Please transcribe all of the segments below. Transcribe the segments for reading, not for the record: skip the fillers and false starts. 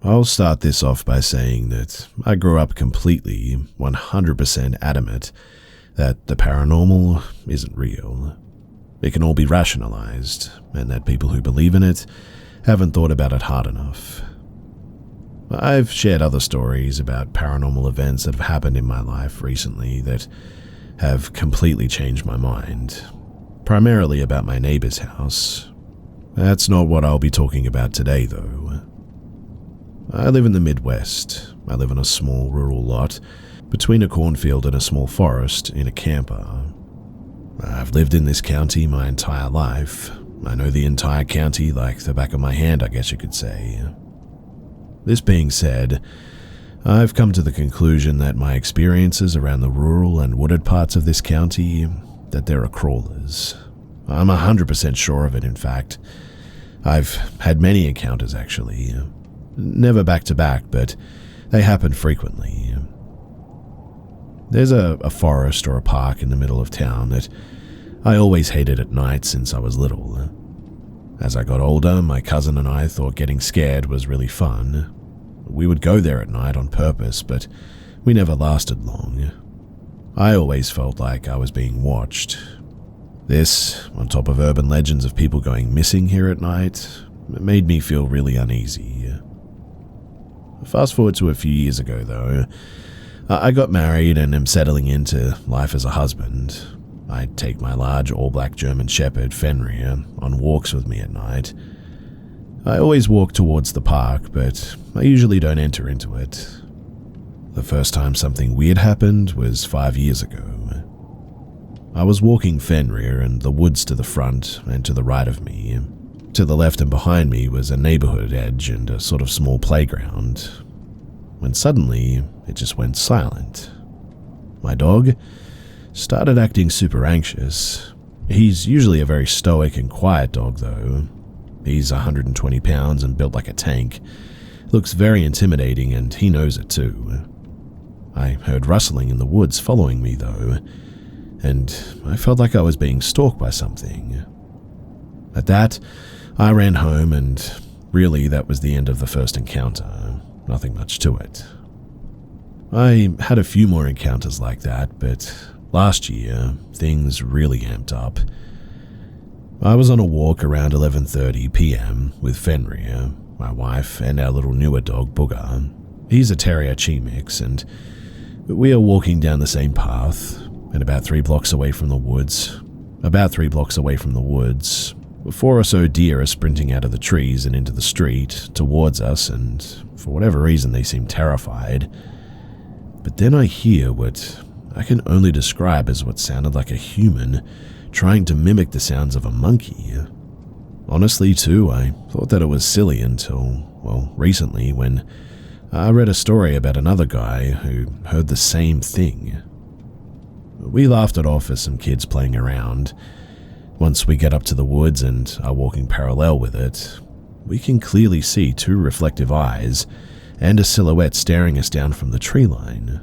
I'll start this off by saying that I grew up completely, 100% adamant that the paranormal isn't real. It can all be rationalized, and that people who believe in it haven't thought about it hard enough. I've shared other stories about paranormal events that have happened in my life recently that have completely changed my mind, primarily about my neighbor's house. That's not what I'll be talking about today, though. I live in the Midwest. I live in a small rural lot between a cornfield and a small forest in a camper. I've lived in this county my entire life. I know the entire county like the back of my hand, I guess you could say. This being said, I've come to the conclusion that my experiences around the rural and wooded parts of this county, that there are crawlers. I'm 100% sure of it, in fact. I've had many encounters, actually. Never back to back, but they happen frequently. There's a forest or a park in the middle of town that I always hated at night since I was little. As I got older, my cousin and I thought getting scared was really fun. We would go there at night on purpose, but we never lasted long. I always felt like I was being watched. This, on top of urban legends of people going missing here at night, made me feel really uneasy. Fast forward to a few years ago, though. I got married and am settling into life as a husband. I'd take my large all-black German Shepherd, Fenrir, on walks with me at night. I always walk towards the park, but I usually don't enter into it. The first time something weird happened was 5 years ago. I was walking Fenrir in the woods to the front and to the right of me. To the left and behind me was a neighborhood edge and a sort of small playground, when suddenly it just went silent. My dog started acting super anxious. He's usually a very stoic and quiet dog, though. He's 120 pounds and built like a tank. Looks very intimidating, and he knows it too. I heard rustling in the woods following me, though, and I felt like I was being stalked by something. At that, I ran home, and really that was the end of the first encounter. Nothing much to it. I had a few more encounters like that, but last year, things really amped up. I was on a walk around 11:30 p.m. with Fenrir, my wife, and our little newer dog, Booger. He's a terrier Chi mix, and we are walking down the same path, and about 3 blocks away from the woods, 4 or so deer are sprinting out of the trees and into the street towards us, and for whatever reason they seem terrified. But then I hear what I can only describe as what sounded like a human trying to mimic the sounds of a monkey. Honestly, too, I thought that it was silly until, well, recently when I read a story about another guy who heard the same thing. We laughed it off as some kids playing around. Once we get up to the woods and are walking parallel with it, we can clearly see 2 reflective eyes and a silhouette staring us down from the tree line.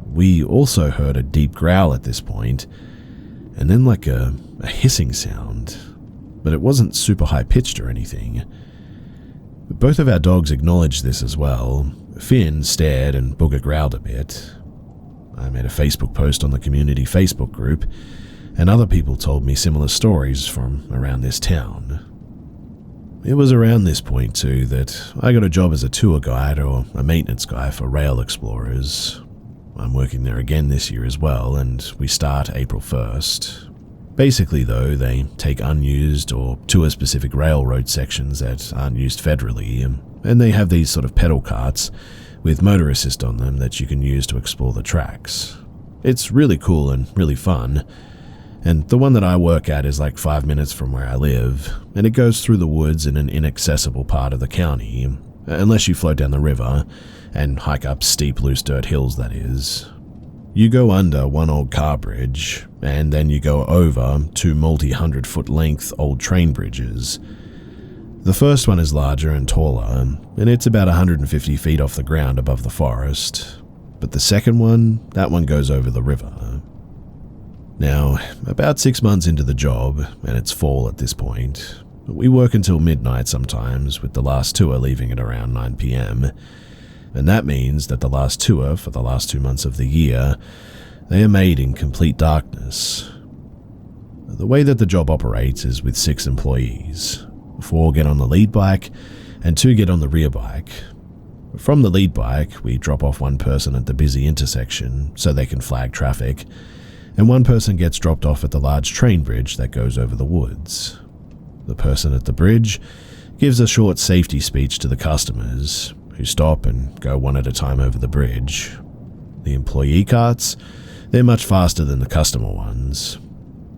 We also heard a deep growl at this point, and then like a hissing sound, but it wasn't super high-pitched or anything. Both of our dogs acknowledged this as well. Finn stared and Booger growled a bit. I made a Facebook post on the community Facebook group, and other people told me similar stories from around this town. It was around this point, too, that I got a job as a tour guide or a maintenance guy for rail explorers. I'm working there again this year as well, and we start April 1st. Basically, though, they take unused or tour-specific railroad sections that aren't used federally, and they have these sort of pedal carts with motor assist on them that you can use to explore the tracks. It's really cool and really fun, and the one that I work at is like 5 minutes from where I live, and it goes through the woods in an inaccessible part of the county, unless you float down the river and hike up steep loose dirt hills, that is. You go under one old car bridge, and then you go over 2 multi-100-foot length old train bridges. The first one is larger and taller, and it's about 150 feet off the ground above the forest. But the second one, that one goes over the river. Now, about 6 months into the job, and it's fall at this point, We work until midnight sometimes, with the last tour leaving at around 9 p.m. And that means that the last tour for the last 2 months of the year, they are made in complete darkness. The way that the job operates is with 6 employees. 4 get on the lead bike and 2 get on the rear bike. From the lead bike, we drop off 1 person at the busy intersection so they can flag traffic, and 1 person gets dropped off at the large train bridge that goes over the woods. The person at the bridge gives a short safety speech to the customers, who stop and go one at a time over the bridge. The employee carts, they're much faster than the customer ones.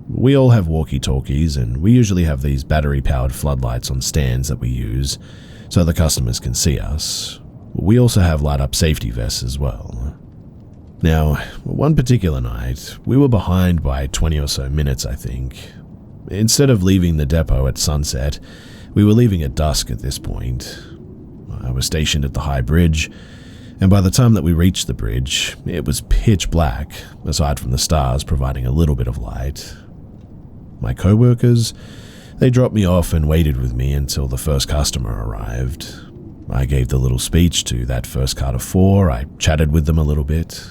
We all have walkie-talkies, and we usually have these battery-powered floodlights on stands that we use so the customers can see us. We also have light-up safety vests as well. Now, one particular night, we were behind by 20 or so minutes, I think. Instead of leaving the depot at sunset, we were leaving at dusk at this point. I was stationed at the high bridge, and by the time that we reached the bridge, it was pitch black, aside from the stars providing a little bit of light. My co-workers, they dropped me off and waited with me until the first customer arrived. I gave the little speech to that first cart of 4, I chatted with them a little bit.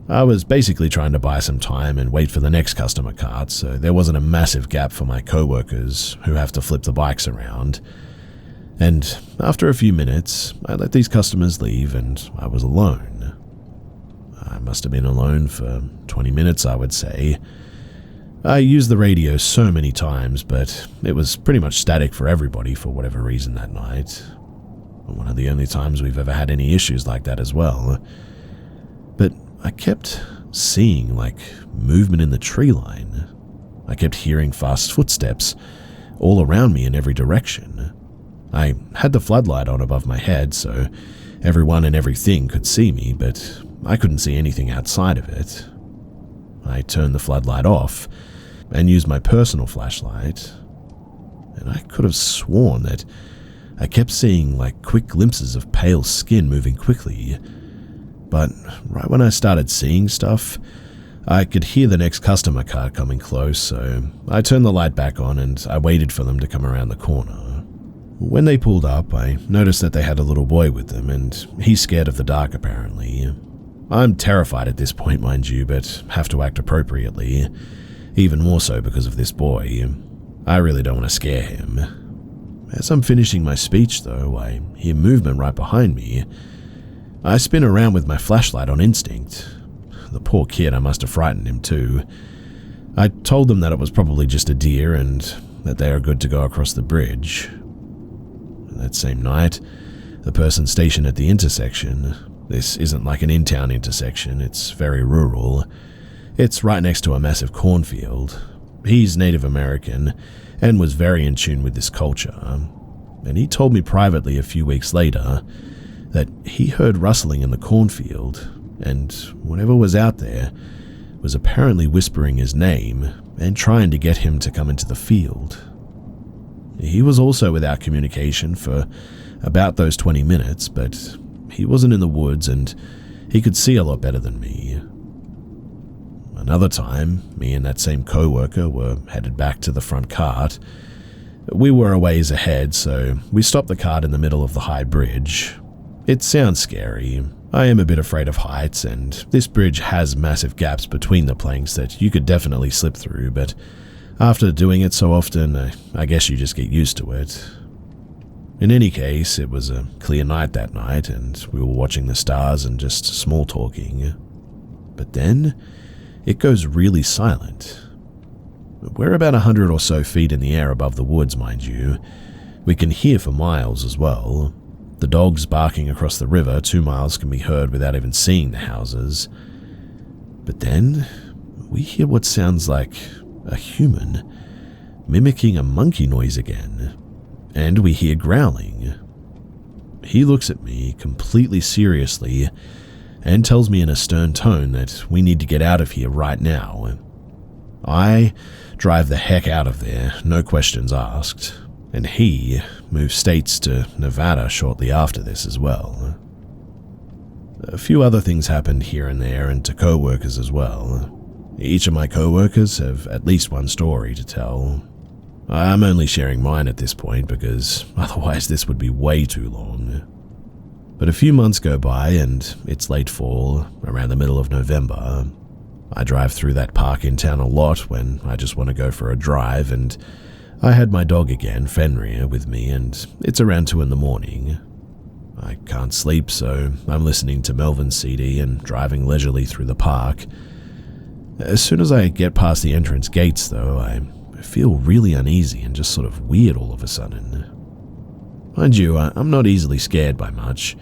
I was basically trying to buy some time and wait for the next customer cart, so there wasn't a massive gap for my co-workers who have to flip the bikes around. And after a few minutes, I let these customers leave and I was alone. I must have been alone for 20 minutes, I would say. I used the radio so many times, but it was pretty much static for everybody for whatever reason that night. One of the only times we've ever had any issues like that as well. But I kept seeing, movement in the tree line. I kept hearing fast footsteps all around me in every direction. I had the floodlight on above my head, so everyone and everything could see me, but I couldn't see anything outside of it. I turned the floodlight off and used my personal flashlight, and I could have sworn that I kept seeing quick glimpses of pale skin moving quickly. But right when I started seeing stuff, I could hear the next customer car coming close, so I turned the light back on and I waited for them to come around the corner. When they pulled up, I noticed that they had a little boy with them, and he's scared of the dark apparently. I'm terrified at this point, mind you, but have to act appropriately, even more so because of this boy. I really don't want to scare him. As I'm finishing my speech, though, I hear movement right behind me. I spin around with my flashlight on instinct. The poor kid, I must have frightened him too. I told them that it was probably just a deer and that they are good to go across the bridge. That same night, the person stationed at the intersection, this isn't like an in-town intersection, it's very rural. It's right next to a massive cornfield. He's Native American and was very in tune with this culture, and he told me privately a few weeks later that he heard rustling in the cornfield, and whatever was out there was apparently whispering his name and trying to get him to come into the field. He was also without communication for about those 20 minutes, but he wasn't in the woods and he could see a lot better than me. Another time, me and that same co-worker were headed back to the front cart. We were a ways ahead, so we stopped the cart in the middle of the high bridge. It sounds scary. I am a bit afraid of heights, and this bridge has massive gaps between the planks that you could definitely slip through, but after doing it so often, I guess you just get used to it. In any case, it was a clear night that night, and we were watching the stars and just small talking. But then, it goes really silent. We're about 100 or so feet in the air above the woods, mind you. We can hear for miles as well. The dogs barking across the river 2 miles can be heard without even seeing the houses. But then, we hear what sounds like a human mimicking a monkey noise again, and we hear growling. He looks at me completely seriously and tells me in a stern tone that we need to get out of here right now. I drive the heck out of there, no questions asked, and he moves states to Nevada shortly after this as well. A few other things happened here and there and to co-workers as well. Each of my co-workers have at least one story to tell. I'm only sharing mine at this point because otherwise this would be way too long. But a few months go by and it's late fall, around the middle of November. I drive through that park in town a lot when I just want to go for a drive, and I had my dog again, Fenrir, with me, and it's around 2 a.m. I can't sleep, so I'm listening to Melvin's CD and driving leisurely through the park. As soon as I get past the entrance gates, though, I feel really uneasy and just sort of weird all of a sudden. Mind you, I'm not easily scared by much,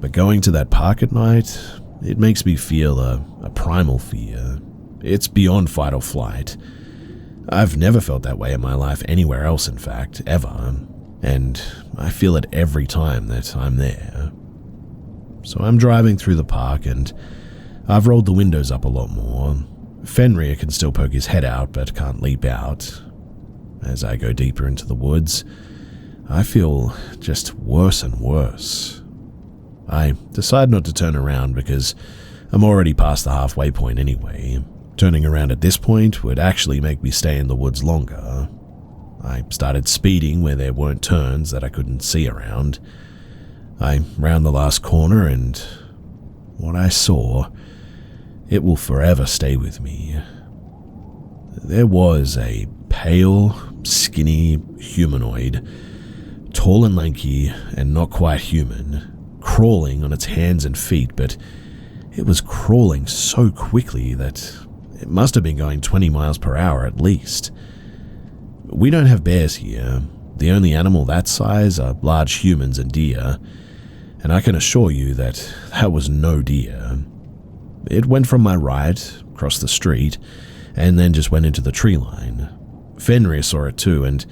but going to that park at night, it makes me feel a primal fear. It's beyond fight or flight. I've never felt that way in my life anywhere else, in fact, ever, and I feel it every time that I'm there. So I'm driving through the park and I've rolled the windows up a lot more. Fenrir can still poke his head out but can't leap out. As I go deeper into the woods, I feel just worse and worse. I decide not to turn around because I'm already past the halfway point anyway. Turning around at this point would actually make me stay in the woods longer. I started speeding where there weren't turns that I couldn't see around. I round the last corner and what I saw, it will forever stay with me. There was a pale, skinny humanoid, tall and lanky and not quite human, crawling on its hands and feet, but it was crawling so quickly that it must have been going 20 miles per hour at least. We don't have bears here. The only animal that size are large humans and deer, and I can assure you that that was no deer. It went from my right, across the street, and then just went into the tree line. Fenrir saw it too, and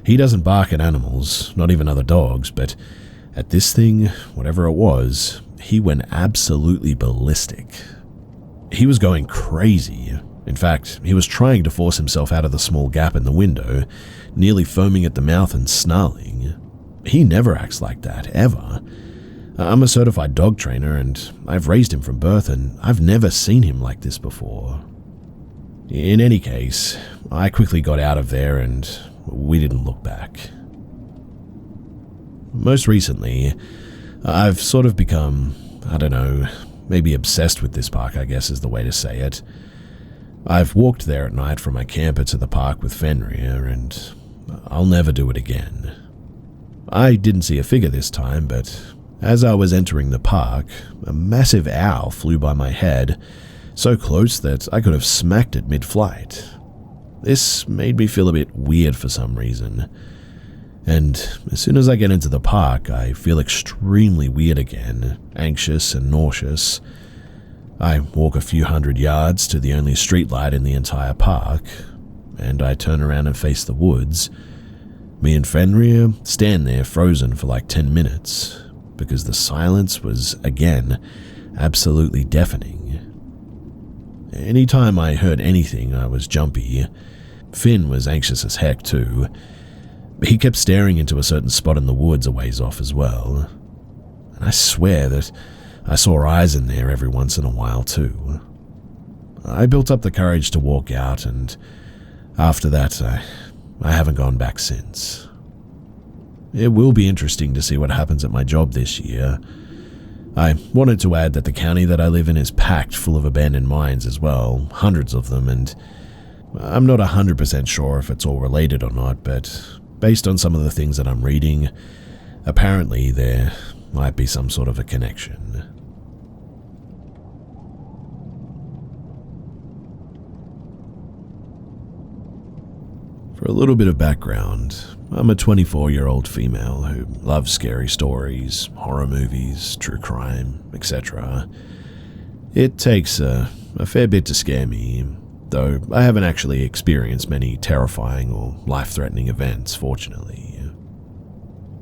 he doesn't bark at animals, not even other dogs, but at this thing, whatever it was, he went absolutely ballistic. He was going crazy. In fact, he was trying to force himself out of the small gap in the window, nearly foaming at the mouth and snarling. He never acts like that, ever. I'm a certified dog trainer, and I've raised him from birth, and I've never seen him like this before. In any case, I quickly got out of there, and we didn't look back. Most recently, I've sort of become, I don't know, maybe obsessed with this park, I guess is the way to say it. I've walked there at night from my camper to the park with Fenrir, and I'll never do it again. I didn't see a figure this time, but as I was entering the park, a massive owl flew by my head, so close that I could have smacked it mid-flight. This made me feel a bit weird for some reason, and as soon as I get into the park, I feel extremely weird again, anxious and nauseous. I walk a few hundred yards to the only streetlight in the entire park, and I turn around and face the woods. Me and Fenrir stand there frozen for like 10 minutes, because the silence was, again, absolutely deafening. Anytime I heard anything, I was jumpy. Finn was anxious as heck too. He kept staring into a certain spot in the woods a ways off as well. And I swear that I saw eyes in there every once in a while too. I built up the courage to walk out, and after that, I haven't gone back since. It will be interesting to see what happens at my job this year. I wanted to add that the county that I live in is packed full of abandoned mines as well, hundreds of them, and I'm not 100% sure if it's all related or not, but based on some of the things that I'm reading, apparently there might be some sort of a connection. For a little bit of background, I'm a 24-year-old female who loves scary stories, horror movies, true crime, etc. It takes a fair bit to scare me, though I haven't actually experienced many terrifying or life-threatening events, fortunately.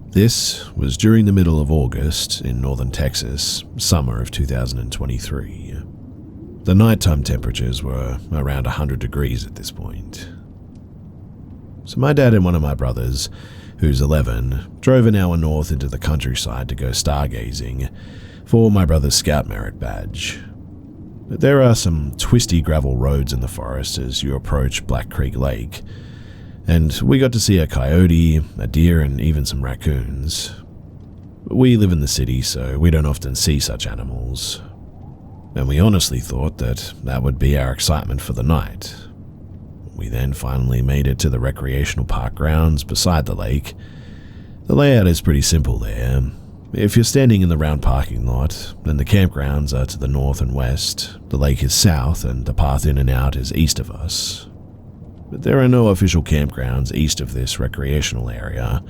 This was during the middle of August in northern Texas, summer of 2023. The nighttime temperatures were around 100 degrees at this point. So my dad and one of my brothers, who's 11, drove an hour north into the countryside to go stargazing for my brother's Scout Merit badge. There are some twisty gravel roads in the forest as you approach Black Creek Lake. and we got to see a coyote, a deer, and even some raccoons. We live in the city, so we don't often see such animals, and we honestly thought that would be our excitement for the night. We then finally made it to the recreational park grounds beside the lake. The layout is pretty simple there. If you're standing in the round parking lot, then the campgrounds are to the north and west, the lake is south, and the path in and out is east of us. But there are no official campgrounds east of this recreational area,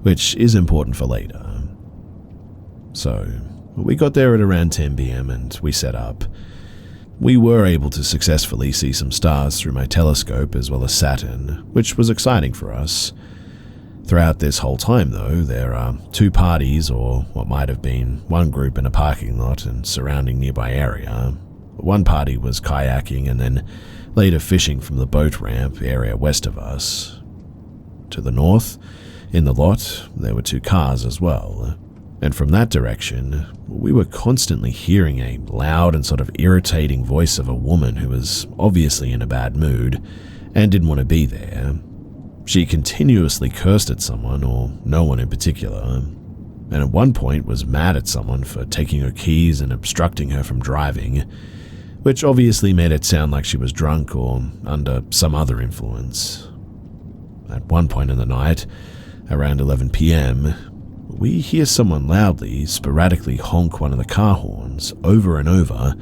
which is important for later. So, we got there at around 10 p.m. and we set up. We were able to successfully see some stars through my telescope as well as Saturn, which was exciting for us. Throughout this whole time, though, there are two parties, or what might have been one group in a parking lot and surrounding nearby area. One party was kayaking and then later fishing from the boat ramp area west of us. To the north, in the lot, there were two cars as well. And from that direction, we were constantly hearing a loud and sort of irritating voice of a woman who was obviously in a bad mood and didn't want to be there. She continuously cursed at someone, or no one in particular, and at one point was mad at someone for taking her keys and obstructing her from driving, which obviously made it sound like she was drunk or under some other influence. At one point in the night, around 11 p.m., we hear someone loudly, sporadically honk one of the car horns over and over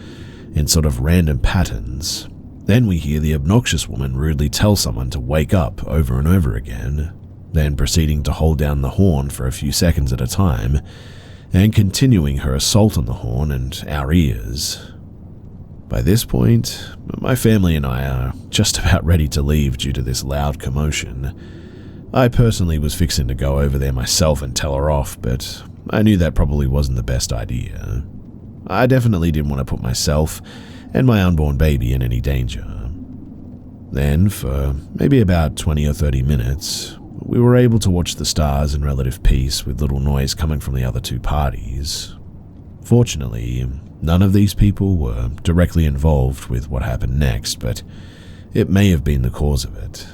in sort of random patterns. Then we hear the obnoxious woman rudely tell someone to wake up over and over again, then proceeding to hold down the horn for a few seconds at a time, and continuing her assault on the horn and our ears. By this point, my family and I are just about ready to leave due to this loud commotion. I personally was fixing to go over there myself and tell her off, but I knew that probably wasn't the best idea. I definitely didn't want to put myself and my unborn baby in any danger. Then, for maybe about 20 or 30 minutes, we were able to watch the stars in relative peace with little noise coming from the other two parties. Fortunately, none of these people were directly involved with what happened next, but it may have been the cause of it.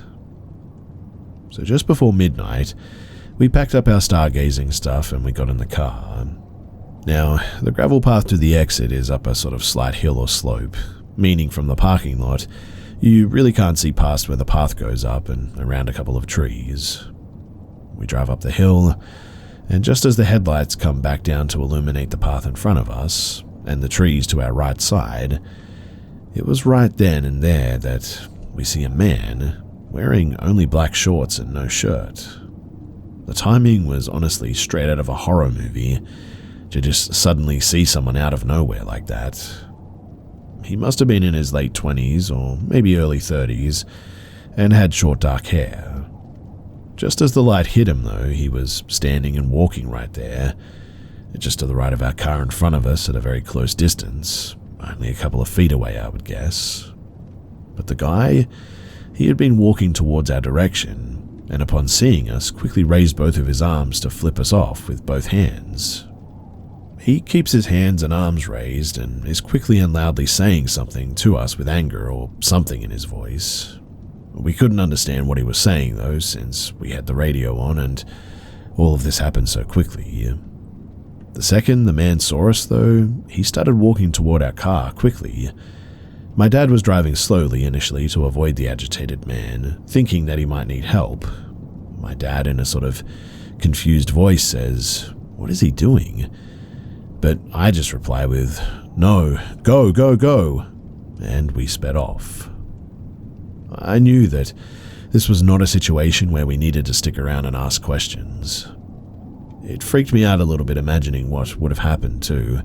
So just before midnight, we packed up our stargazing stuff and we got in the car. Now, the gravel path to the exit is up a sort of slight hill or slope, meaning from the parking lot, you really can't see past where the path goes up and around a couple of trees. We drive up the hill, and just as the headlights come back down to illuminate the path in front of us, and the trees to our right side, it was right then and there that we see a man wearing only black shorts and no shirt. The timing was honestly straight out of a horror movie, to just suddenly see someone out of nowhere like that. He must have been in his late 20s or maybe early 30s, and had short dark hair. Just as the light hit him though, he was standing and walking right there, just to the right of our car in front of us at a very close distance, only a couple of feet away I would guess. But the guy, he had been walking towards our direction, and upon seeing us, quickly raised both of his arms to flip us off with both hands. He keeps his hands and arms raised and is quickly and loudly saying something to us with anger or something in his voice. We couldn't understand what he was saying though, since we had the radio on and all of this happened so quickly. The second the man saw us though, he started walking toward our car quickly. My dad was driving slowly initially to avoid the agitated man, thinking that he might need help. My dad, in a sort of confused voice, says, "What is he doing?" But I just reply with, "No, go, go, go," and we sped off. I knew that this was not a situation where we needed to stick around and ask questions. It freaked me out a little bit imagining what would have happened too,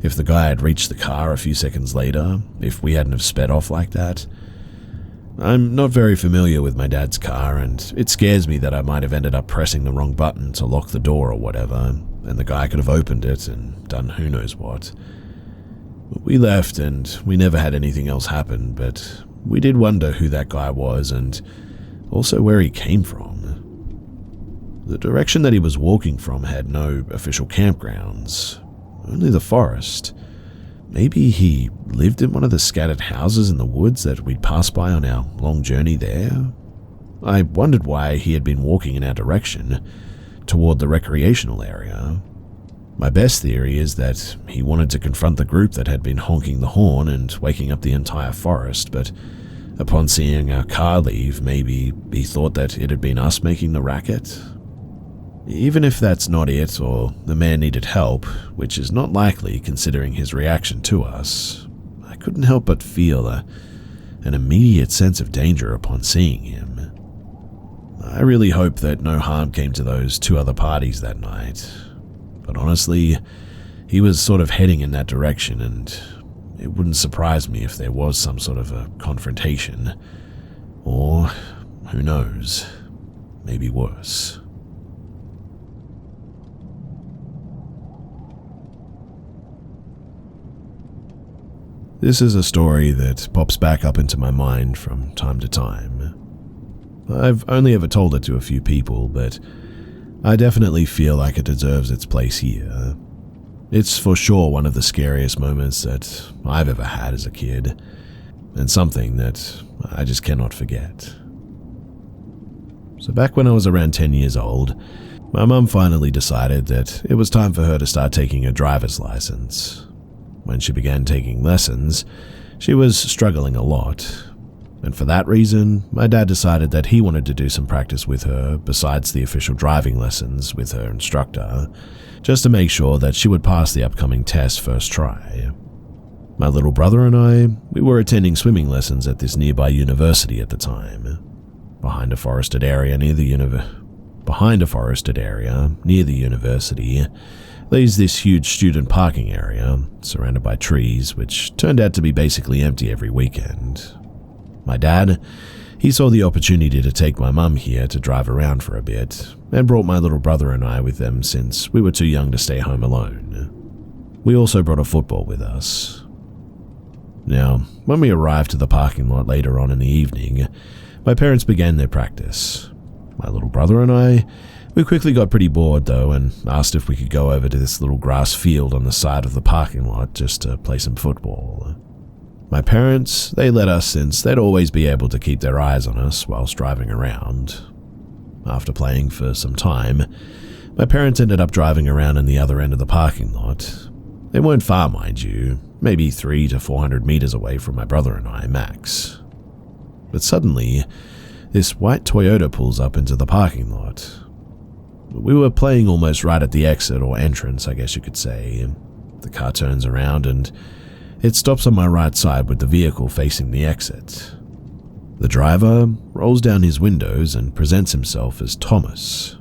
if the guy had reached the car a few seconds later, if we hadn't have sped off like that. I'm not very familiar with my dad's car, and it scares me that I might have ended up pressing the wrong button to lock the door or whatever, and the guy could have opened it and done who knows what. We left and we never had anything else happen, but we did wonder who that guy was and also where he came from. The direction that he was walking from had no official campgrounds, only the forest. Maybe he lived in one of the scattered houses in the woods that we'd passed by on our long journey there? I wondered why he had been walking in our direction, toward the recreational area. My best theory is that he wanted to confront the group that had been honking the horn and waking up the entire forest, but upon seeing our car leave, maybe he thought that it had been us making the racket. Even if that's not it, or the man needed help, which is not likely considering his reaction to us, I couldn't help but feel an immediate sense of danger upon seeing him. I really hope that no harm came to those two other parties that night, but honestly, he was sort of heading in that direction, and it wouldn't surprise me if there was some sort of a confrontation, or, who knows, maybe worse. This is a story that pops back up into my mind from time to time. I've only ever told it to a few people, but I definitely feel like it deserves its place here. It's for sure one of the scariest moments that I've ever had as a kid, and something that I just cannot forget. So back when I was around 10 years old, my mum finally decided that it was time for her to start taking a driver's license. When she began taking lessons, she was struggling a lot, and for that reason, my dad decided that he wanted to do some practice with her besides the official driving lessons with her instructor, just to make sure that she would pass the upcoming test first try. My little brother and I, we were attending swimming lessons at this nearby university at the time. Behind a forested area near the university, there's this huge student parking area, surrounded by trees, which turned out to be basically empty every weekend. My dad, he saw the opportunity to take my mum here to drive around for a bit, and brought my little brother and I with them since we were too young to stay home alone. We also brought a football with us. Now, when we arrived to the parking lot later on in the evening, my parents began their practice. My little brother and I, we quickly got pretty bored though, and asked if we could go over to this little grass field on the side of the parking lot just to play some football. My parents, they let us since they'd always be able to keep their eyes on us whilst driving around. After playing for some time, my parents ended up driving around in the other end of the parking lot. They weren't far, mind you, maybe 300 to 400 meters away from my brother and I, max. But suddenly, this white Toyota pulls up into the parking lot. We were playing almost right at the exit or entrance, I guess you could say. The car turns around and it stops on my right side with the vehicle facing the exit. The driver rolls down his windows and presents himself as Thomas.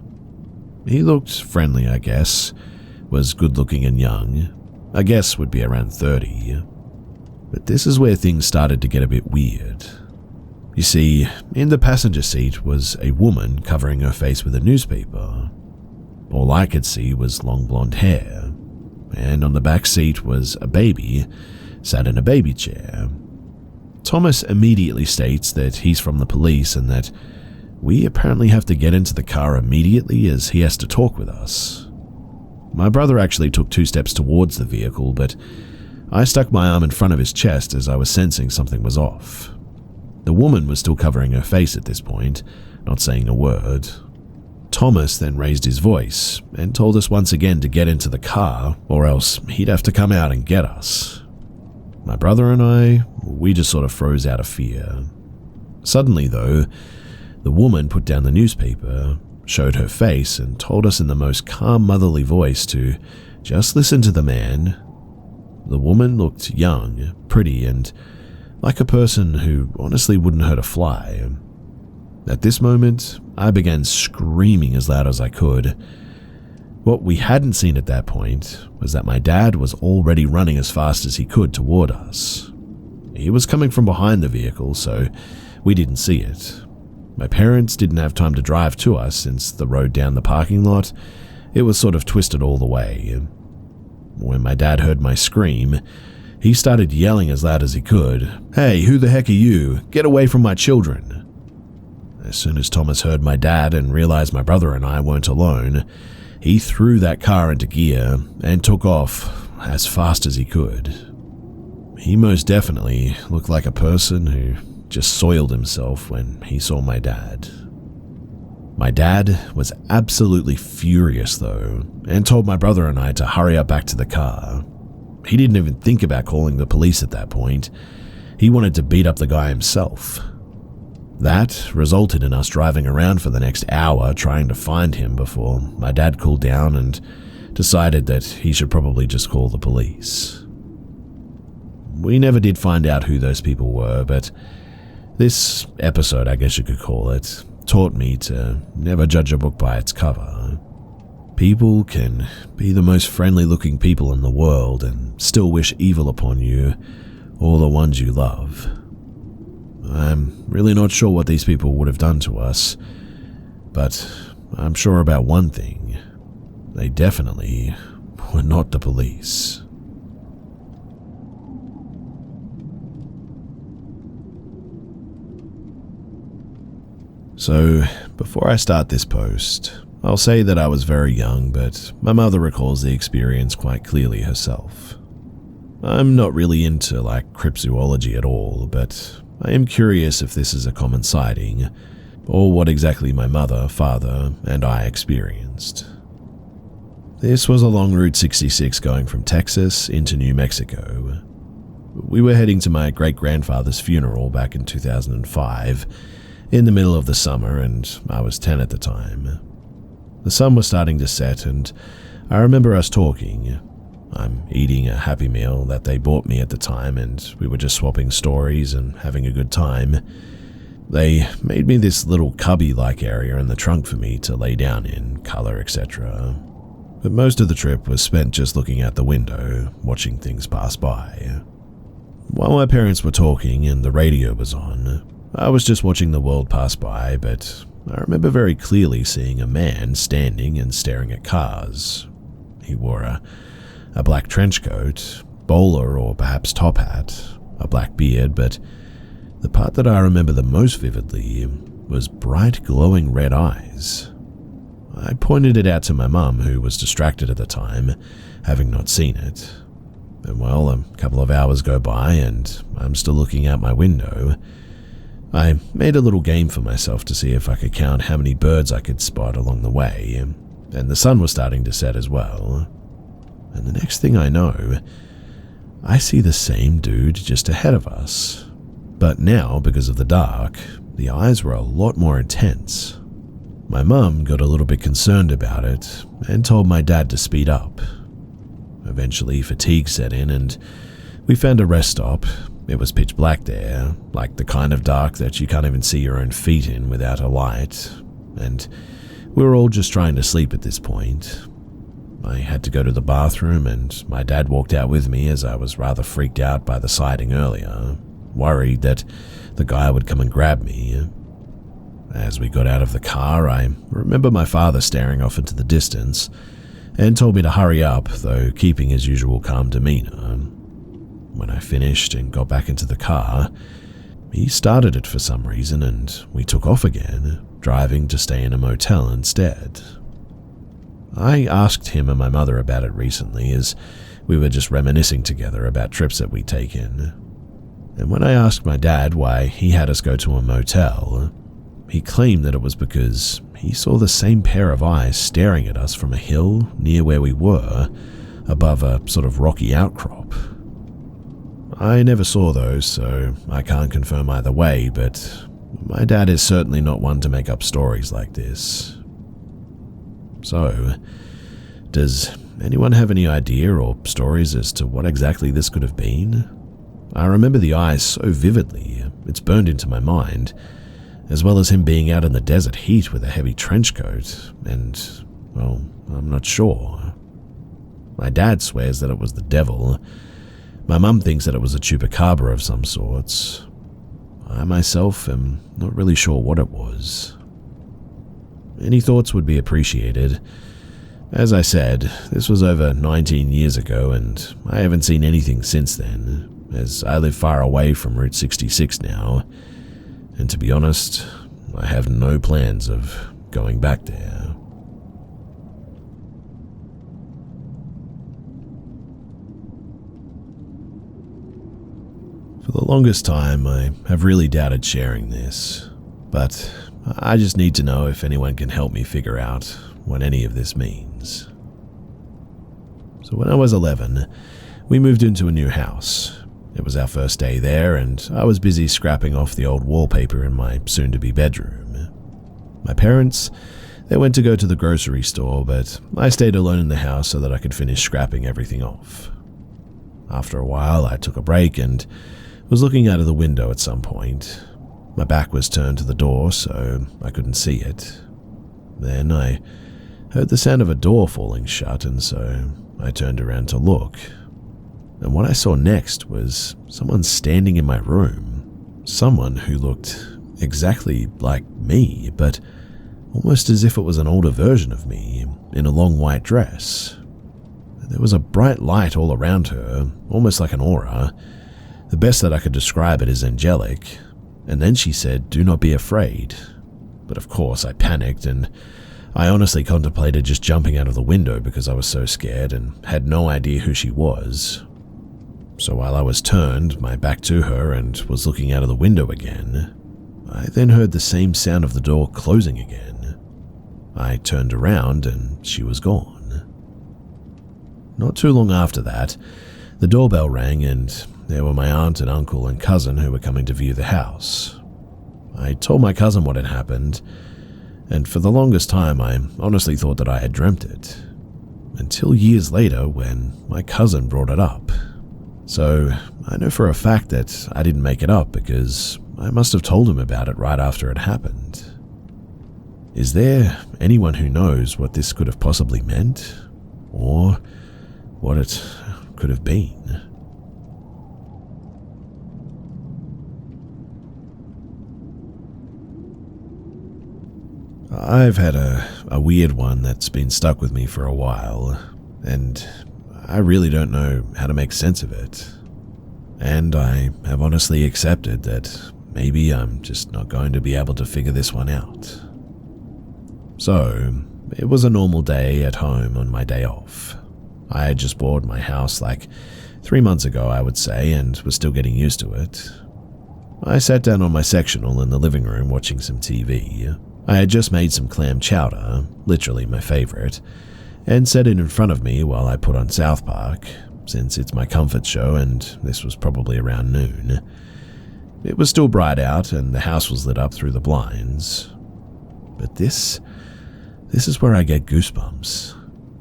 He looked friendly, I guess, was good-looking and young. I guess would be around 30. But this is where things started to get a bit weird. You see, in the passenger seat was a woman covering her face with a newspaper. All I could see was long blonde hair, and on the back seat was a baby sat in a baby chair. Thomas immediately states that he's from the police and that we apparently have to get into the car immediately as he has to talk with us. My brother actually took 2 steps towards the vehicle, but I stuck my arm in front of his chest as I was sensing something was off. The woman was still covering her face at this point, not saying a word. Thomas then raised his voice and told us once again to get into the car, or else he'd have to come out and get us. My brother and I, we just sort of froze out of fear. Suddenly, though, the woman put down the newspaper, showed her face, and told us in the most calm, motherly voice to just listen to the man. The woman looked young, pretty, and like a person who honestly wouldn't hurt a fly. At this moment, I began screaming as loud as I could. What we hadn't seen at that point was that my dad was already running as fast as he could toward us. He was coming from behind the vehicle, so we didn't see it. My parents didn't have time to drive to us since the road down the parking lot, it was sort of twisted all the way. When my dad heard my scream, he started yelling as loud as he could, "Hey, who the heck are you? Get away from my children." As soon as Thomas heard my dad and realized my brother and I weren't alone, he threw that car into gear and took off as fast as he could. He most definitely looked like a person who just soiled himself when he saw my dad. My dad was absolutely furious though, and told my brother and I to hurry up back to the car. He didn't even think about calling the police at that point. He wanted to beat up the guy himself. That resulted in us driving around for the next hour trying to find him before my dad cooled down and decided that he should probably just call the police. We never did find out who those people were, but this episode, I guess you could call it, taught me to never judge a book by its cover. People can be the most friendly looking people in the world and still wish evil upon you or the ones you love. I'm really not sure what these people would have done to us, but I'm sure about one thing. They definitely were not the police. So, before I start this post, I'll say that I was very young, but my mother recalls the experience quite clearly herself. I'm not really into cryptozoology at all, but I am curious if this is a common sighting, or what exactly my mother, father, and I experienced. This was along Route 66 going from Texas into New Mexico. We were heading to my great-grandfather's funeral back in 2005, in the middle of the summer, and I was 10 at the time. The sun was starting to set, and I remember us talking. I'm eating a Happy Meal that they bought me at the time, and we were just swapping stories and having a good time. They made me this little cubby-like area in the trunk for me to lay down in, color, etc. But most of the trip was spent just looking out the window, watching things pass by. While my parents were talking and the radio was on, I was just watching the world pass by, but I remember very clearly seeing a man standing and staring at cars. He wore a black trench coat, bowler or perhaps top hat, a black beard, but the part that I remember the most vividly was bright glowing red eyes. I pointed it out to my mum, who was distracted at the time, having not seen it. And well, a couple of hours go by and I'm still looking out my window. I made a little game for myself to see if I could count how many birds I could spot along the way, and the sun was starting to set as well. And the next thing I know, I see the same dude just ahead of us. But now, because of the dark, the eyes were a lot more intense. My mum got a little bit concerned about it and told my dad to speed up. Eventually, fatigue set in and we found a rest stop. It was pitch black there, like the kind of dark that you can't even see your own feet in without a light, and we were all just trying to sleep at this point. I had to go to the bathroom and my dad walked out with me as I was rather freaked out by the sighting earlier, worried that the guy would come and grab me. As we got out of the car, I remember my father staring off into the distance and told me to hurry up, though keeping his usual calm demeanor. When I finished and got back into the car, he started it for some reason and we took off again, driving to stay in a motel instead. I asked him and my mother about it recently as we were just reminiscing together about trips that we'd taken. And when I asked my dad why he had us go to a motel, he claimed that it was because he saw the same pair of eyes staring at us from a hill near where we were, above a sort of rocky outcrop. I never saw those, so I can't confirm either way, but my dad is certainly not one to make up stories like this. So, does anyone have any idea or stories as to what exactly this could have been? I remember the eyes so vividly, it's burned into my mind, as well as him being out in the desert heat with a heavy trench coat, and, well, I'm not sure. My dad swears that it was the devil. My mum thinks that it was a chupacabra of some sorts. I myself am not really sure what it was. Any thoughts would be appreciated. As I said, this was over 19 years ago and I haven't seen anything since then, as I live far away from Route 66 now, and to be honest, I have no plans of going back there. For the longest time, I have really doubted sharing this, but I just need to know if anyone can help me figure out what any of this means. So when I was 11, we moved into a new house. It was our first day there, and I was busy scrapping off the old wallpaper in my soon-to-be bedroom. My parents, they went to go to the grocery store, but I stayed alone in the house so that I could finish scrapping everything off. After a while, I took a break and was looking out of the window at some point. My back was turned to the door, so I couldn't see it. Then I heard the sound of a door falling shut, and so I turned around to look. And what I saw next was someone standing in my room. Someone who looked exactly like me, but almost as if it was an older version of me, in a long white dress. There was a bright light all around her, almost like an aura. The best that I could describe it is angelic. And then she said, "Do not be afraid." But of course I panicked, and I honestly contemplated just jumping out of the window because I was so scared and had no idea who she was. So while I was turned, my back to her, and was looking out of the window again, I then heard the same sound of the door closing again. I turned around and she was gone. Not too long after that, the doorbell rang, and there were my aunt and uncle and cousin who were coming to view the house. I told my cousin what had happened, and for the longest time I honestly thought that I had dreamt it, until years later when my cousin brought it up. So I know for a fact that I didn't make it up because I must have told him about it right after it happened. Is there anyone who knows what this could have possibly meant, or what it could have been? I've had a weird one that's been stuck with me for a while, and I really don't know how to make sense of it. And I have honestly accepted that maybe I'm just not going to be able to figure this one out. So, it was a normal day at home on my day off. I had just bought my house like 3 months ago, I would say, and was still getting used to it. I sat down on my sectional in the living room watching some TV. I had just made some clam chowder, literally my favorite, and set it in front of me while I put on South Park, since it's my comfort show and this was probably around noon. It was still bright out and the house was lit up through the blinds. But this is where I get goosebumps,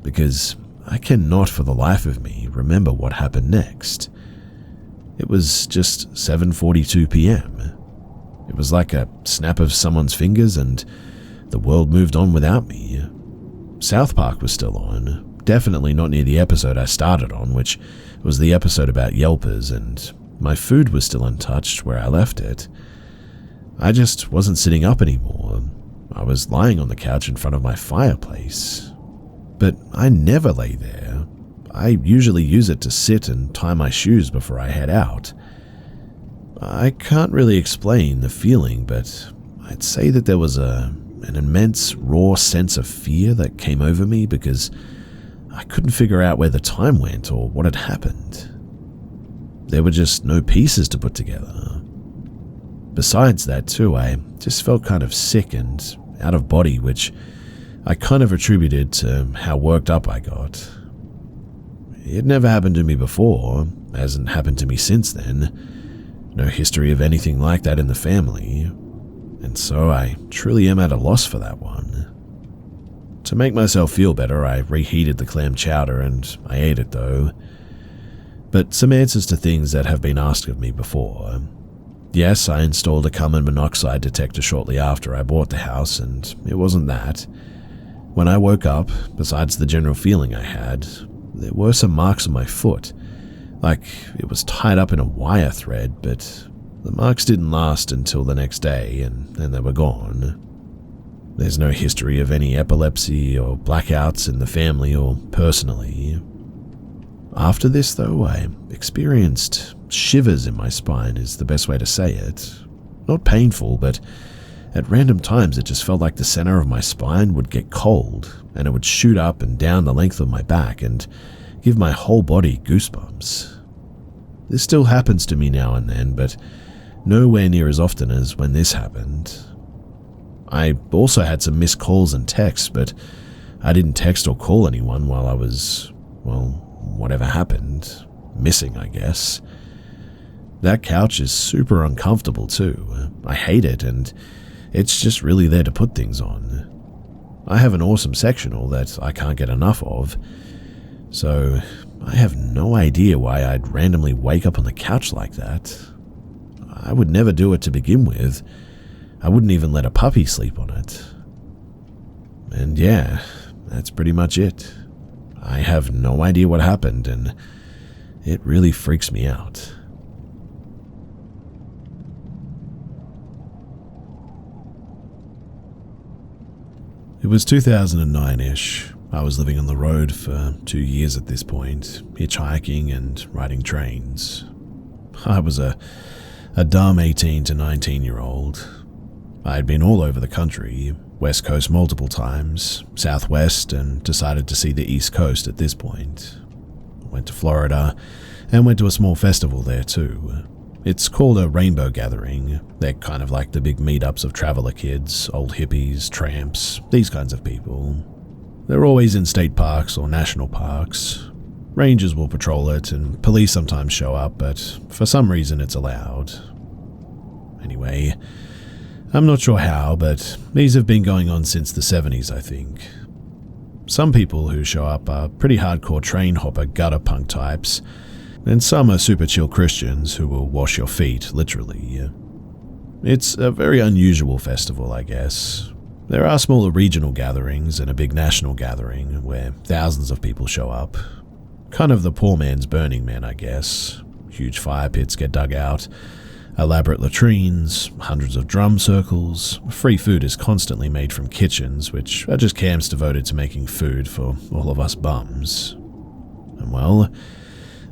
because I cannot for the life of me remember what happened next. It was just 7:42 p.m. It was like a snap of someone's fingers and the world moved on without me. South Park was still on, definitely not near the episode I started on, which was the episode about Yelpers, and my food was still untouched where I left it. I just wasn't sitting up anymore. I was lying on the couch in front of my fireplace. But I never lay there. I usually use it to sit and tie my shoes before I head out. I can't really explain the feeling, but I'd say that there was an immense, raw sense of fear that came over me because I couldn't figure out where the time went or what had happened. There were just no pieces to put together. Besides that, too, I just felt kind of sick and out of body, which I kind of attributed to how worked up I got. It never happened to me before, hasn't happened to me since then. No history of anything like that in the family, and so I truly am at a loss for that one. To make myself feel better, I reheated the clam chowder and I ate it though. But some answers to things that have been asked of me before. Yes, I installed a carbon monoxide detector shortly after I bought the house, and it wasn't that. When I woke up, besides the general feeling I had, there were some marks on my foot, like it was tied up in a wire thread, but the marks didn't last until the next day, and then they were gone. There's no history of any epilepsy or blackouts in the family or personally. After this, though, I experienced shivers in my spine is the best way to say it. Not painful, but at random times it just felt like the center of my spine would get cold, and it would shoot up and down the length of my back and give my whole body goosebumps. This still happens to me now and then, but nowhere near as often as when this happened. I also had some missed calls and texts, but I didn't text or call anyone while I was, well, whatever happened. Missing, I guess. That couch is super uncomfortable too. I hate it, and it's just really there to put things on. I have an awesome sectional that I can't get enough of, so I have no idea why I'd randomly wake up on the couch like that. I would never do it to begin with. I wouldn't even let a puppy sleep on it. And yeah, that's pretty much it. I have no idea what happened, and it really freaks me out. It was 2009-ish. I was living on the road for 2 years at this point, hitchhiking and riding trains. I was a dumb 18 to 19-year-old. I had been all over the country, West Coast multiple times, Southwest, and decided to see the East Coast at this point. Went to Florida and went to a small festival there too. It's called a rainbow gathering. They're kind of like the big meetups of traveler kids, old hippies, tramps, these kinds of people. They're always in state parks or national parks. Rangers will patrol it and police sometimes show up, but for some reason it's allowed. Anyway, I'm not sure how, but these have been going on since the 70s, I think. Some people who show up are pretty hardcore train hopper gutter punk types, and some are super chill Christians who will wash your feet, literally. It's a very unusual festival, I guess. There are smaller regional gatherings and a big national gathering where thousands of people show up. Kind of the poor man's Burning Man, I guess. Huge fire pits get dug out, elaborate latrines, hundreds of drum circles. Free food is constantly made from kitchens, which are just camps devoted to making food for all of us bums. And well,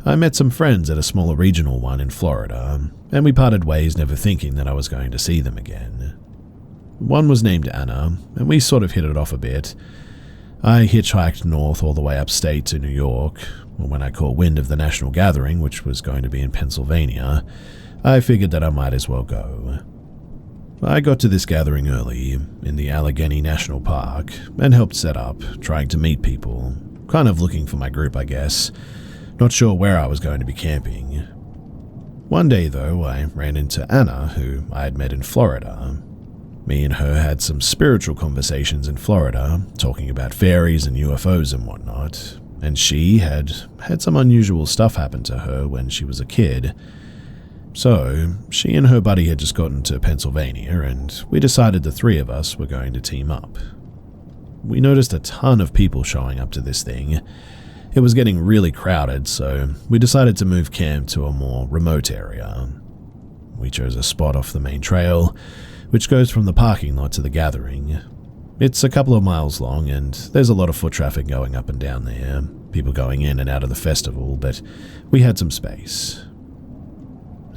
I met some friends at a smaller regional one in Florida, and we parted ways never thinking that I was going to see them again. One was named Anna, and we sort of hit it off a bit. I hitchhiked north all the way upstate to New York. When I caught wind of the national gathering, which was going to be in Pennsylvania, I figured that I might as well go. I got to this gathering early, in the Allegheny National Park, and helped set up, trying to meet people, kind of looking for my group, I guess. Not sure where I was going to be camping. One day, though, I ran into Anna, who I had met in Florida. Me and her had some spiritual conversations in Florida, talking about fairies and UFOs and whatnot, and she had some unusual stuff happen to her when she was a kid. So, she and her buddy had just gotten to Pennsylvania, and we decided the three of us were going to team up. We noticed a ton of people showing up to this thing. It was getting really crowded, so we decided to move camp to a more remote area. We chose a spot off the main trail, which goes from the parking lot to the gathering. It's a couple of miles long, and there's a lot of foot traffic going up and down there, people going in and out of the festival, but we had some space.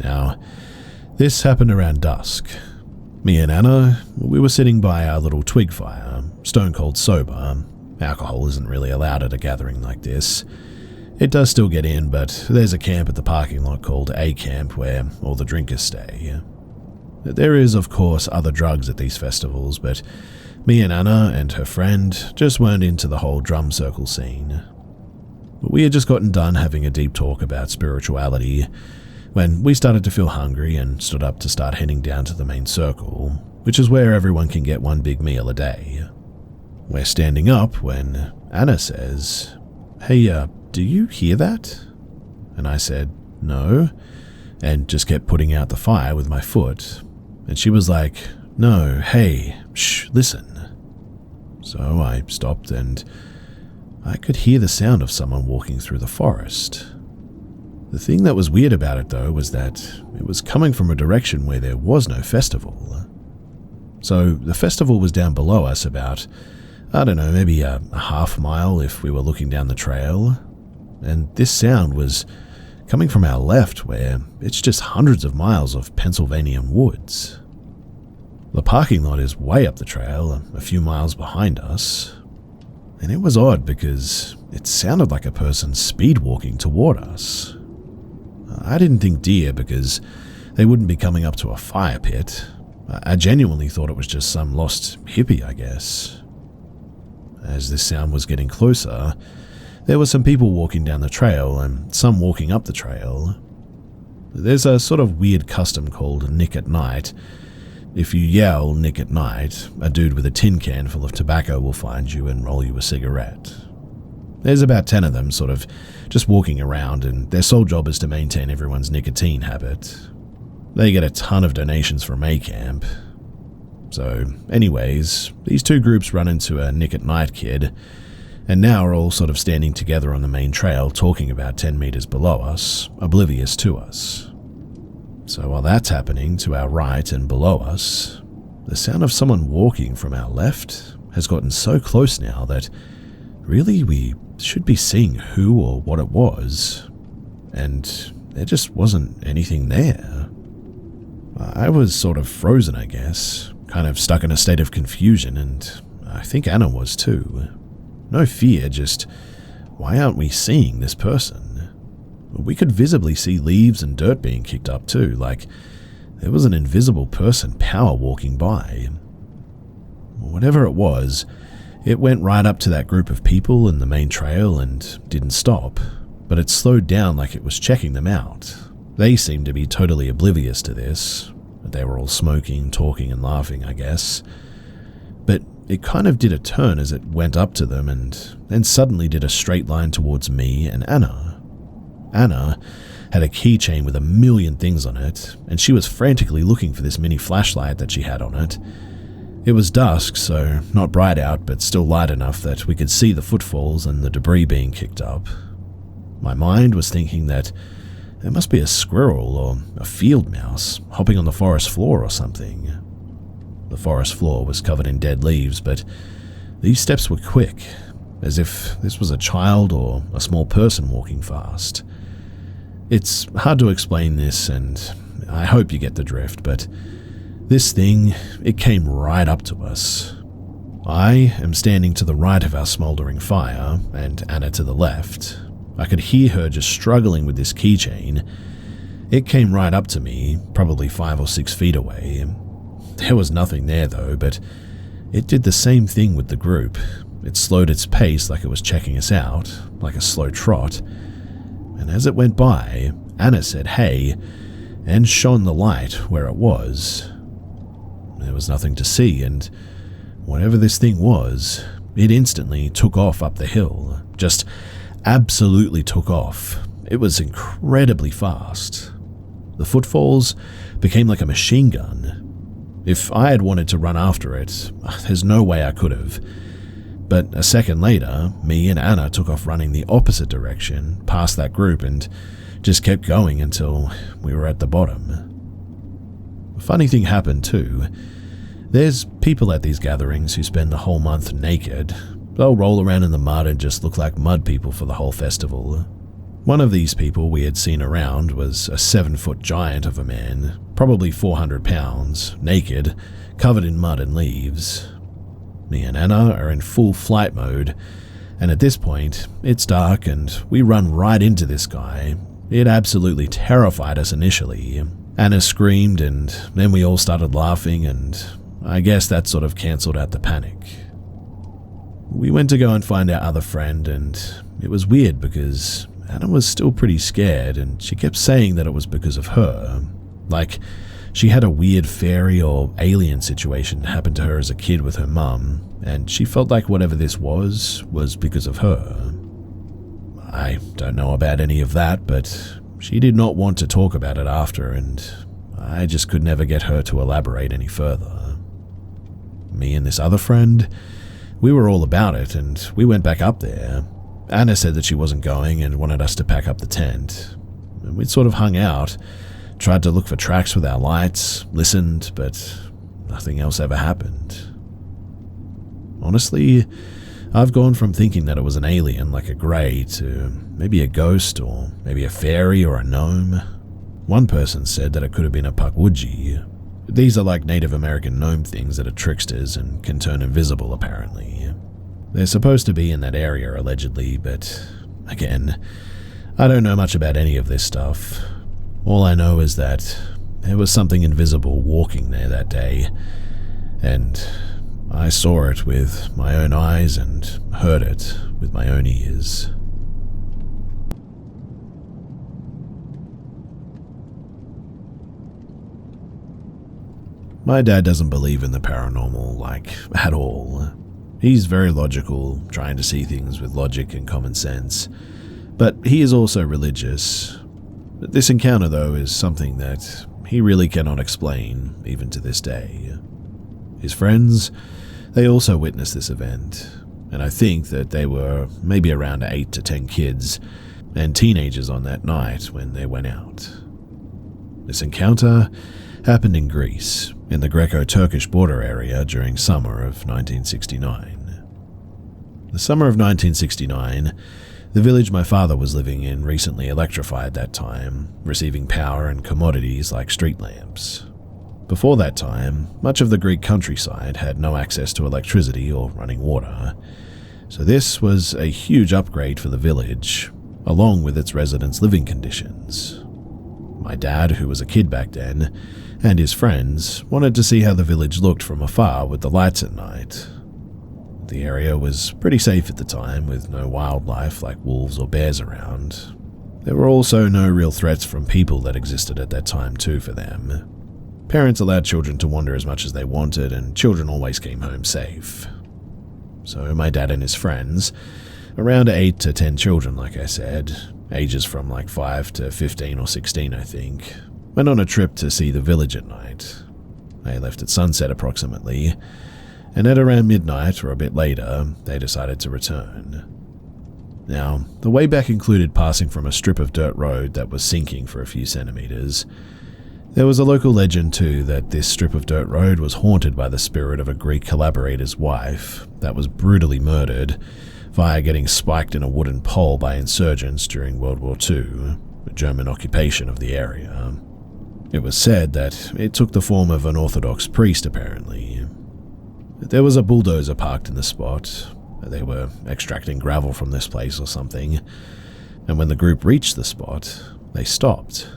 Now, this happened around dusk. Me and Anna, we were sitting by our little twig fire, stone cold sober. Alcohol isn't really allowed at a gathering like this. It does still get in, but there's a camp at the parking lot called A Camp where all the drinkers stay. There is, of course, other drugs at these festivals, but me and Anna and her friend just weren't into the whole drum circle scene. We had just gotten done having a deep talk about spirituality when we started to feel hungry and stood up to start heading down to the main circle, which is where everyone can get one big meal a day. We're standing up when Anna says, "Hey, do you hear that?" And I said, "No," and just kept putting out the fire with my foot. And she was like, "No, hey, shh, listen." So I stopped and I could hear the sound of someone walking through the forest. The thing that was weird about it, though, was that it was coming from a direction where there was no festival. So the festival was down below us about, I don't know, maybe a half mile if we were looking down the trail. And this sound was coming from our left, where it's just hundreds of miles of Pennsylvanian woods. The parking lot is way up the trail, a few miles behind us. And it was odd because it sounded like a person speed walking toward us. I didn't think deer because they wouldn't be coming up to a fire pit. I genuinely thought it was just some lost hippie, I guess. As this sound was getting closer, there were some people walking down the trail and some walking up the trail. There's a sort of weird custom called Nick at Night. If you yell Nick at Night, a dude with a tin can full of tobacco will find you and roll you a cigarette. There's about 10 of them sort of just walking around, and their sole job is to maintain everyone's nicotine habit. They get a ton of donations from A Camp. So anyways, these two groups run into a Nick at Night kid, and now are all sort of standing together on the main trail talking about 10 meters below us, oblivious to us. So while that's happening to our right and below us, the sound of someone walking from our left has gotten so close now that really we should be seeing who or what it was, and there just wasn't anything there. I was sort of frozen, I guess, kind of stuck in a state of confusion, and I think Anna was too. No fear, just why aren't we seeing this person? We could visibly see leaves and dirt being kicked up too, like there was an invisible person power walking by. Whatever it was, it went right up to that group of people in the main trail and didn't stop, but it slowed down like it was checking them out. They seemed to be totally oblivious to this. They were all smoking, talking and laughing, I guess. But it kind of did a turn as it went up to them and then suddenly did a straight line towards me and Anna. Anna had a keychain with a million things on it, and she was frantically looking for this mini flashlight that she had on it. It was dusk, so not bright out, but still light enough that we could see the footfalls and the debris being kicked up. My mind was thinking that there must be a squirrel or a field mouse hopping on the forest floor or something. The forest floor was covered in dead leaves, but these steps were quick, as if this was a child or a small person walking fast. It's hard to explain this, and I hope you get the drift, but this thing, it came right up to us. I am standing to the right of our smouldering fire, and Anna to the left. I could hear her just struggling with this keychain. It came right up to me, probably 5 or 6 feet away. There was nothing there though, but it did the same thing with the group. It slowed its pace like it was checking us out, like a slow trot. And as it went by, Anna said, "Hey," and shone the light where it was. There was nothing to see, and whatever this thing was, it instantly took off up the hill. Just absolutely took off. It was incredibly fast. The footfalls became like a machine gun. If I had wanted to run after it, there's no way I could have. But a second later, me and Anna took off running the opposite direction, past that group, and just kept going until we were at the bottom. A funny thing happened too. There's people at these gatherings who spend the whole month naked. They'll roll around in the mud and just look like mud people for the whole festival. One of these people we had seen around was a 7-foot giant of a man, probably 400 pounds, naked, covered in mud and leaves. Me and Anna are in full flight mode, and at this point, it's dark and we run right into this guy. It absolutely terrified us initially. Anna screamed and then we all started laughing, and I guess that sort of cancelled out the panic. We went to go and find our other friend, and it was weird because Anna was still pretty scared and she kept saying that it was because of her. Like, she had a weird fairy or alien situation happen to her as a kid with her mum, and she felt like whatever this was because of her. I don't know about any of that, but she did not want to talk about it after, and I just could never get her to elaborate any further. Me and this other friend, we were all about it, and we went back up there. Anna said that she wasn't going and wanted us to pack up the tent. And we'd sort of hung out, tried to look for tracks with our lights, listened, but nothing else ever happened. Honestly, I've gone from thinking that it was an alien like a grey to maybe a ghost or maybe a fairy or a gnome. One person said that it could have been a pukwudgie. These are like Native American gnome things that are tricksters and can turn invisible apparently. They're supposed to be in that area allegedly, but again, I don't know much about any of this stuff. All I know is that there was something invisible walking there that day, and I saw it with my own eyes and heard it with my own ears. My dad doesn't believe in the paranormal, at all. He's very logical, trying to see things with logic and common sense, but he is also religious. This encounter, though, is something that he really cannot explain, even to this day. His friends, they also witnessed this event, and I think that they were maybe around 8 to 10 kids and teenagers on that night when they went out. This encounter happened in Greece, in the Greco-Turkish border area during summer of 1969. The summer of 1969, the village my father was living in recently electrified that time, receiving power and commodities like street lamps. Before that time, much of the Greek countryside had no access to electricity or running water, so this was a huge upgrade for the village, along with its residents' living conditions. My dad, who was a kid back then, and his friends wanted to see how the village looked from afar with the lights at night. The area was pretty safe at the time, with no wildlife like wolves or bears around. There were also no real threats from people that existed at that time too for them. Parents allowed children to wander as much as they wanted, and children always came home safe. So my dad and his friends, around 8 to 10 children like I said, ages from 5 to 15 or 16 I think, went on a trip to see the village at night. They left at sunset approximately, and at around midnight or a bit later, they decided to return. Now, the way back included passing from a strip of dirt road that was sinking for a few centimeters. There was a local legend too that this strip of dirt road was haunted by the spirit of a Greek collaborator's wife that was brutally murdered via getting spiked in a wooden pole by insurgents during World War II, the German occupation of the area. It was said that it took the form of an Orthodox priest apparently. There was a bulldozer parked in the spot. They were extracting gravel from this place or something, and when the group reached the spot, they stopped.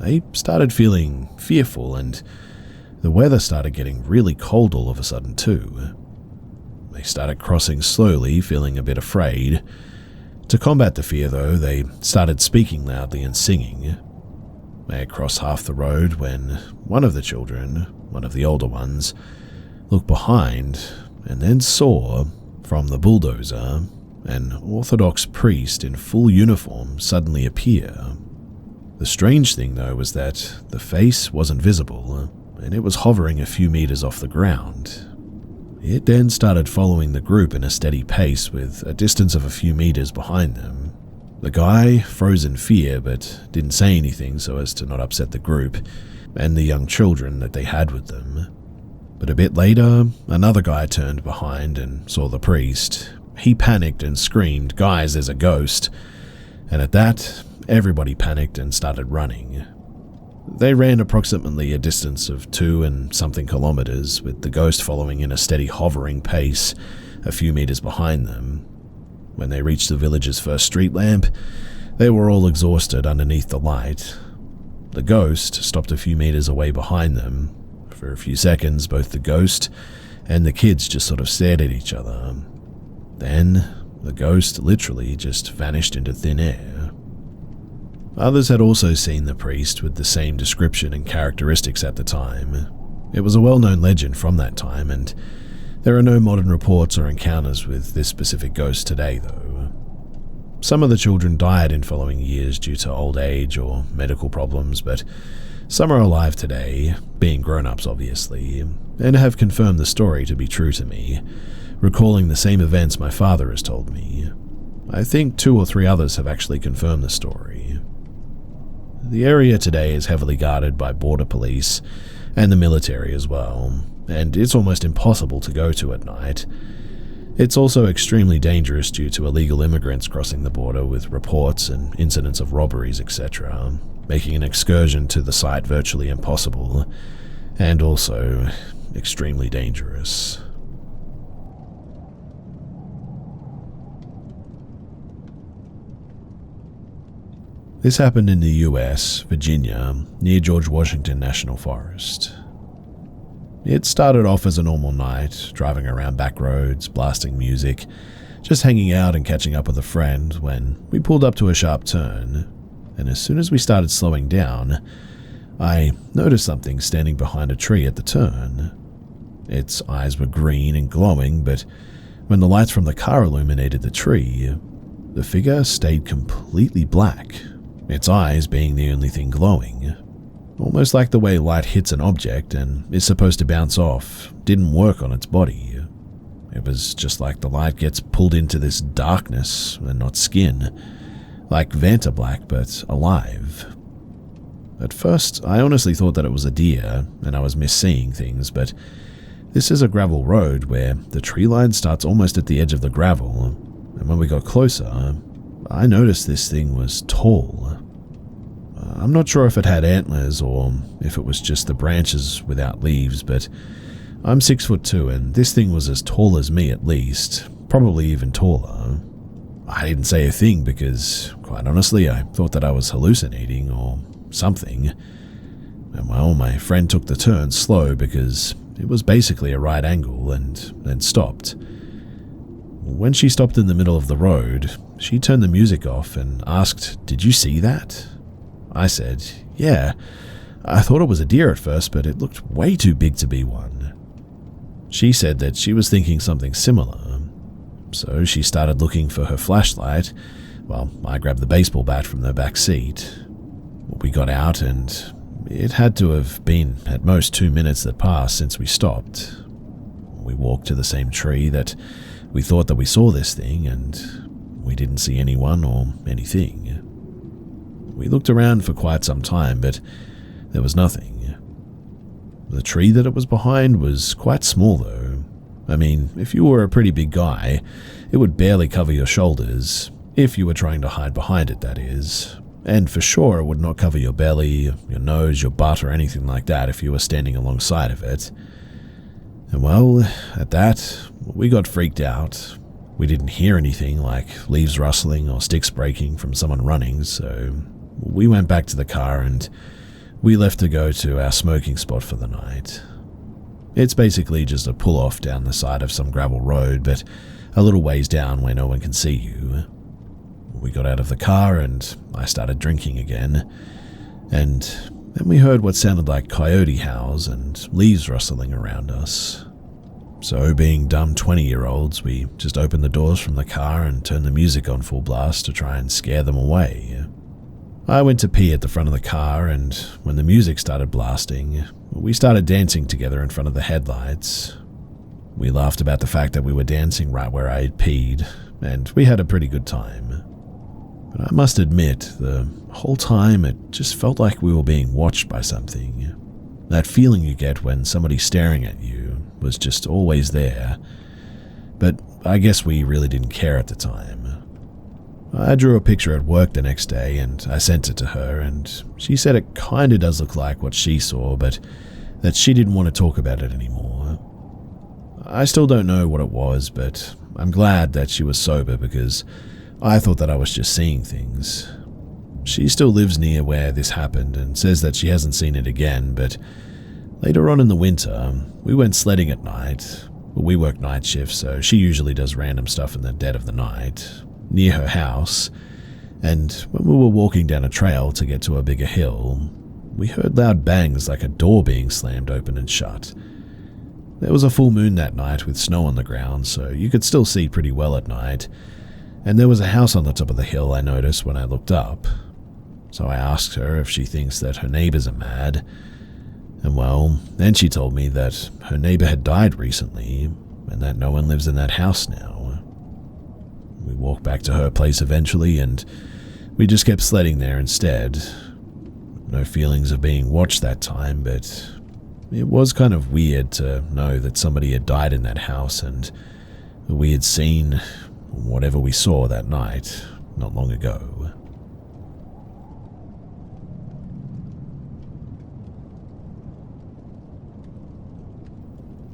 They started feeling fearful, and the weather started getting really cold all of a sudden too. They started crossing slowly, feeling a bit afraid. To combat the fear though, they started speaking loudly and singing. They had crossed half the road when one of the children, one of the older ones, looked behind and then saw, from the bulldozer, an Orthodox priest in full uniform suddenly appear. The strange thing though was that the face wasn't visible, and it was hovering a few meters off the ground. It then started following the group in a steady pace with a distance of a few meters behind them. The guy froze in fear but didn't say anything so as to not upset the group and the young children that they had with them. But a bit later, another guy turned behind and saw the priest. He panicked and screamed, "Guys, there's a ghost!" And at that, everybody panicked and started running. They ran approximately a distance of 2 and something kilometers, with the ghost following in a steady hovering pace a few meters behind them. When they reached the village's first street lamp, they were all exhausted underneath the light. The ghost stopped a few meters away behind them. For a few seconds, both the ghost and the kids just sort of stared at each other. Then, the ghost literally just vanished into thin air. Others had also seen the priest with the same description and characteristics at the time. It was a well-known legend from that time, and there are no modern reports or encounters with this specific ghost today, though. Some of the children died in following years due to old age or medical problems, but some are alive today, being grown-ups obviously, and have confirmed the story to be true to me, recalling the same events my father has told me. I think 2 or 3 others have actually confirmed the story. The area today is heavily guarded by border police and the military as well, and it's almost impossible to go to at night. It's also extremely dangerous due to illegal immigrants crossing the border with reports and incidents of robberies, etc., making an excursion to the site virtually impossible, and also extremely dangerous. This happened in the US, Virginia, near George Washington National Forest. It started off as a normal night, driving around back roads, blasting music, just hanging out and catching up with a friend when we pulled up to a sharp turn, and as soon as we started slowing down, I noticed something standing behind a tree at the turn. Its eyes were green and glowing, but when the lights from the car illuminated the tree, the figure stayed completely black, its eyes being the only thing glowing. Almost like the way light hits an object and is supposed to bounce off didn't work on its body. It was just like the light gets pulled into this darkness and not skin, like Vanta Black but alive. At first, I honestly thought that it was a deer and I was misseeing things, but this is a gravel road where the tree line starts almost at the edge of the gravel, and when we got closer, I noticed this thing was tall. I'm not sure if it had antlers or if it was just the branches without leaves, but I'm 6'2" and this thing was as tall as me at least, probably even taller. I didn't say a thing because, quite honestly, I thought that I was hallucinating or something. And well, my friend took the turn slow because it was basically a right angle and then stopped. When she stopped in the middle of the road, she turned the music off and asked, "Did you see that?" I said, "Yeah, I thought it was a deer at first, but it looked way too big to be one." She said that she was thinking something similar, so she started looking for her flashlight while I grabbed the baseball bat from the back seat. We got out and it had to have been at most 2 minutes that passed since we stopped. We walked to the same tree that we thought that we saw this thing, and we didn't see anyone or anything. We looked around for quite some time, but there was nothing. The tree that it was behind was quite small though. I mean, if you were a pretty big guy, it would barely cover your shoulders, if you were trying to hide behind it, that is. And for sure it would not cover your belly, your nose, your butt, or anything like that if you were standing alongside of it. And well, at that, we got freaked out. We didn't hear anything like leaves rustling or sticks breaking from someone running, so we went back to the car and we left to go to our smoking spot for the night. It's basically just a pull-off down the side of some gravel road, but a little ways down where no one can see you. We got out of the car and I started drinking again, and then we heard what sounded like coyote howls and leaves rustling around us. So, being dumb 20-year-olds, we just opened the doors from the car and turned the music on full blast to try and scare them away. I went to pee at the front of the car, and when the music started blasting, we started dancing together in front of the headlights. We laughed about the fact that we were dancing right where I had peed, and we had a pretty good time. But I must admit, the whole time it just felt like we were being watched by something. That feeling you get when somebody's staring at you was just always there. But I guess we really didn't care at the time. I drew a picture at work the next day and I sent it to her, and she said it kinda does look like what she saw, but that she didn't want to talk about it anymore. I still don't know what it was, but I'm glad that she was sober because I thought that I was just seeing things. She still lives near where this happened and says that she hasn't seen it again, but later on in the winter, we went sledding at night. We work night shifts, so she usually does random stuff in the dead of the night, near her house, and when we were walking down a trail to get to a bigger hill, we heard loud bangs like a door being slammed open and shut. There was a full moon that night with snow on the ground, so you could still see pretty well at night, and there was a house on the top of the hill I noticed when I looked up. So I asked her if she thinks that her neighbors are mad, and well, then she told me that her neighbor had died recently, and that no one lives in that house now. We walked back to her place eventually, and we just kept sledding there instead. No feelings of being watched that time, but it was kind of weird to know that somebody had died in that house and we had seen whatever we saw that night not long ago.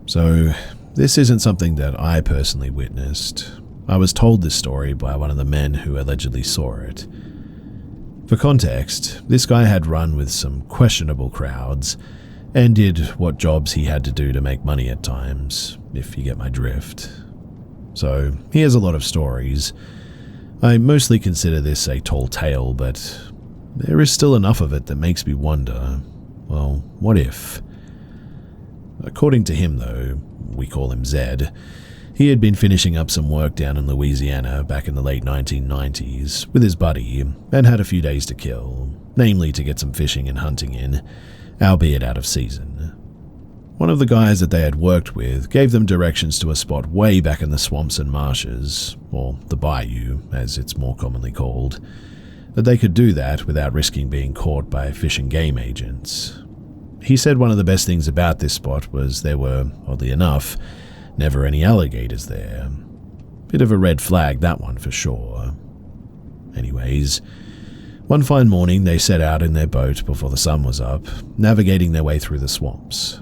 So, this isn't something that I personally witnessed. I was told this story by one of the men who allegedly saw it. For context, this guy had run with some questionable crowds and did what jobs he had to do to make money at times, if you get my drift. So he has a lot of stories. I mostly consider this a tall tale, but there is still enough of it that makes me wonder, well, what if? According to him though, we call him Zed, he had been finishing up some work down in Louisiana back in the late 1990s with his buddy and had a few days to kill, namely to get some fishing and hunting in, albeit out of season. One of the guys that they had worked with gave them directions to a spot way back in the swamps and marshes, or the bayou as it's more commonly called, that they could do that without risking being caught by fish and game agents. He said one of the best things about this spot was there were, oddly enough, never any alligators there. Bit of a red flag, that one for sure. Anyways, one fine morning they set out in their boat before the sun was up, navigating their way through the swamps.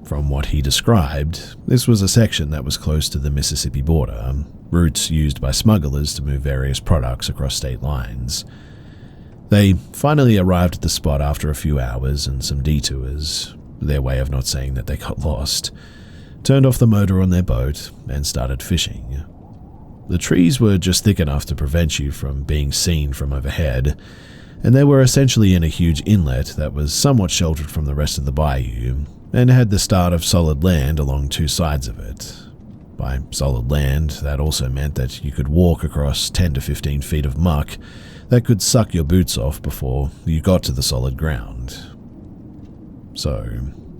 From what he described, this was a section that was close to the Mississippi border, routes used by smugglers to move various products across state lines. They finally arrived at the spot after a few hours and some detours, their way of not saying that they got lost, turned off the motor on their boat, and started fishing. The trees were just thick enough to prevent you from being seen from overhead, and they were essentially in a huge inlet that was somewhat sheltered from the rest of the bayou, and had the start of solid land along two sides of it. By solid land, that also meant that you could walk across 10 to 15 feet of muck that could suck your boots off before you got to the solid ground. So,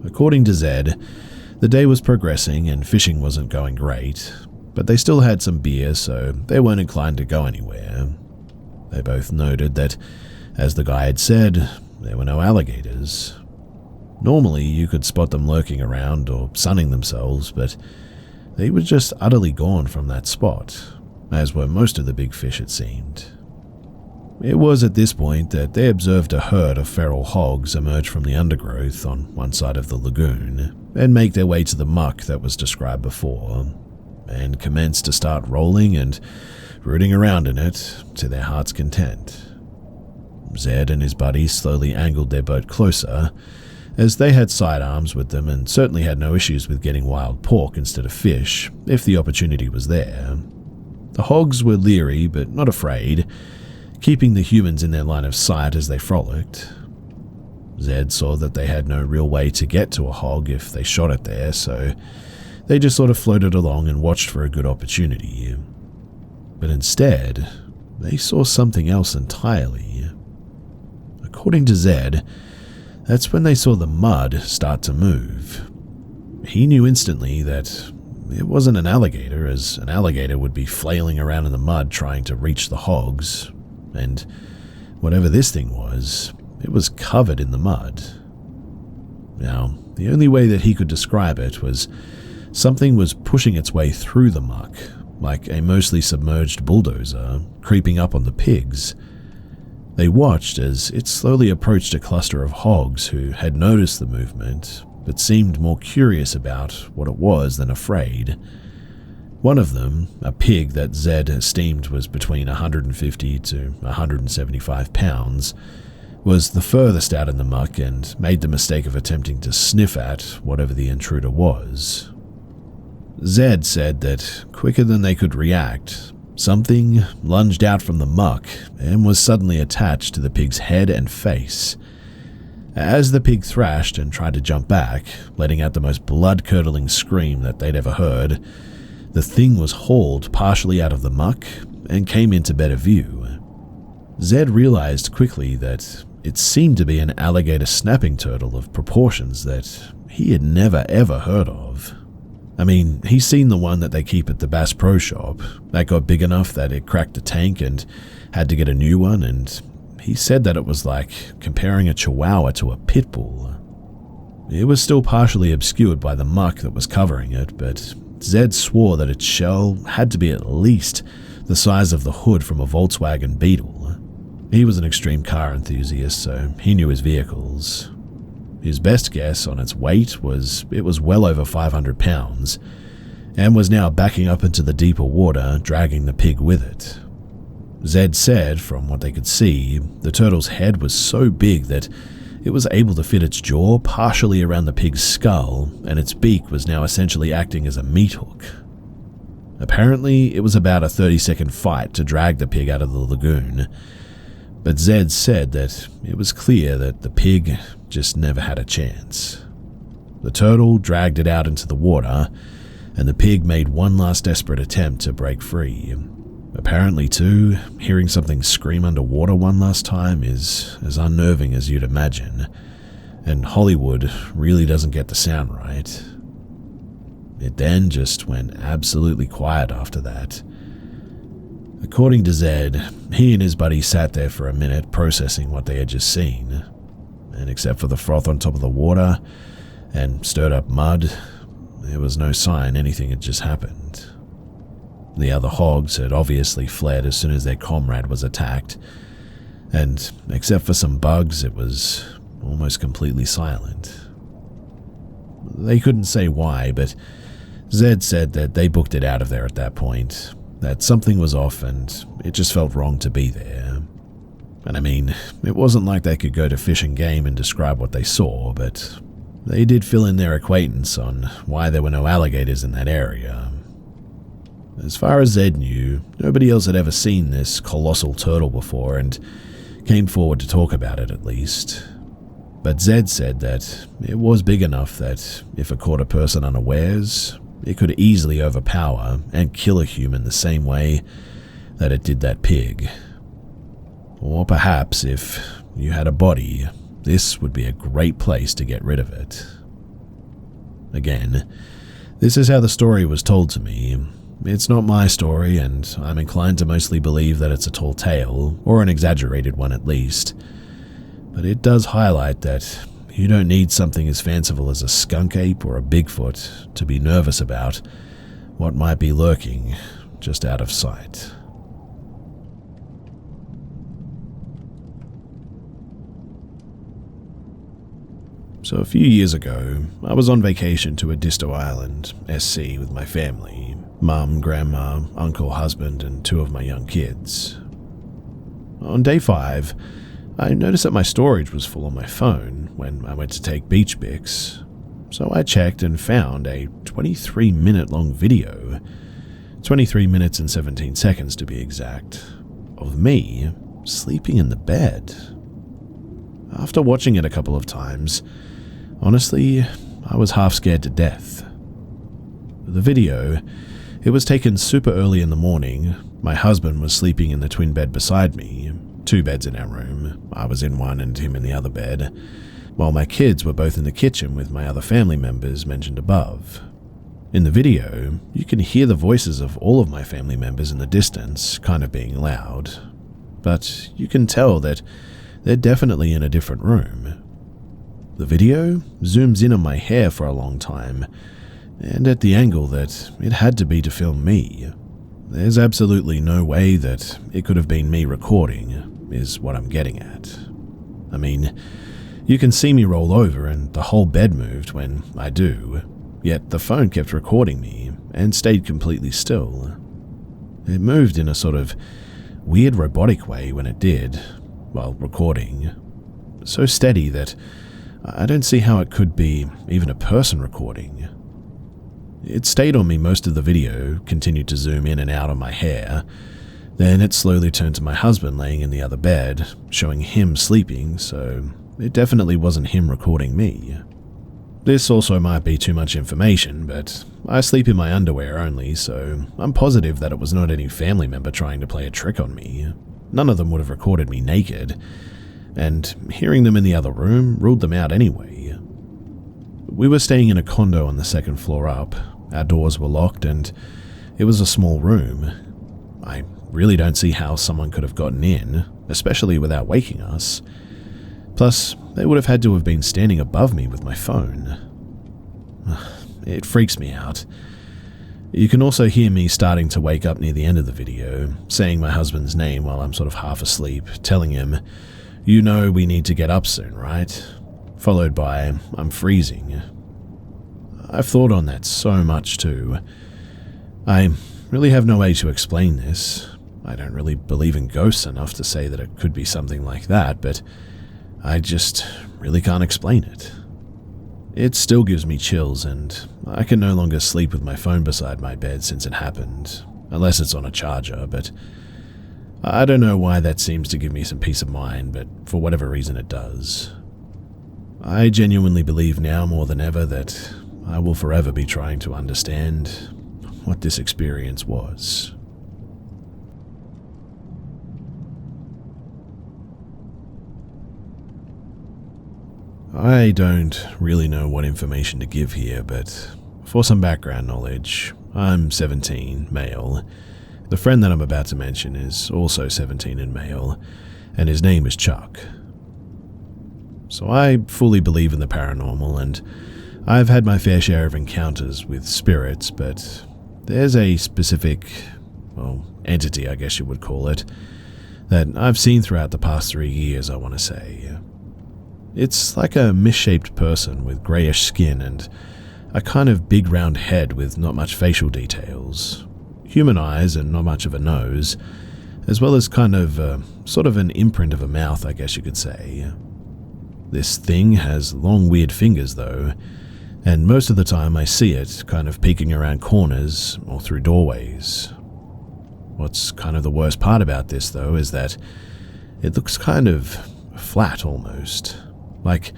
according to Zed, the day was progressing and fishing wasn't going great, but they still had some beer, so they weren't inclined to go anywhere. They both noted that, as the guy had said, there were no alligators. Normally, you could spot them lurking around or sunning themselves, but they were just utterly gone from that spot, as were most of the big fish, it seemed. It was at this point that they observed a herd of feral hogs emerge from the undergrowth on one side of the lagoon and make their way to the muck that was described before, and commence to start rolling and rooting around in it to their heart's content. Zed and his buddies slowly angled their boat closer, as they had sidearms with them and certainly had no issues with getting wild pork instead of fish if the opportunity was there. The hogs were leery but not afraid, keeping the humans in their line of sight as they frolicked. Zed saw that they had no real way to get to a hog if they shot it there, so they just sort of floated along and watched for a good opportunity. But instead, they saw something else entirely. According to Zed, that's when they saw the mud start to move. He knew instantly that it wasn't an alligator, as an alligator would be flailing around in the mud trying to reach the hogs, and whatever this thing was, it was covered in the mud. Now, the only way that he could describe it was something was pushing its way through the muck, like a mostly submerged bulldozer, creeping up on the pigs. They watched as it slowly approached a cluster of hogs who had noticed the movement, but seemed more curious about what it was than afraid. One of them, a pig that Zed esteemed was between 150 to 175 pounds, was the furthest out in the muck and made the mistake of attempting to sniff at whatever the intruder was. Zed said that, quicker than they could react, something lunged out from the muck and was suddenly attached to the pig's head and face. As the pig thrashed and tried to jump back, letting out the most blood-curdling scream that they'd ever heard, the thing was hauled partially out of the muck and came into better view. Zed realized quickly that it seemed to be an alligator snapping turtle of proportions that he had never ever heard of. I mean, he's seen the one that they keep at the Bass Pro Shop that got big enough that it cracked a tank and had to get a new one, and he said that it was like comparing a chihuahua to a pit bull. It was still partially obscured by the muck that was covering it, but Zed swore that its shell had to be at least the size of the hood from a Volkswagen Beetle. He was an extreme car enthusiast, so he knew his vehicles. His best guess on its weight was it was well over 500 pounds, and was now backing up into the deeper water, dragging the pig with it. Zed said, from what they could see, the turtle's head was so big that it was able to fit its jaw partially around the pig's skull, and its beak was now essentially acting as a meat hook. Apparently, it was about a 30-second fight to drag the pig out of the lagoon, but Zed said that it was clear that the pig just never had a chance. The turtle dragged it out into the water, and the pig made one last desperate attempt to break free. Apparently, too, hearing something scream underwater one last time is as unnerving as you'd imagine, and Hollywood really doesn't get the sound right. It then just went absolutely quiet after that. According to Zed, he and his buddy sat there for a minute processing what they had just seen, and except for the froth on top of the water and stirred up mud, there was no sign anything had just happened. The other hogs had obviously fled as soon as their comrade was attacked, and except for some bugs, it was almost completely silent. They couldn't say why, but Zed said that they booked it out of there at that point, that something was off and it just felt wrong to be there. And I mean, it wasn't like they could go to Fish and Game and describe what they saw, but they did fill in their acquaintance on why there were no alligators in that area. As far as Zed knew, nobody else had ever seen this colossal turtle before and came forward to talk about it at least. But Zed said that it was big enough that if it caught a person unawares, it could easily overpower and kill a human the same way that it did that pig. Or perhaps if you had a body, this would be a great place to get rid of it. Again, this is how the story was told to me. It's not my story, and I'm inclined to mostly believe that it's a tall tale, or an exaggerated one at least. But it does highlight that you don't need something as fanciful as a skunk ape or a Bigfoot to be nervous about what might be lurking just out of sight. So a few years ago, I was on vacation to Edisto Island, SC, with my family, mum, grandma, uncle, husband, and 2 of my young kids. On day 5, I noticed that my storage was full on my phone when I went to take beach pics, so I checked and found a 23-minute long video, 23 minutes and 17 seconds to be exact, of me sleeping in the bed. After watching it a couple of times, honestly, I was half scared to death. The video, it was taken super early in the morning. My husband was sleeping in the twin bed beside me, 2 beds in our room. I was in one and him in the other bed, while my kids were both in the kitchen with my other family members mentioned above. In the video, you can hear the voices of all of my family members in the distance, kind of being loud, but you can tell that they're definitely in a different room. The video zooms in on my hair for a long time, and at the angle that it had to be to film me. There's absolutely no way that it could have been me recording, is what I'm getting at. I mean, you can see me roll over and the whole bed moved when I do, yet the phone kept recording me and stayed completely still. It moved in a sort of weird robotic way when it did, while recording. So steady that I don't see how it could be even a person recording. It stayed on me most of the video, continued to zoom in and out on my hair. Then it slowly turned to my husband laying in the other bed, showing him sleeping, so it definitely wasn't him recording me. This also might be too much information, but I sleep in my underwear only, so I'm positive that it was not any family member trying to play a trick on me. None of them would have recorded me naked, and hearing them in the other room ruled them out anyway. We were staying in a condo on the 2nd floor up. Our doors were locked and it was a small room. I really don't see how someone could have gotten in, especially without waking us. Plus, they would have had to have been standing above me with my phone. It freaks me out. You can also hear me starting to wake up near the end of the video, saying my husband's name while I'm sort of half asleep, telling him, "You know we need to get up soon, right?" Followed by, "I'm freezing." I've thought on that so much too. I really have no way to explain this. I don't really believe in ghosts enough to say that it could be something like that, but I just really can't explain it. It still gives me chills, and I can no longer sleep with my phone beside my bed since it happened, unless it's on a charger, but I don't know why that seems to give me some peace of mind, but for whatever reason it does. I genuinely believe now more than ever that I will forever be trying to understand what this experience was. I don't really know what information to give here, but for some background knowledge, I'm 17, male. The friend that I'm about to mention is also 17 and male, and his name is Chuck. So I fully believe in the paranormal, and I've had my fair share of encounters with spirits, but there's a specific, entity I guess you would call it, that I've seen throughout the past 3 years, I want to say. It's like a misshaped person with greyish skin and a kind of big round head with not much facial details, human eyes and not much of a nose, as well as kind of sort of an imprint of a mouth, I guess you could say. This thing has long weird fingers though, and most of the time I see it kind of peeking around corners or through doorways. What's kind of the worst part about this though is that it looks kind of flat almost. Like,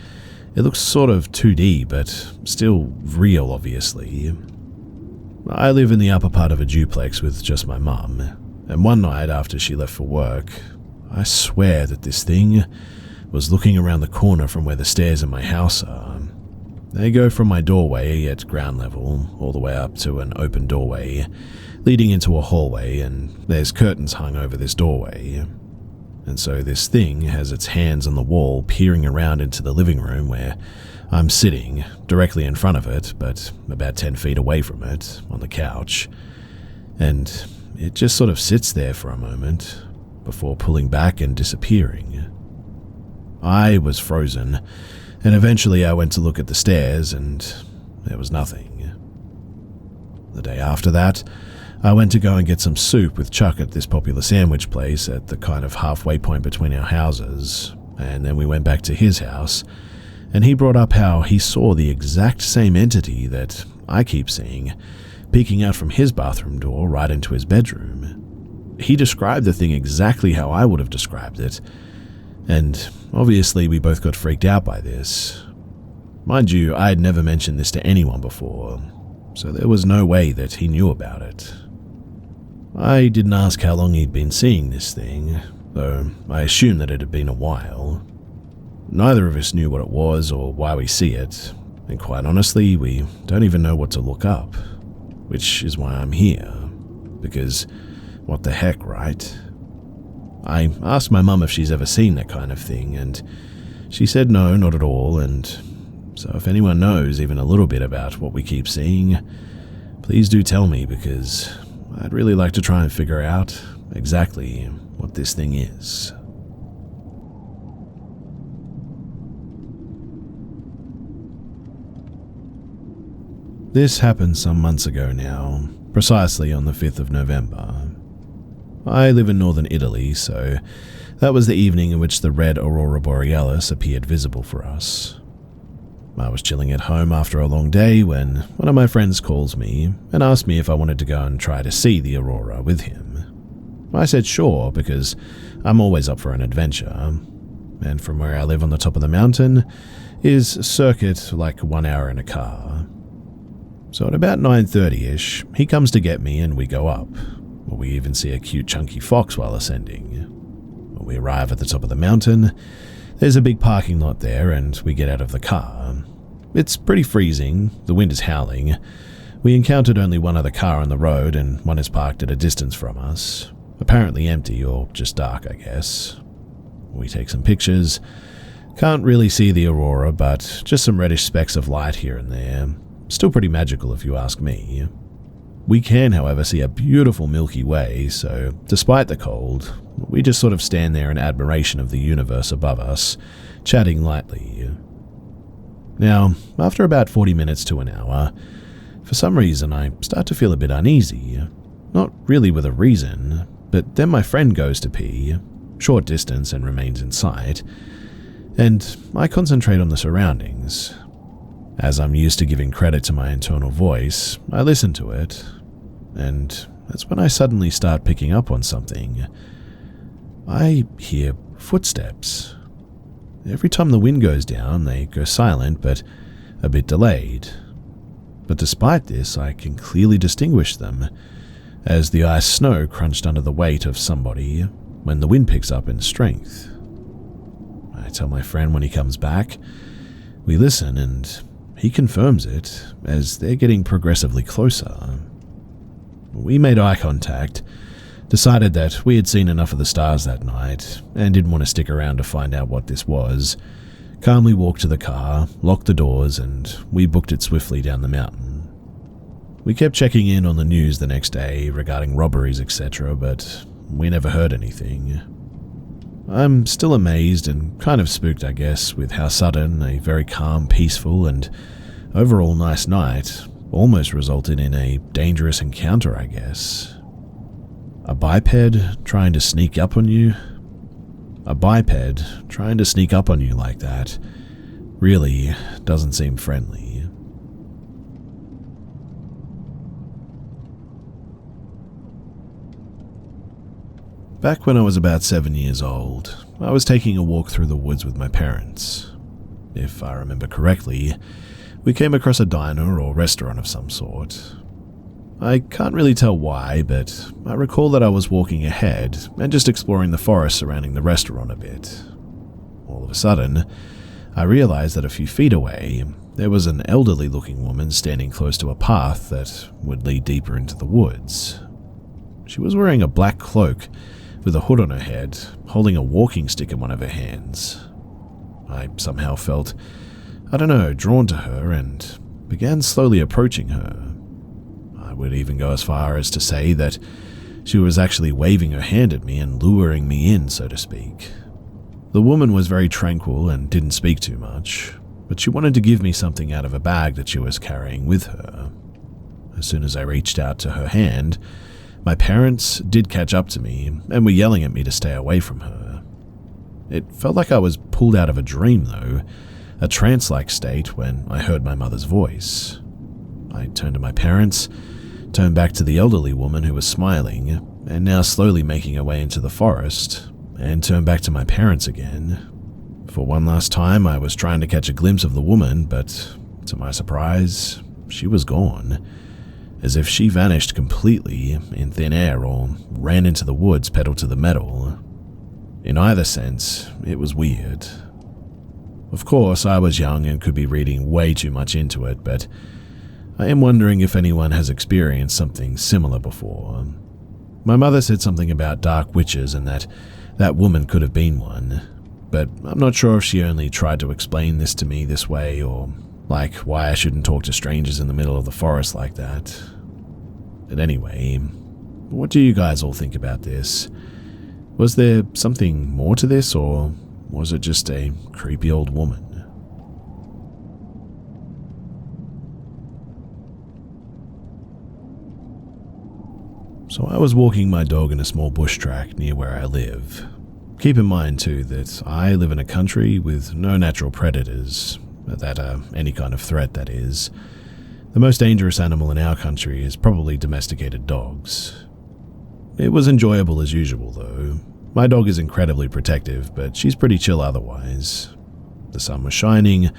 it looks sort of 2D, but still real, obviously. I live in the upper part of a duplex with just my mum, and one night after she left for work, I swear that this thing was looking around the corner from where the stairs in my house are. They go from my doorway at ground level all the way up to an open doorway, leading into a hallway, and there's curtains hung over this doorway. And so this thing has its hands on the wall peering around into the living room where I'm sitting directly in front of it, but about 10 feet away from it, on the couch. And it just sort of sits there for a moment before pulling back and disappearing. I was frozen, and eventually I went to look at the stairs and there was nothing. The day after that, I went to go and get some soup with Chuck at this popular sandwich place at the kind of halfway point between our houses, and then we went back to his house, and he brought up how he saw the exact same entity that I keep seeing, peeking out from his bathroom door right into his bedroom. He described the thing exactly how I would have described it, and obviously we both got freaked out by this. Mind you, I had never mentioned this to anyone before, so there was no way that he knew about it. I didn't ask how long he'd been seeing this thing, though I assumed that it had been a while. Neither of us knew what it was or why we see it, and quite honestly, we don't even know what to look up, which is why I'm here, because what the heck, right? I asked my mum if she's ever seen that kind of thing, and she said no, not at all, and so if anyone knows even a little bit about what we keep seeing, please do tell me, because I'd really like to try and figure out exactly what this thing is. This happened some months ago now, precisely on the 5th of November. I live in northern Italy, so that was the evening in which the red aurora borealis appeared visible for us. I was chilling at home after a long day when one of my friends calls me and asked me if I wanted to go and try to see the aurora with him. I said sure, because I'm always up for an adventure, and from where I live on the top of the mountain is a circuit like 1 hour in a car. So at about 9:30ish, he comes to get me and we go up. We even see a cute chunky fox while ascending. When we arrive at the top of the mountain, there's a big parking lot there and we get out of the car. It's pretty freezing, the wind is howling. We encountered only one other car on the road and one is parked at a distance from us. Apparently empty or just dark, I guess. We take some pictures. Can't really see the aurora, but just some reddish specks of light here and there. Still pretty magical if you ask me. We can, however, see a beautiful Milky Way, so despite the cold, we just sort of stand there in admiration of the universe above us, chatting lightly. Now, after about 40 minutes to an hour, for some reason I start to feel a bit uneasy. Not really with a reason, But then my friend goes to pee, short distance and remains in sight, and I concentrate on the surroundings. As I'm used to giving credit to my internal voice, I listen to it, and that's when I suddenly start picking up on something. I hear footsteps. Every time the wind goes down, they go silent, but a bit delayed. But despite this, I can clearly distinguish them, as the ice snow crunched under the weight of somebody when the wind picks up in strength. I tell my friend when he comes back. We listen, and he confirms it, as they're getting progressively closer. We made eye contact, decided that we had seen enough of the stars that night, and didn't want to stick around to find out what this was. Calmly walked to the car, locked the doors, and we booked it swiftly down the mountain. We kept checking in on the news the next day regarding robberies, etc., but we never heard anything. I'm still amazed and kind of spooked, I guess, with how sudden a very calm, peaceful, and overall nice night almost resulted in a dangerous encounter, I guess. A biped trying to sneak up on you? A biped trying to sneak up on you like that really doesn't seem friendly. Back when I was about 7 years old, I was taking a walk through the woods with my parents. If I remember correctly, we came across a diner or restaurant of some sort. I can't really tell why, but I recall that I was walking ahead and just exploring the forest surrounding the restaurant a bit. All of a sudden, I realized that a few feet away, there was an elderly-looking woman standing close to a path that would lead deeper into the woods. She was wearing a black cloak with a hood on her head, holding a walking stick in one of her hands. I somehow felt, drawn to her and began slowly approaching her. I would even go as far as to say that she was actually waving her hand at me and luring me in, so to speak. The woman was very tranquil and didn't speak too much, but she wanted to give me something out of a bag that she was carrying with her. As soon as I reached out to her hand, my parents did catch up to me and were yelling at me to stay away from her. It felt like I was pulled out of a dream, though, a trance-like state when I heard my mother's voice. I turned to my parents, turned back to the elderly woman who was smiling and now slowly making her way into the forest, and turned back to my parents again. For one last time, I was trying to catch a glimpse of the woman, but to my surprise, she was gone, as if she vanished completely in thin air or ran into the woods pedal to the metal. In either sense, it was weird. Of course, I was young and could be reading way too much into it, but I am wondering if anyone has experienced something similar before. My mother said something about dark witches and that woman could have been one, but I'm not sure if she only tried to explain this to me this way or like why I shouldn't talk to strangers in the middle of the forest like that. But anyway, what do you guys all think about this? Was there something more to this, or was it just a creepy old woman? So I was walking my dog in a small bush track near where I live. Keep in mind too that I live in a country with no natural predators, that are any kind of threat, that is. The most dangerous animal in our country is probably domesticated dogs. It was enjoyable as usual though. My dog is incredibly protective, but she's pretty chill otherwise. The sun was shining,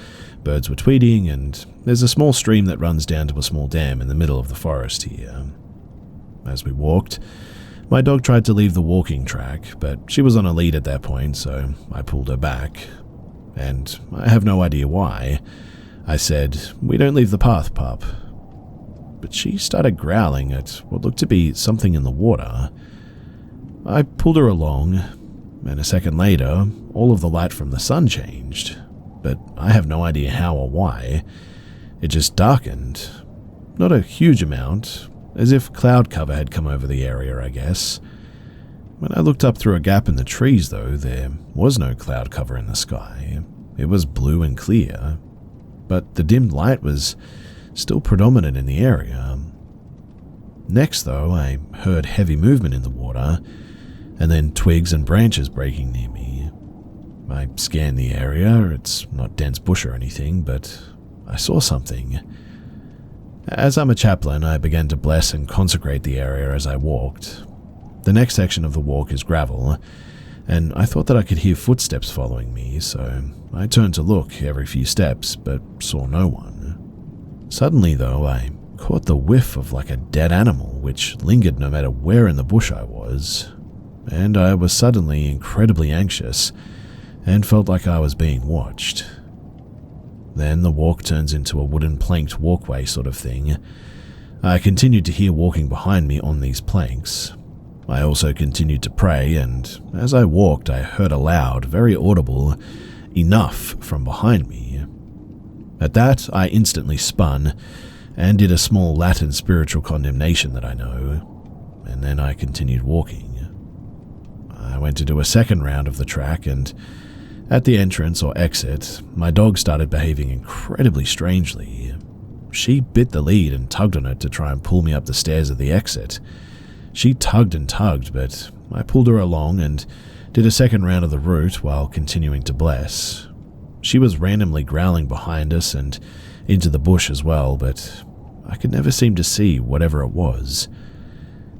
birds were tweeting, and there's a small stream that runs down to a small dam in the middle of the forest here. As we walked, my dog tried to leave the walking track, but she was on a lead at that point, so I pulled her back. And I have no idea why. I said, "We don't leave the path, pup." But she started growling at what looked to be something in the water. I pulled her along, and a second later, all of the light from the sun changed, but I have no idea how or why. It just darkened. Not a huge amount, as if cloud cover had come over the area, I guess. When I looked up through a gap in the trees, though, there was no cloud cover in the sky. It was blue and clear, but the dimmed light was still predominant in the area. Next, though, I heard heavy movement in the water, and then twigs and branches breaking near me. I scanned the area. It's not dense bush or anything, but I saw something. As I'm a chaplain, I began to bless and consecrate the area as I walked. The next section of the walk is gravel, and I thought that I could hear footsteps following me, so I turned to look every few steps, but saw no one. Suddenly, though, I caught the whiff of like a dead animal, which lingered no matter where in the bush I was, and I was suddenly incredibly anxious and felt like I was being watched. Then the walk turns into a wooden planked walkway sort of thing. I continued to hear walking behind me on these planks. I also continued to pray, and as I walked, I heard a loud, very audible, "Enough" from behind me. At that, I instantly spun and did a small Latin spiritual condemnation that I know, and then I continued walking. I went to do a second round of the track, and at the entrance or exit, my dog started behaving incredibly strangely. She bit the lead and tugged on it to try and pull me up the stairs of the exit. She tugged and tugged, but I pulled her along and did a second round of the route while continuing to bless. She was randomly growling behind us and into the bush as well, but I could never seem to see whatever it was.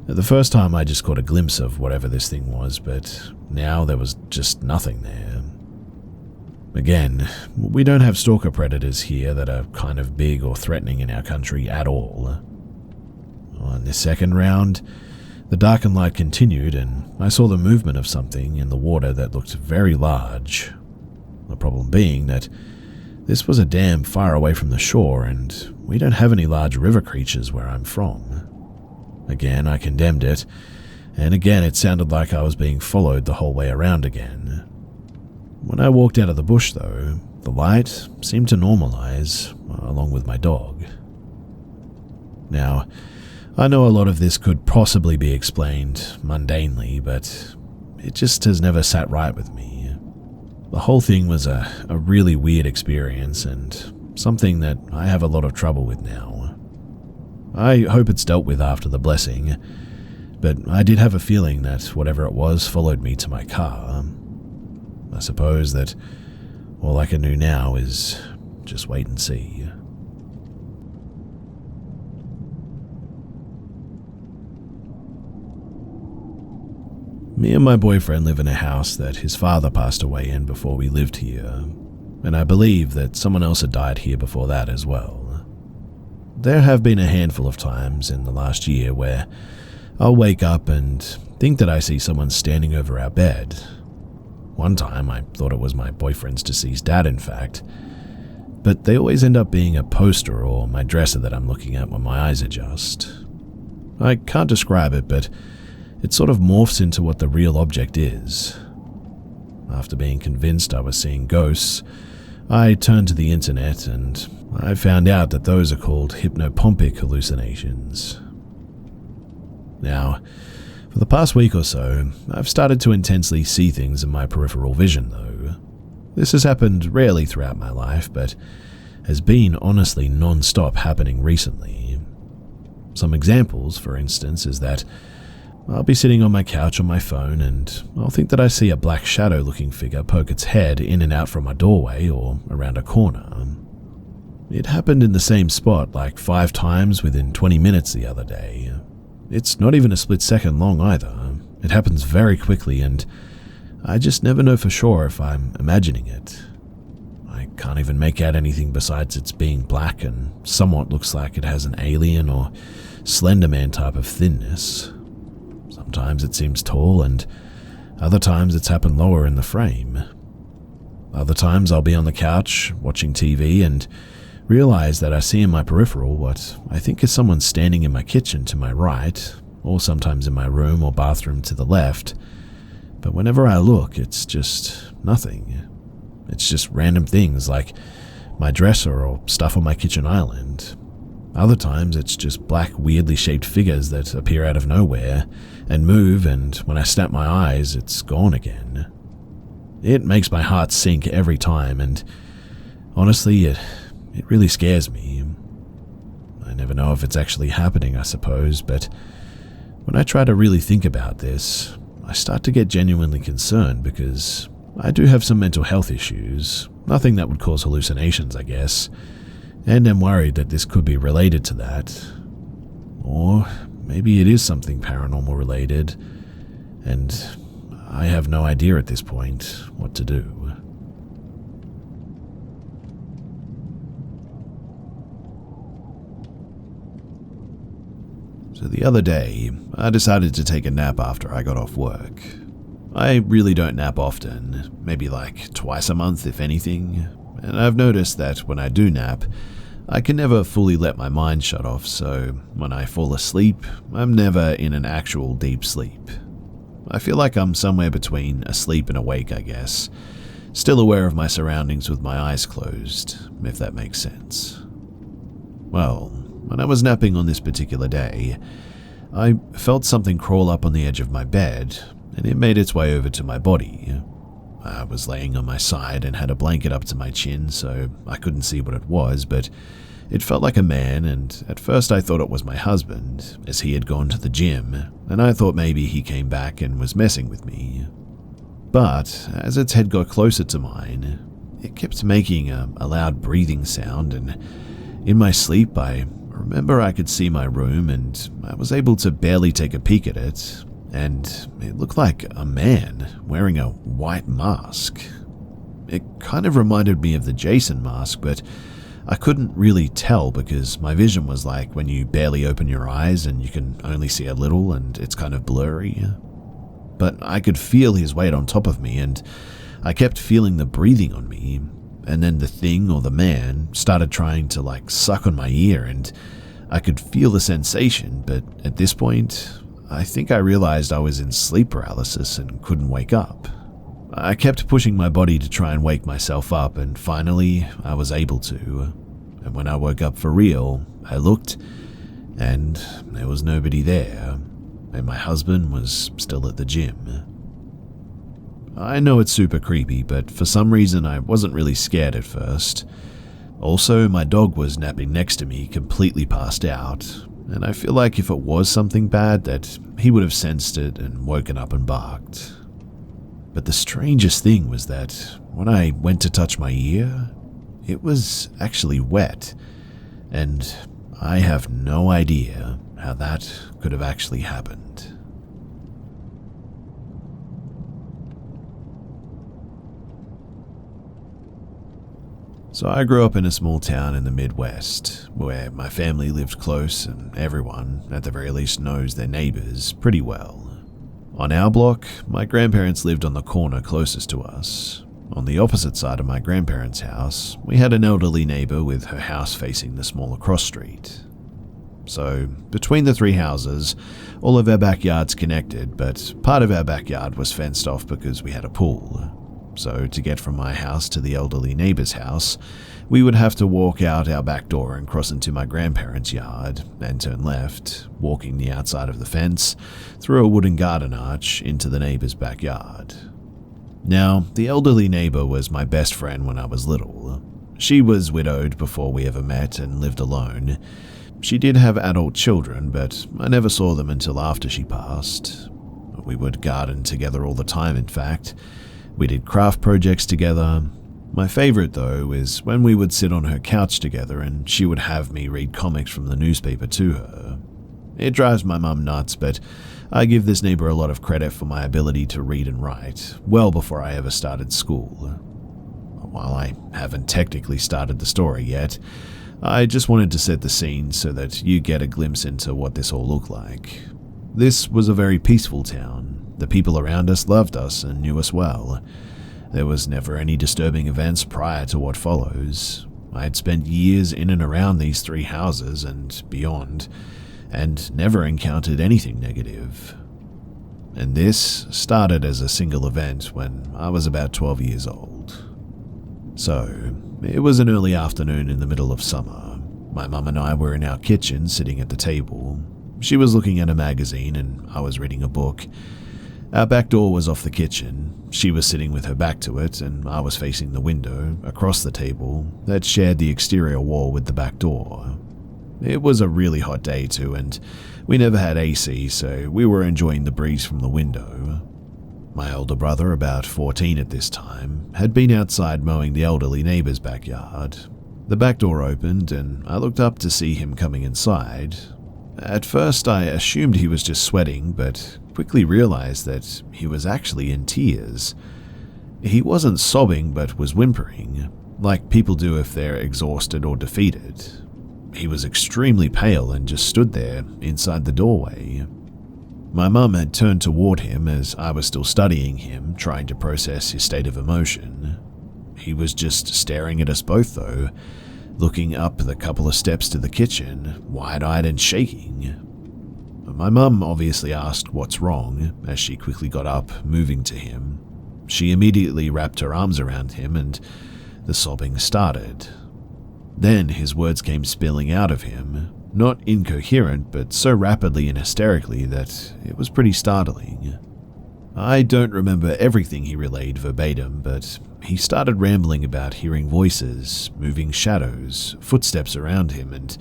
The first time I just caught a glimpse of whatever this thing was, but now there was just nothing there. Again, we don't have stalker predators here that are kind of big or threatening in our country at all. On this second round, the darkened light continued, and I saw the movement of something in the water that looked very large. The problem being that this was a dam far away from the shore, and we don't have any large river creatures where I'm from. Again, I condemned it, and again it sounded like I was being followed the whole way around again. When I walked out of the bush, though, the light seemed to normalize, along with my dog. Now, I know a lot of this could possibly be explained mundanely, but it just has never sat right with me. The whole thing was a really weird experience, and something that I have a lot of trouble with now. I hope it's dealt with after the blessing, but I did have a feeling that whatever it was followed me to my car. I suppose that all I can do now is just wait and see. Me and my boyfriend live in a house that his father passed away in before we lived here, and I believe that someone else had died here before that as well. There have been a handful of times in the last year where I'll wake up and think that I see someone standing over our bed. One time I thought it was my boyfriend's deceased dad, in fact, but they always end up being a poster or my dresser that I'm looking at when my eyes adjust. I can't describe it, but it sort of morphs into what the real object is. After being convinced I was seeing ghosts, I turned to the internet and I found out that those are called hypnopompic hallucinations. Now, for the past week or so, I've started to intensely see things in my peripheral vision, though. This has happened rarely throughout my life, but has been honestly non-stop happening recently. Some examples, for instance, is that I'll be sitting on my couch on my phone and I'll think that I see a black shadow-looking figure poke its head in and out from my doorway or around a corner. It happened in the same spot like 5 times within 20 minutes the other day. It's not even a split second long either. It happens very quickly and I just never know for sure if I'm imagining it. I can't even make out anything besides it's being black and somewhat looks like it has an alien or Slender Man type of thinness. Sometimes it seems tall and other times it's happened lower in the frame. Other times I'll be on the couch watching TV and realize that I see in my peripheral what I think is someone standing in my kitchen to my right, or sometimes in my room or bathroom to the left, but whenever I look, it's just nothing. It's just random things like my dresser or stuff on my kitchen island. Other times it's just black, weirdly shaped figures that appear out of nowhere and move, and when I snap my eyes, it's gone again. It makes my heart sink every time, and honestly, it really scares me. I never know if it's actually happening, I suppose, but when I try to really think about this, I start to get genuinely concerned because I do have some mental health issues, nothing that would cause hallucinations, I guess, and am worried that this could be related to that. Or maybe it is something paranormal related, and I have no idea at this point what to do. So the other day, I decided to take a nap after I got off work. I really don't nap often, maybe like twice a month if anything, and I've noticed that when I do nap, I can never fully let my mind shut off, so when I fall asleep, I'm never in an actual deep sleep. I feel like I'm somewhere between asleep and awake, I guess, still aware of my surroundings with my eyes closed, if that makes sense. Well, when I was napping on this particular day, I felt something crawl up on the edge of my bed, and it made its way over to my body. I was laying on my side and had a blanket up to my chin, so I couldn't see what it was, but it felt like a man, and at first I thought it was my husband, as he had gone to the gym, and I thought maybe he came back and was messing with me. But as its head got closer to mine, it kept making a loud breathing sound, and in my sleep I remember I could see my room, and I was able to barely take a peek at it, and it looked like a man wearing a white mask. It kind of reminded me of the Jason mask, but I couldn't really tell because my vision was like when you barely open your eyes and you can only see a little and it's kind of blurry. But I could feel his weight on top of me, and I kept feeling the breathing on me, and then the thing or the man started trying to suck on my ear, and I could feel the sensation, but at this point, I think I realized I was in sleep paralysis and couldn't wake up. I kept pushing my body to try and wake myself up, and finally I was able to. And when I woke up for real, I looked, and there was nobody there, and my husband was still at the gym. I know it's super creepy, but for some reason I wasn't really scared at first. Also, my dog was napping next to me, completely passed out, and I feel like if it was something bad that he would have sensed it and woken up and barked. But the strangest thing was that when I went to touch my ear, it was actually wet, and I have no idea how that could have actually happened. So I grew up in a small town in the Midwest, where my family lived close and everyone, at the very least, knows their neighbors pretty well. On our block, my grandparents lived on the corner closest to us. On the opposite side of my grandparents' house, we had an elderly neighbor with her house facing the smaller cross street. So, between the three houses, all of our backyards connected, but part of our backyard was fenced off because we had a pool. So to get from my house to the elderly neighbor's house, we would have to walk out our back door and cross into my grandparents' yard and turn left, walking the outside of the fence, through a wooden garden arch into the neighbor's backyard. Now, the elderly neighbor was my best friend when I was little. She was widowed before we ever met and lived alone. She did have adult children, but I never saw them until after she passed. We would garden together all the time, in fact. We did craft projects together. My favorite, though, is when we would sit on her couch together and she would have me read comics from the newspaper to her. It drives my mum nuts, but I give this neighbor a lot of credit for my ability to read and write, well before I ever started school. While I haven't technically started the story yet, I just wanted to set the scene so that you get a glimpse into what this all looked like. This was a very peaceful town. The people around us loved us and knew us well. There was never any disturbing events prior to what follows. I had spent years in and around these three houses and beyond, and never encountered anything negative. And this started as a single event when I was about 12 years old. So, it was an early afternoon in the middle of summer. My mum and I were in our kitchen sitting at the table. She was looking at a magazine and I was reading a book. Our back door was off the kitchen. She was sitting with her back to it, and I was facing the window across the table that shared the exterior wall with the back door. It was a really hot day too, and we never had AC, so we were enjoying the breeze from the window. My older brother, about 14 at this time, had been outside mowing the elderly neighbor's backyard. The back door opened, and I looked up to see him coming inside. At first, I assumed he was just sweating, but quickly realized that he was actually in tears. He wasn't sobbing, but was whimpering, like people do if they're exhausted or defeated. He was extremely pale and just stood there inside the doorway. My mum had turned toward him as I was still studying him, trying to process his state of emotion. He was just staring at us both though, looking up the couple of steps to the kitchen, wide-eyed and shaking. My mum obviously asked what's wrong as she quickly got up, moving to him. She immediately wrapped her arms around him and the sobbing started. Then his words came spilling out of him, not incoherent, but so rapidly and hysterically that it was pretty startling. I don't remember everything he relayed verbatim, but he started rambling about hearing voices, moving shadows, footsteps around him, and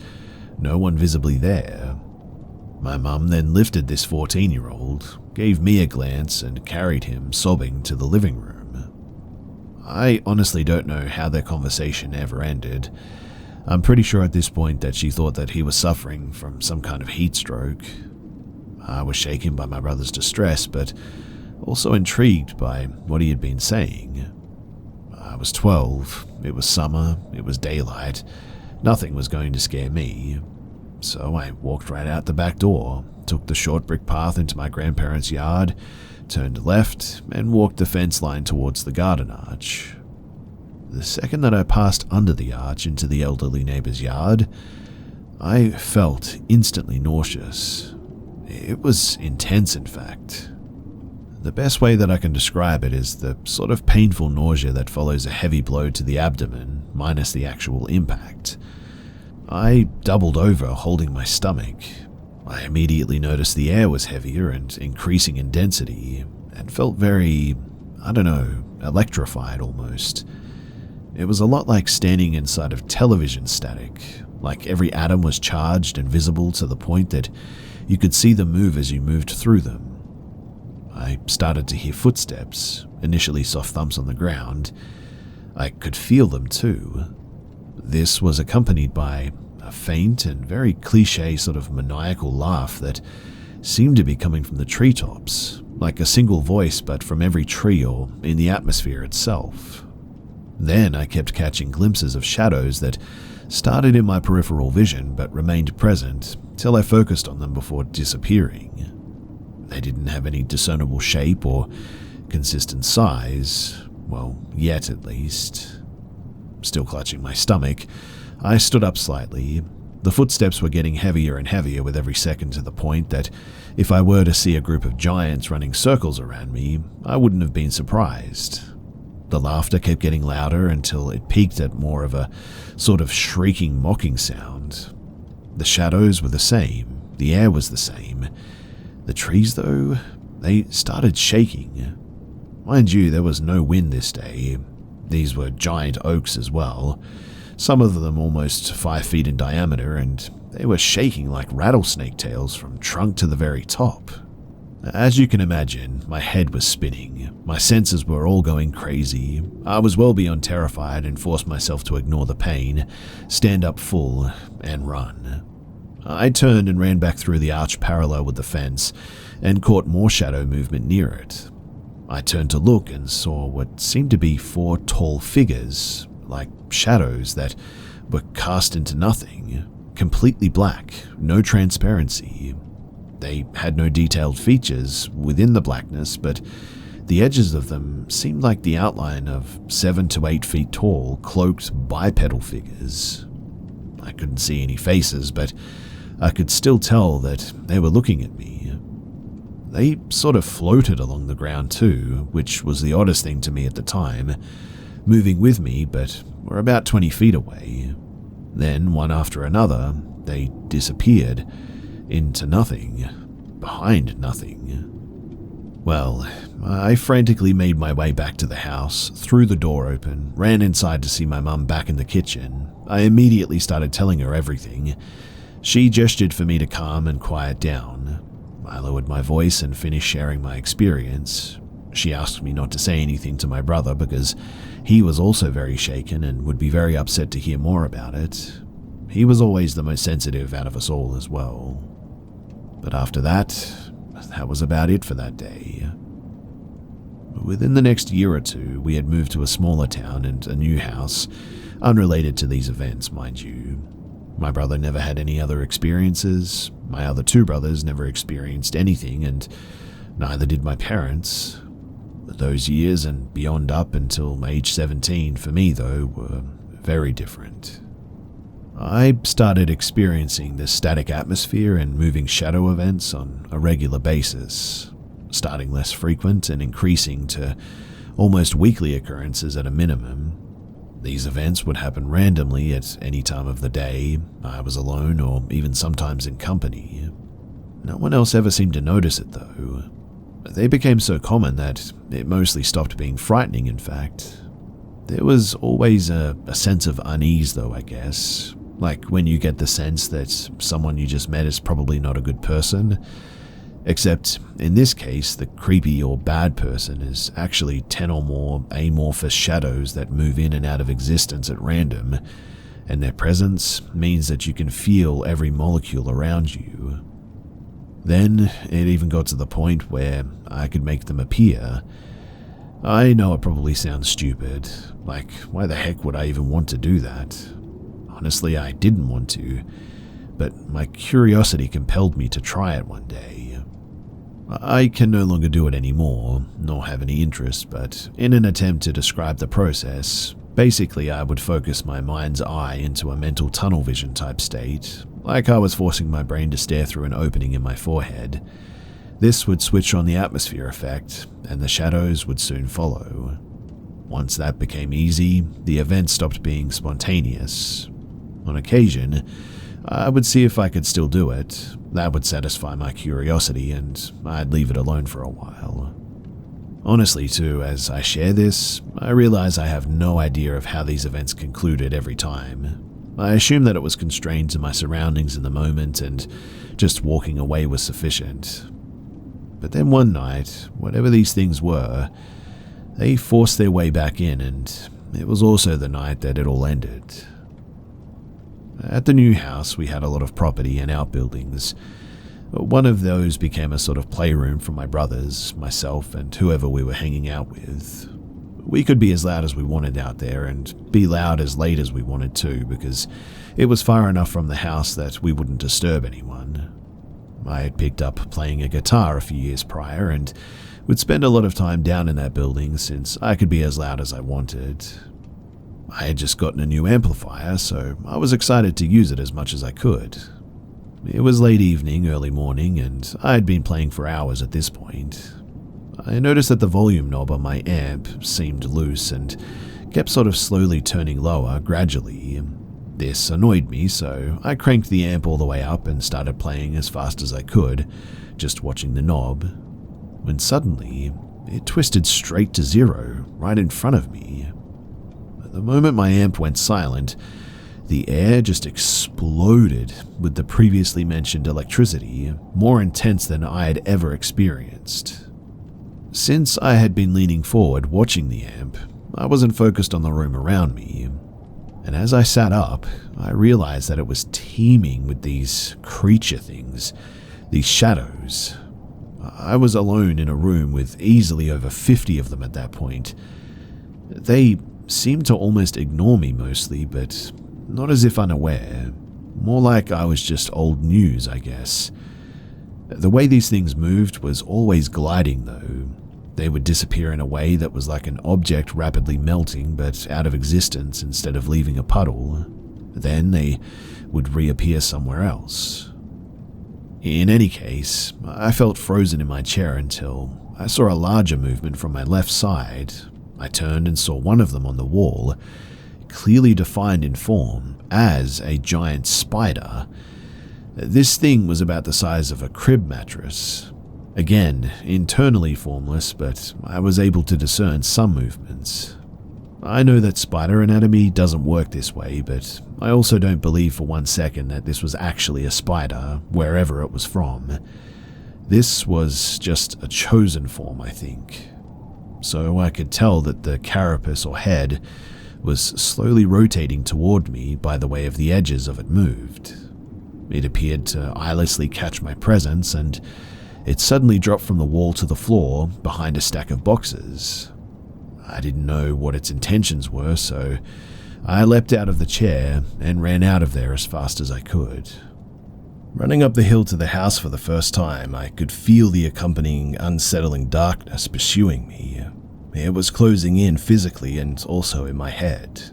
no one visibly there. My mum then lifted this 14-year-old, gave me a glance, and carried him, sobbing, to the living room. I honestly don't know how their conversation ever ended. I'm pretty sure at this point that she thought that he was suffering from some kind of heat stroke. I was shaken by my brother's distress, but also intrigued by what he had been saying. I was 12, it was summer, it was daylight, nothing was going to scare me. So I walked right out the back door, took the short brick path into my grandparents' yard, turned left, and walked the fence line towards the garden arch. The second that I passed under the arch into the elderly neighbor's yard, I felt instantly nauseous. It was intense, in fact. The best way that I can describe it is the sort of painful nausea that follows a heavy blow to the abdomen, minus the actual impact. I doubled over, holding my stomach. I immediately noticed the air was heavier and increasing in density, and felt very, electrified almost. It was a lot like standing inside of television static, like every atom was charged and visible to the point that you could see them move as you moved through them. I started to hear footsteps, initially soft thumps on the ground. I could feel them too. This was accompanied by a faint and very cliché sort of maniacal laugh that seemed to be coming from the treetops, like a single voice but from every tree or in the atmosphere itself. Then I kept catching glimpses of shadows that started in my peripheral vision but remained present till I focused on them before disappearing. They didn't have any discernible shape or consistent size, well, yet at least. Still clutching my stomach, I stood up slightly. The footsteps were getting heavier and heavier with every second, to the point that if I were to see a group of giants running circles around me, I wouldn't have been surprised. The laughter kept getting louder until it peaked at more of a sort of shrieking, mocking sound. The shadows were the same, the air was the same. The trees, though, they started shaking. Mind you, there was no wind this day. These were giant oaks as well, some of them almost 5 feet in diameter, and they were shaking like rattlesnake tails from trunk to the very top. As you can imagine, my head was spinning, my senses were all going crazy. I was well beyond terrified and forced myself to ignore the pain, stand up full, and run. I turned and ran back through the arch parallel with the fence, and caught more shadow movement near it. I turned to look and saw what seemed to be 4 tall figures, like shadows that were cast into nothing, completely black, no transparency. They had no detailed features within the blackness, but the edges of them seemed like the outline of 7 to 8 feet tall, cloaked bipedal figures. I couldn't see any faces, but I could still tell that they were looking at me. They sort of floated along the ground too, which was the oddest thing to me at the time, moving with me but were about 20 feet away. Then, one after another, they disappeared into nothing, behind nothing. Well, I frantically made my way back to the house, threw the door open, ran inside to see my mum back in the kitchen. I immediately started telling her everything. She gestured for me to calm and quiet down. I lowered my voice and finished sharing my experience. She asked me not to say anything to my brother because he was also very shaken and would be very upset to hear more about it. He was always the most sensitive out of us all as well. But after that was about it for that day. Within the next year or two, we had moved to a smaller town and a new house, unrelated to these events, mind you. My brother never had any other experiences, my other two brothers never experienced anything, and neither did my parents. Those years and beyond up until age 17 for me, though, were very different. I started experiencing this static atmosphere and moving shadow events on a regular basis, starting less frequent and increasing to almost weekly occurrences at a minimum. These events would happen randomly at any time of the day. I was alone or even sometimes in company. No one else ever seemed to notice it, though. They became so common that it mostly stopped being frightening, in fact. There was always a sense of unease, though, I guess. Like when you get the sense that someone you just met is probably not a good person. Except, in this case, the creepy or bad person is actually 10 or more amorphous shadows that move in and out of existence at random, and their presence means that you can feel every molecule around you. Then, it even got to the point where I could make them appear. I know it probably sounds stupid, like why the heck would I even want to do that? Honestly, I didn't want to, but my curiosity compelled me to try it one day. I can no longer do it anymore, nor have any interest, but in an attempt to describe the process, basically I would focus my mind's eye into a mental tunnel vision type state, like I was forcing my brain to stare through an opening in my forehead. This would switch on the atmosphere effect, and the shadows would soon follow. Once that became easy, the event stopped being spontaneous. On occasion, I would see if I could still do it. That would satisfy my curiosity, and I'd leave it alone for a while. Honestly, too, as I share this, I realize I have no idea of how these events concluded every time. I assume that it was constrained to my surroundings in the moment, and just walking away was sufficient. But then one night, whatever these things were, they forced their way back in, and it was also the night that it all ended. At the new house, we had a lot of property and outbuildings. One of those became a sort of playroom for my brothers, myself, and whoever we were hanging out with. We could be as loud as we wanted out there, and be loud as late as we wanted to, because it was far enough from the house that we wouldn't disturb anyone. I had picked up playing a guitar a few years prior, and would spend a lot of time down in that building since I could be as loud as I wanted. I had just gotten a new amplifier, so I was excited to use it as much as I could. It was late evening, early morning, and I had been playing for hours at this point. I noticed that the volume knob on my amp seemed loose and kept sort of slowly turning lower gradually. This annoyed me, so I cranked the amp all the way up and started playing as fast as I could, just watching the knob, when suddenly it twisted straight to 0 right in front of me. The moment my amp went silent, the air just exploded with the previously mentioned electricity, more intense than I had ever experienced. Since I had been leaning forward watching the amp, I wasn't focused on the room around me, and as I sat up, I realized that it was teeming with these creature things, these shadows. I was alone in a room with easily over 50 of them at that point. They seemed to almost ignore me mostly, but not as if unaware. More like I was just old news, I guess. The way these things moved was always gliding, though. They would disappear in a way that was like an object rapidly melting but out of existence instead of leaving a puddle. Then they would reappear somewhere else. In any case, I felt frozen in my chair until I saw a larger movement from my left side. I turned and saw one of them on the wall, clearly defined in form as a giant spider. This thing was about the size of a crib mattress. Again, internally formless, but I was able to discern some movements. I know that spider anatomy doesn't work this way, but I also don't believe for 1 second that this was actually a spider, wherever it was from. This was just a chosen form, I think. So I could tell that the carapace or head was slowly rotating toward me by the way of the edges of it moved. It appeared to eyelessly catch my presence, and it suddenly dropped from the wall to the floor behind a stack of boxes. I didn't know what its intentions were, so I leapt out of the chair and ran out of there as fast as I could. Running up the hill to the house for the first time, I could feel the accompanying unsettling darkness pursuing me. It was closing in physically and also in my head.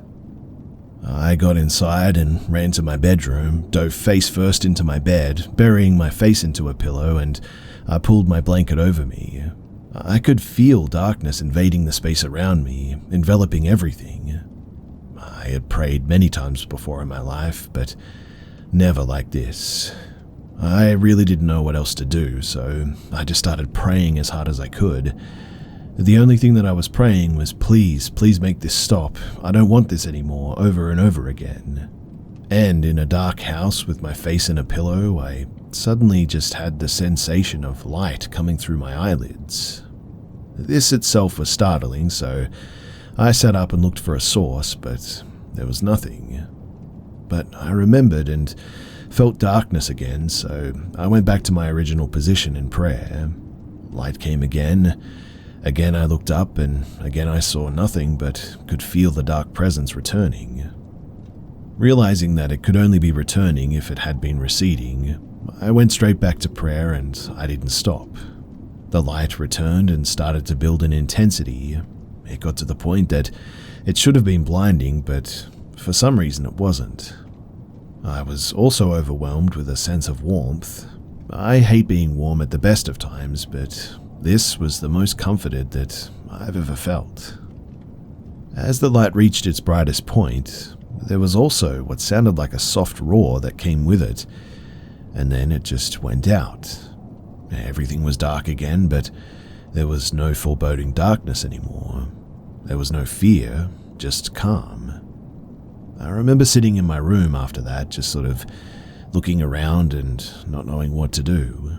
I got inside and ran to my bedroom, dove face first into my bed, burying my face into a pillow, and I pulled my blanket over me. I could feel darkness invading the space around me, enveloping everything. I had prayed many times before in my life, but never like this. I really didn't know what else to do, so I just started praying as hard as I could. The only thing that I was praying was, please make this stop. I don't want this anymore, over and over again. And in a dark house with my face in a pillow, I suddenly just had the sensation of light coming through my eyelids. This itself was startling, so I sat up and looked for a source, but there was nothing. But I remembered and felt darkness again, so I went back to my original position in prayer. Light came again. Again I looked up, and again I saw nothing, but could feel the dark presence returning. Realizing that it could only be returning if it had been receding, I went straight back to prayer, and I didn't stop. The light returned and started to build in intensity. It got to the point that it should have been blinding, but for some reason it wasn't. I was also overwhelmed with a sense of warmth. I hate being warm at the best of times, but this was the most comforted that I've ever felt. As the light reached its brightest point, there was also what sounded like a soft roar that came with it, and then it just went out. Everything was dark again, but there was no foreboding darkness anymore. There was no fear, just calm. I remember sitting in my room after that, just sort of looking around and not knowing what to do.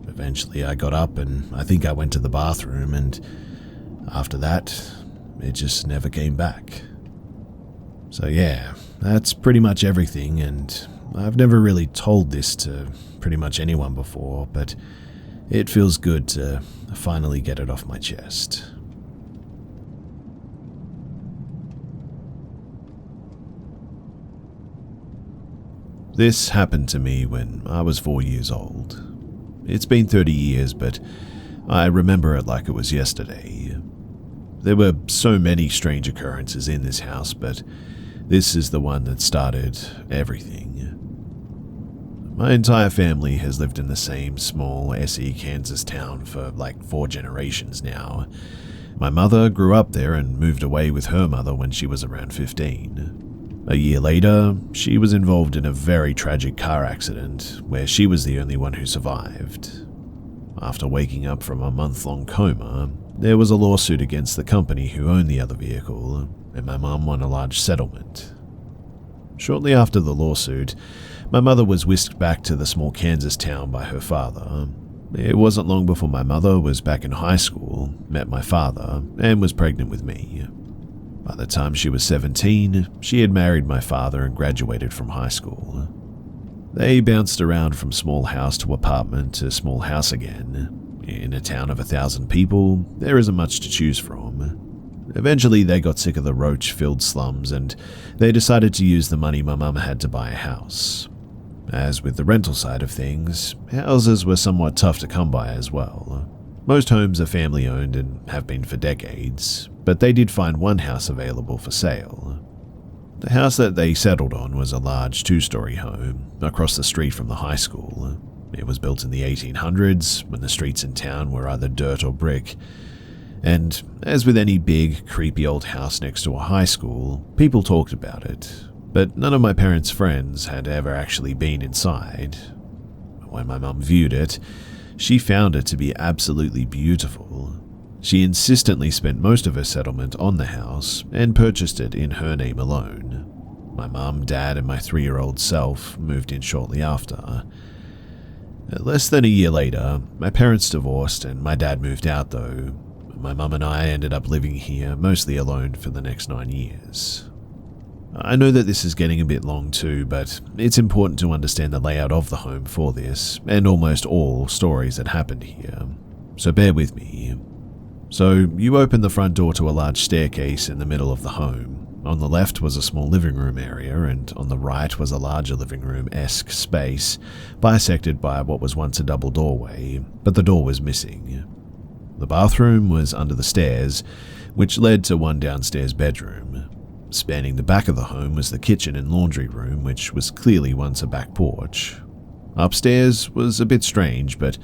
Eventually I got up and I think I went to the bathroom, and after that, it just never came back. So yeah, that's pretty much everything, and I've never really told this to pretty much anyone before, but it feels good to finally get it off my chest. This happened to me when I was 4 years old. It's been 30 years, but I remember it like it was yesterday. There were so many strange occurrences in this house, but this is the one that started everything. My entire family has lived in the same small SE Kansas town for like 4 generations now. My mother grew up there and moved away with her mother when she was around 15. A year later, she was involved in a very tragic car accident where she was the only one who survived. After waking up from a month-long coma, there was a lawsuit against the company who owned the other vehicle, and my mum won a large settlement. Shortly after the lawsuit, my mother was whisked back to the small Kansas town by her father. It wasn't long before my mother was back in high school, met my father, and was pregnant with me. By the time she was 17, she had married my father and graduated from high school. They bounced around from small house to apartment to small house again. In a town of 1,000 people, there isn't much to choose from. Eventually, they got sick of the roach-filled slums, and they decided to use the money my mum had to buy a house. As with the rental side of things, houses were somewhat tough to come by as well. Most homes are family-owned and have been for decades, but they did find one house available for sale. The house that they settled on was a large 2-story home across the street from the high school. It was built in the 1800s, when the streets in town were either dirt or brick. And as with any big, creepy old house next to a high school, people talked about it, but none of my parents' friends had ever actually been inside. When my mum viewed it, she found it to be absolutely beautiful. She insistently spent most of her settlement on the house and purchased it in her name alone. My mum, dad, and my 3-year-old self moved in shortly after. Less than a year later, my parents divorced and my dad moved out though. My mum and I ended up living here mostly alone for the next 9 years. I know that this is getting a bit long too, but it's important to understand the layout of the home for this and almost all stories that happened here, so bear with me. So you open the front door to a large staircase in the middle of the home. On the left was a small living room area, and on the right was a larger living room-esque space, bisected by what was once a double doorway, but the door was missing. The bathroom was under the stairs, which led to one downstairs bedroom. Spanning the back of the home was the kitchen and laundry room, which was clearly once a back porch. Upstairs was a bit strange, but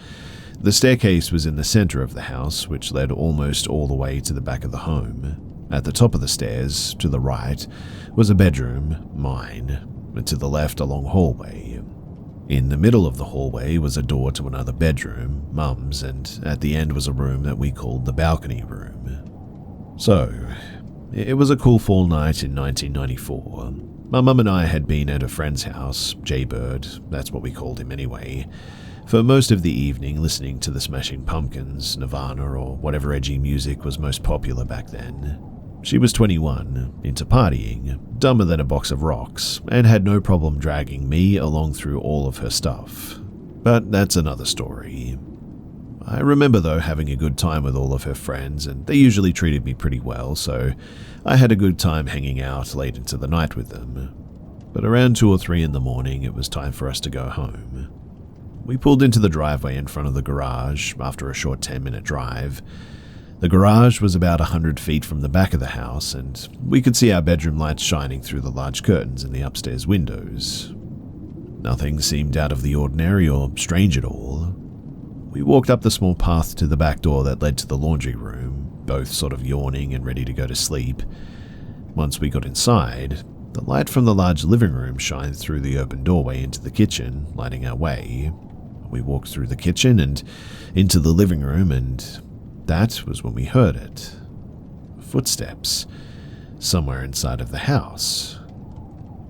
the staircase was in the center of the house, which led almost all the way to the back of the home. At the top of the stairs, to the right, was a bedroom, mine, and to the left a long hallway. In the middle of the hallway was a door to another bedroom, Mum's, and at the end was a room that we called the balcony room. So, it was a cool fall night in 1994. My mum and I had been at a friend's house, Jaybird, that's what we called him anyway, for most of the evening listening to the Smashing Pumpkins, Nirvana, or whatever edgy music was most popular back then. She was 21, into partying, dumber than a box of rocks, and had no problem dragging me along through all of her stuff. But that's another story. I remember though having a good time with all of her friends, and they usually treated me pretty well, so I had a good time hanging out late into the night with them. But around 2 or 3 in the morning, it was time for us to go home. We pulled into the driveway in front of the garage after a short 10-minute drive. The garage was about 100 feet from the back of the house, and we could see our bedroom lights shining through the large curtains in the upstairs windows. Nothing seemed out of the ordinary or strange at all. We walked up the small path to the back door that led to the laundry room, both sort of yawning and ready to go to sleep. Once we got inside, the light from the large living room shined through the open doorway into the kitchen, lighting our way. We walked through the kitchen and into the living room, and that was when we heard it. Footsteps, somewhere inside of the house.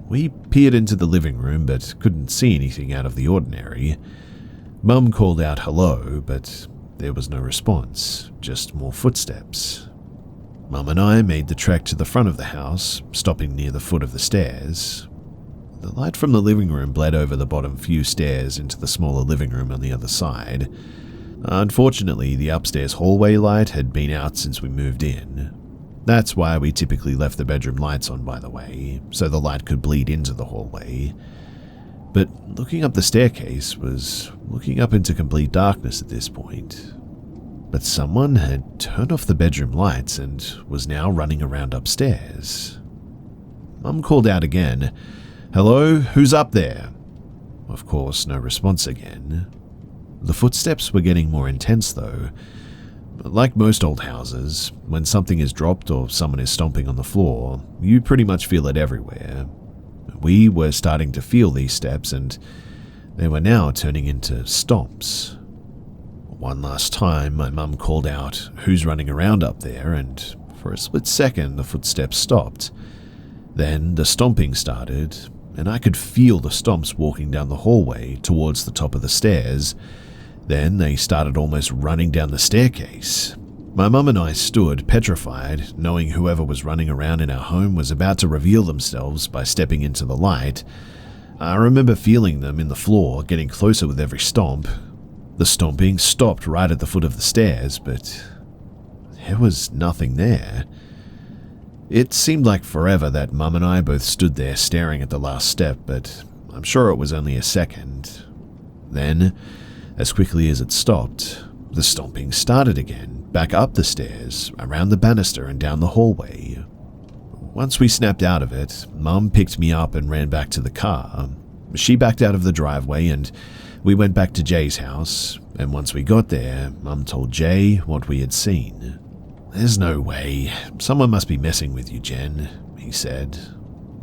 We peered into the living room but couldn't see anything out of the ordinary. Mum called out hello, but there was no response, just more footsteps. Mum and I made the trek to the front of the house, stopping near the foot of the stairs. The light from the living room bled over the bottom few stairs into the smaller living room on the other side. Unfortunately, the upstairs hallway light had been out since we moved in. That's why we typically left the bedroom lights on, by the way, so the light could bleed into the hallway. But looking up the staircase was looking up into complete darkness at this point. But someone had turned off the bedroom lights and was now running around upstairs. Mum called out again, "Hello, who's up there?" Of course, no response again. The footsteps were getting more intense though. Like most old houses, when something is dropped or someone is stomping on the floor, you pretty much feel it everywhere. We were starting to feel these steps, and they were now turning into stomps. One last time, my mum called out, "Who's running around up there?" and for a split second the footsteps stopped. Then the stomping started, and I could feel the stomps walking down the hallway towards the top of the stairs. Then they started almost running down the staircase. My mum and I stood petrified, knowing whoever was running around in our home was about to reveal themselves by stepping into the light. I remember feeling them in the floor, getting closer with every stomp. The stomping stopped right at the foot of the stairs, but there was nothing there. It seemed like forever that Mum and I both stood there staring at the last step, but I'm sure it was only a second. Then, as quickly as it stopped, the stomping started again, back up the stairs, around the banister and down the hallway. Once we snapped out of it, Mum picked me up and ran back to the car. She backed out of the driveway and we went back to Jay's house, and once we got there, Mum told Jay what we had seen. "There's no way. Someone must be messing with you, Jen," he said.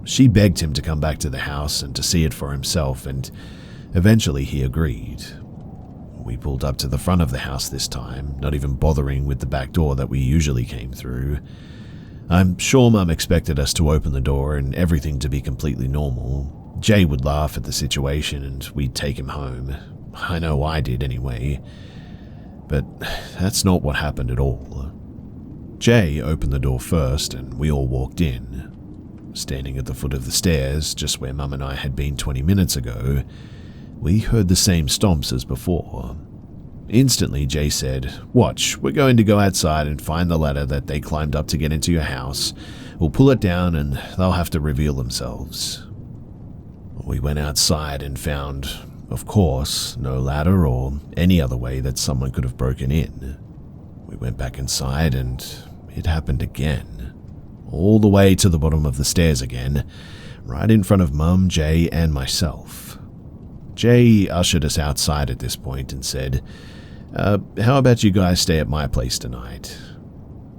She begged him to come back to the house and to see it for himself, and eventually he agreed. We pulled up to the front of the house this time, not even bothering with the back door that we usually came through. I'm sure Mum expected us to open the door and everything to be completely normal. Jay would laugh at the situation and we'd take him home. I know I did anyway. But that's not what happened at all. Jay opened the door first and we all walked in. Standing at the foot of the stairs, just where Mum and I had been 20 minutes ago, we heard the same stomps as before. Instantly, Jay said, "Watch, we're going to go outside and find the ladder that they climbed up to get into your house. We'll pull it down and they'll have to reveal themselves." We went outside and found, of course, no ladder or any other way that someone could have broken in. We went back inside and it happened again. All the way to the bottom of the stairs again, right in front of Mum, Jay, and myself. Jay ushered us outside at this point and said, "How about you guys stay at my place tonight?"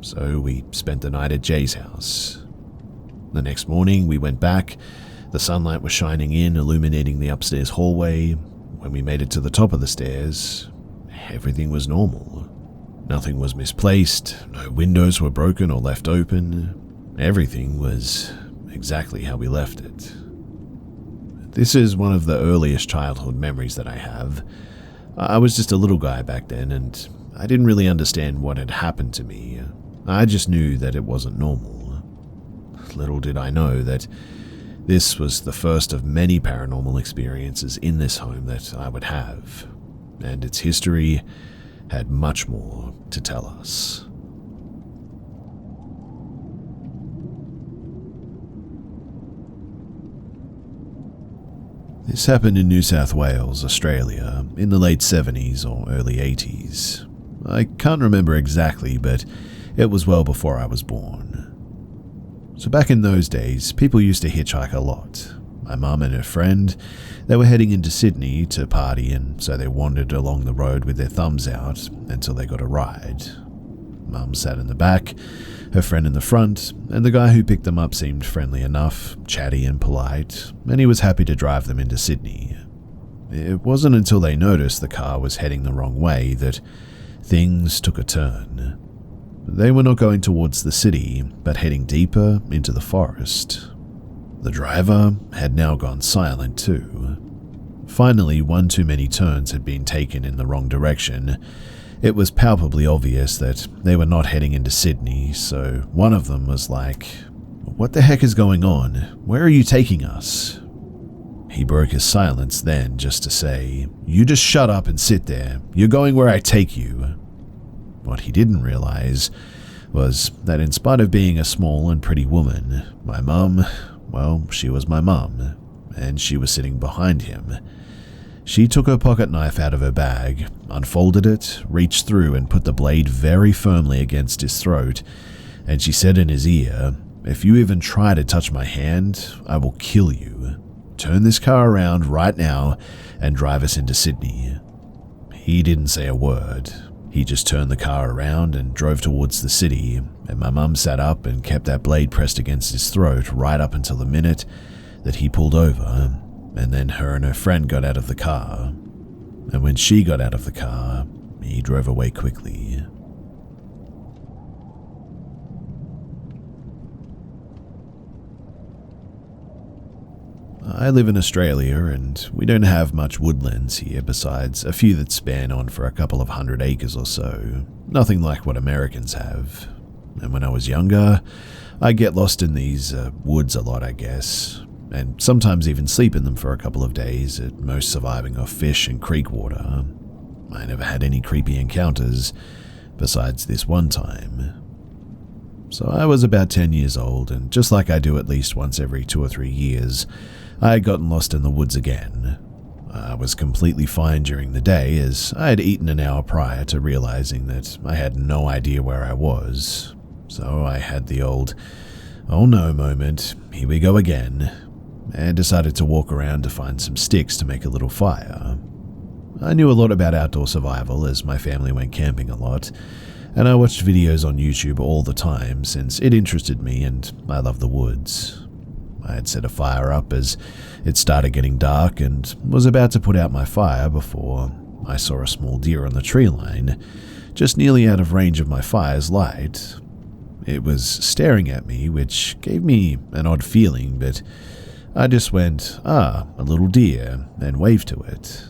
So we spent the night at Jay's house. The next morning we went back. The sunlight was shining in, illuminating the upstairs hallway. When we made it to the top of the stairs, everything was normal. Nothing was misplaced, no windows were broken or left open. Everything was exactly how we left it. This is one of the earliest childhood memories that I have. I was just a little guy back then, and I didn't really understand what had happened to me. I just knew that it wasn't normal. Little did I know that this was the first of many paranormal experiences in this home that I would have, and its history had much more to tell us. This happened in New South Wales, Australia, in the late 70s or early 80s. I can't remember exactly, but it was well before I was born. So back in those days, people used to hitchhike a lot. My mum and her friend, they were heading into Sydney to party, and so they wandered along the road with their thumbs out until they got a ride. Mum sat in the back, her friend in the front, and the guy who picked them up seemed friendly enough, chatty and polite, and he was happy to drive them into Sydney. It wasn't until they noticed the car was heading the wrong way that things took a turn. They were not going towards the city, but heading deeper into the forest. The driver had now gone silent too. Finally, one too many turns had been taken in the wrong direction. It was palpably obvious that they were not heading into Sydney, so one of them was like, "What the heck is going on? Where are you taking us?" He broke his silence then just to say, "You just shut up and sit there. You're going where I take you." What he didn't realize was that in spite of being a small and pretty woman, my mum, well, she was my mum, and she was sitting behind him. She took her pocket knife out of her bag, unfolded it, reached through and put the blade very firmly against his throat, and she said in his ear, "If you even try to touch my hand, I will kill you. Turn this car around right now and drive us into Sydney." He didn't say a word. He just turned the car around and drove towards the city, and my mum sat up and kept that blade pressed against his throat right up until the minute that he pulled over, and then her and her friend got out of the car. And when she got out of the car, he drove away quickly. I live in Australia and we don't have much woodlands here besides a few that span on for a couple of 100 acres or so. Nothing like what Americans have. And when I was younger, I'd get lost in these woods a lot, I guess. And sometimes even sleep in them for a couple of days, at most surviving off fish and creek water. I never had any creepy encounters, besides this one time. So I was about 10 years old, and just like I do at least once every 2 or 3 years, I had gotten lost in the woods again. I was completely fine during the day, as I had eaten an hour prior to realizing that I had no idea where I was. So I had the old, "oh no" moment, here we go again, and decided to walk around to find some sticks to make a little fire. I knew a lot about outdoor survival as my family went camping a lot, and I watched videos on YouTube all the time since it interested me and I love the woods. I had set a fire up as it started getting dark and was about to put out my fire before I saw a small deer on the tree line, just nearly out of range of my fire's light. It was staring at me, which gave me an odd feeling, but I just went, a little deer, and waved to it.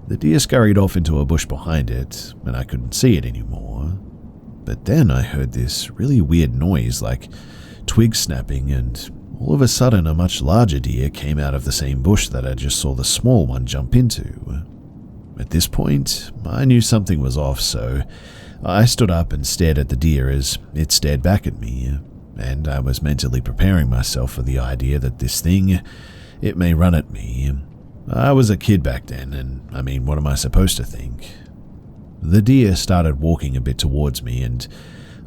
The deer scurried off into a bush behind it, and I couldn't see it anymore. But then I heard this really weird noise like twigs snapping, and all of a sudden a much larger deer came out of the same bush that I just saw the small one jump into. At this point, I knew something was off, so I stood up and stared at the deer as it stared back at me, and I was mentally preparing myself for the idea that this thing, it may run at me. I was a kid back then, and I mean, what am I supposed to think? The deer started walking a bit towards me, and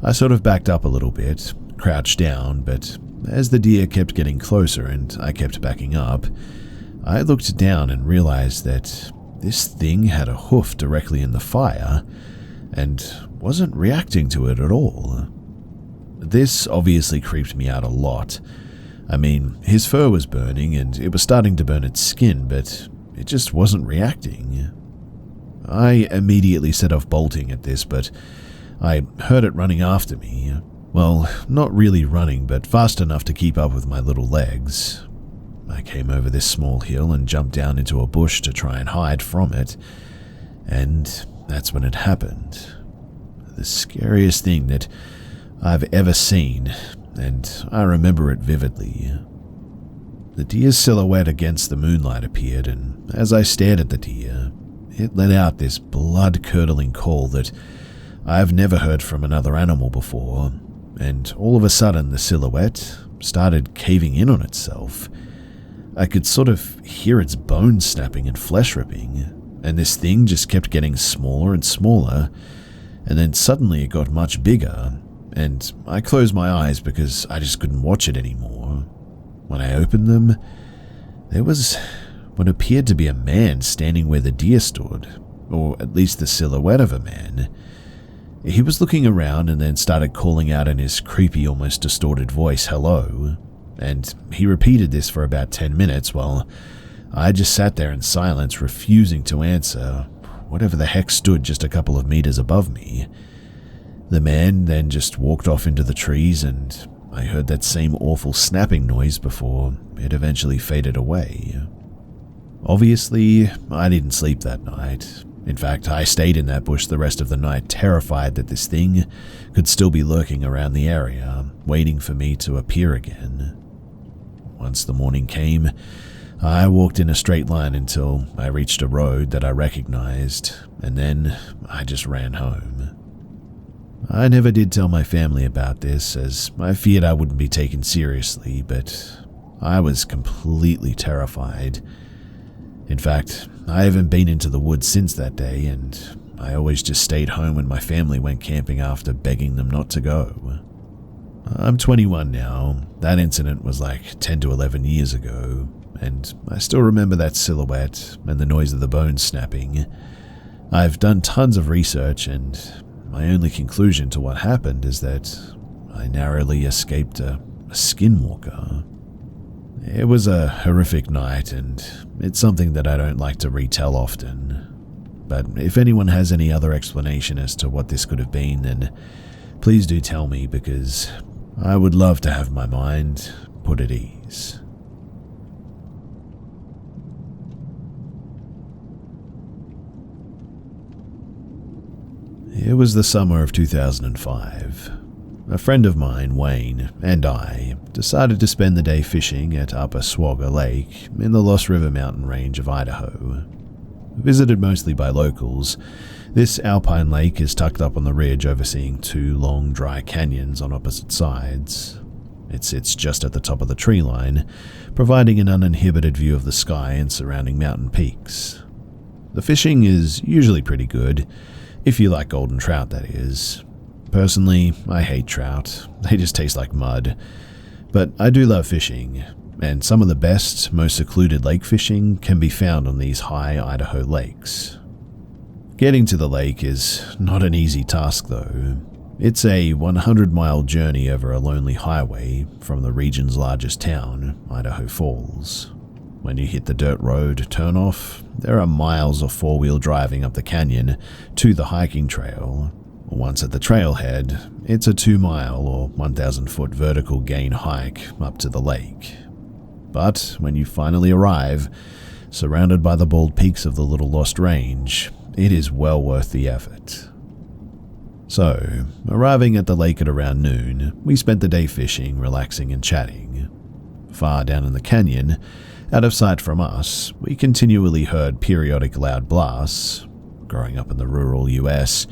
I sort of backed up a little bit, crouched down, but as the deer kept getting closer and I kept backing up, I looked down and realized that this thing had a hoof directly in the fire and wasn't reacting to it at all. This obviously creeped me out a lot. I mean, his fur was burning and it was starting to burn its skin, but it just wasn't reacting. I immediately set off bolting at this, but I heard it running after me. Well, not really running, but fast enough to keep up with my little legs. I came over this small hill and jumped down into a bush to try and hide from it, and that's when it happened. The scariest thing that I've ever seen, and I remember it vividly. The deer's silhouette against the moonlight appeared, and as I stared at the deer, it let out this blood-curdling call that I've never heard from another animal before, and all of a sudden the silhouette started caving in on itself. I could sort of hear its bones snapping and flesh ripping, and this thing just kept getting smaller and smaller, and then suddenly it got much bigger, and I closed my eyes because I just couldn't watch it anymore. When I opened them, there was what appeared to be a man standing where the deer stood, or at least the silhouette of a man. He was looking around and then started calling out in his creepy, almost distorted voice, "Hello," and he repeated this for about 10 minutes while I just sat there in silence, refusing to answer whatever the heck stood just a couple of meters above me. The man then just walked off into the trees, and I heard that same awful snapping noise before it eventually faded away. Obviously, I didn't sleep that night. In fact, I stayed in that bush the rest of the night, terrified that this thing could still be lurking around the area, waiting for me to appear again. Once the morning came, I walked in a straight line until I reached a road that I recognized, and then I just ran home. I never did tell my family about this, as I feared I wouldn't be taken seriously, but I was completely terrified. In fact, I haven't been into the woods since that day, and I always just stayed home when my family went camping after begging them not to go. I'm 21 now. That incident was like 10 to 11 years ago, and I still remember that silhouette and the noise of the bones snapping. I've done tons of research, and my only conclusion to what happened is that I narrowly escaped a skinwalker. It was a horrific night, and it's something that I don't like to retell often. But if anyone has any other explanation as to what this could have been, then please do tell me, because I would love to have my mind put at ease. It was the summer of 2005. A friend of mine, Wayne, and I decided to spend the day fishing at Upper Swagger Lake in the Lost River mountain range of Idaho. Visited mostly by locals, this alpine lake is tucked up on the ridge overseeing two long, dry canyons on opposite sides. It sits just at the top of the tree line, providing an uninhibited view of the sky and surrounding mountain peaks. The fishing is usually pretty good, if you like golden trout, that is. Personally, I hate trout. They just taste like mud. But I do love fishing, and some of the best, most secluded lake fishing can be found on these high Idaho lakes. Getting to the lake is not an easy task, though. It's a 100-mile journey over a lonely highway from the region's largest town, Idaho Falls. When you hit the dirt road turnoff, there are miles of four-wheel driving up the canyon to the hiking trail. Once at the trailhead, it's a 2-mile or 1,000-foot vertical gain hike up to the lake. But when you finally arrive, surrounded by the bald peaks of the Little Lost Range, it is well worth the effort. So, arriving at the lake at around noon, we spent the day fishing, relaxing and chatting. Far down in the canyon, out of sight from us, we continually heard periodic loud blasts. Growing up in the rural US,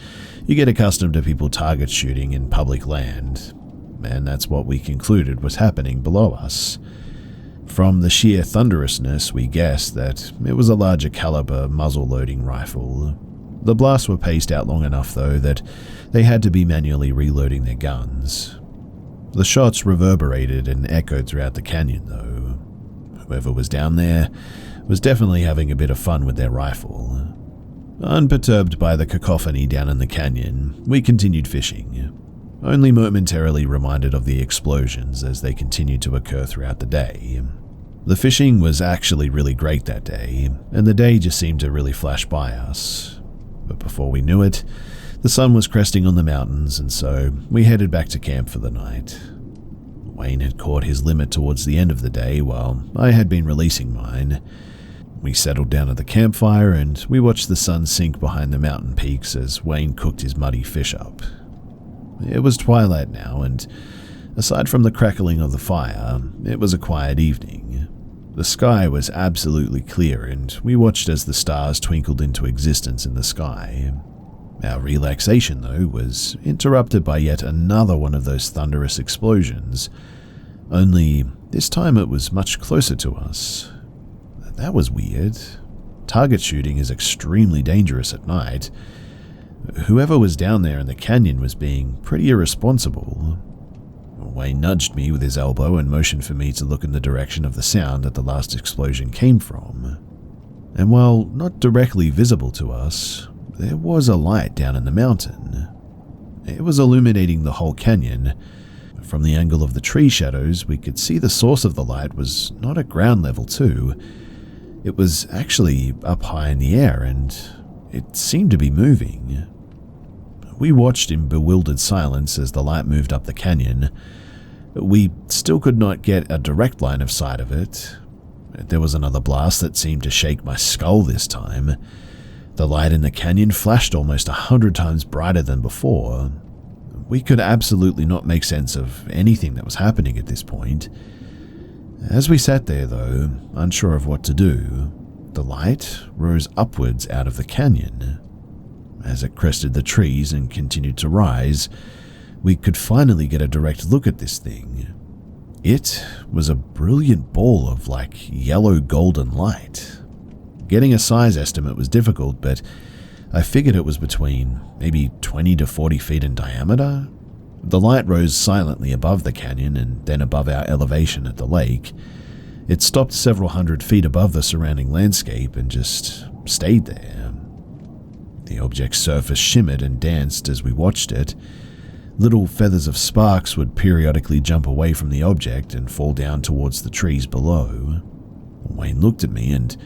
you get accustomed to people target shooting in public land, and that's what we concluded was happening below us. From the sheer thunderousness, we guessed that it was a larger caliber muzzle-loading rifle. The blasts were paced out long enough, though, that they had to be manually reloading their guns. The shots reverberated and echoed throughout the canyon, though. Whoever was down there was definitely having a bit of fun with their rifle. Unperturbed by the cacophony down in the canyon, we continued fishing, only momentarily reminded of the explosions as they continued to occur throughout the day. The fishing was actually really great that day, and the day just seemed to really flash by us. But before we knew it, the sun was cresting on the mountains, and so we headed back to camp for the night. Wayne had caught his limit towards the end of the day, while I had been releasing mine. We settled down at the campfire, and we watched the sun sink behind the mountain peaks as Wayne cooked his muddy fish up. It was twilight now, and aside from the crackling of the fire, it was a quiet evening. The sky was absolutely clear, and we watched as the stars twinkled into existence in the sky. Our relaxation, though, was interrupted by yet another one of those thunderous explosions, only this time it was much closer to us. That was weird. Target shooting is extremely dangerous at night. Whoever was down there in the canyon was being pretty irresponsible. Wayne nudged me with his elbow and motioned for me to look in the direction of the sound that the last explosion came from. And while not directly visible to us, there was a light down in the mountain. It was illuminating the whole canyon. From the angle of the tree shadows, we could see the source of the light was not at ground level too. It was actually up high in the air, and it seemed to be moving. We watched in bewildered silence as the light moved up the canyon. We still could not get a direct line of sight of it. There was another blast that seemed to shake my skull this time. The light in the canyon flashed almost 100 times brighter than before. We could absolutely not make sense of anything that was happening at this point. As we sat there, though, unsure of what to do, the light rose upwards out of the canyon. As it crested the trees and continued to rise, we could finally get a direct look at this thing. It was a brilliant ball of yellow golden light. Getting a size estimate was difficult, but I figured it was between maybe 20 to 40 feet in diameter. The light rose silently above the canyon and then above our elevation at the lake. It stopped several hundred feet above the surrounding landscape and just stayed there. The object's surface shimmered and danced as we watched it. Little feathers of sparks would periodically jump away from the object and fall down towards the trees below. Wayne looked at me, and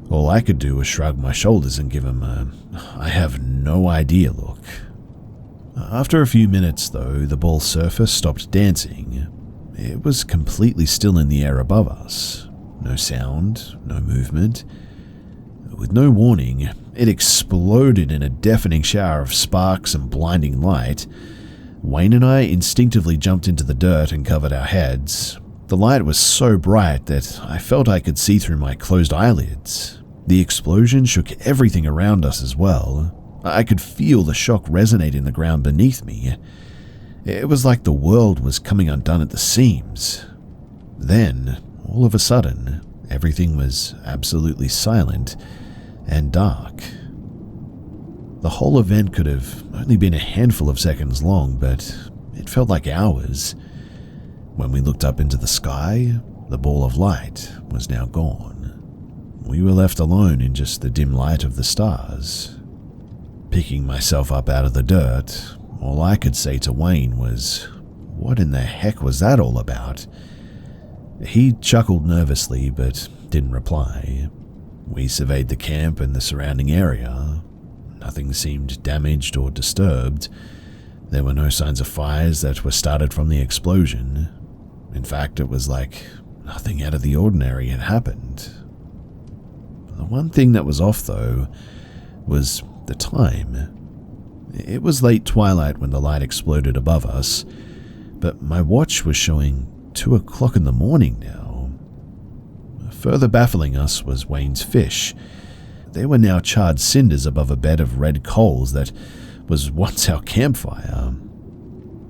all I could do was shrug my shoulders and give him a "I have no idea" look. After a few minutes, though, the ball's surface stopped dancing. It was completely still in the air above us. No sound, no movement. With no warning, it exploded in a deafening shower of sparks and blinding light. Wayne and I instinctively jumped into the dirt and covered our heads. The light was so bright that I felt I could see through my closed eyelids. The explosion shook everything around us as well. I could feel the shock resonate in the ground beneath me. It was like the world was coming undone at the seams. Then, all of a sudden, everything was absolutely silent and dark. The whole event could have only been a handful of seconds long, but it felt like hours. When we looked up into the sky, the ball of light was now gone. We were left alone in just the dim light of the stars. Picking myself up out of the dirt, all I could say to Wayne was, "What in the heck was that all about?" He chuckled nervously but didn't reply. We surveyed the camp and the surrounding area. Nothing seemed damaged or disturbed. There were no signs of fires that were started from the explosion. In fact, it was like nothing out of the ordinary had happened. The one thing that was off, though, was the time. It was late twilight when the light exploded above us, but my watch was showing 2 o'clock in the morning now. Further baffling us was Wayne's fish. They were now charred cinders above a bed of red coals that was once our campfire.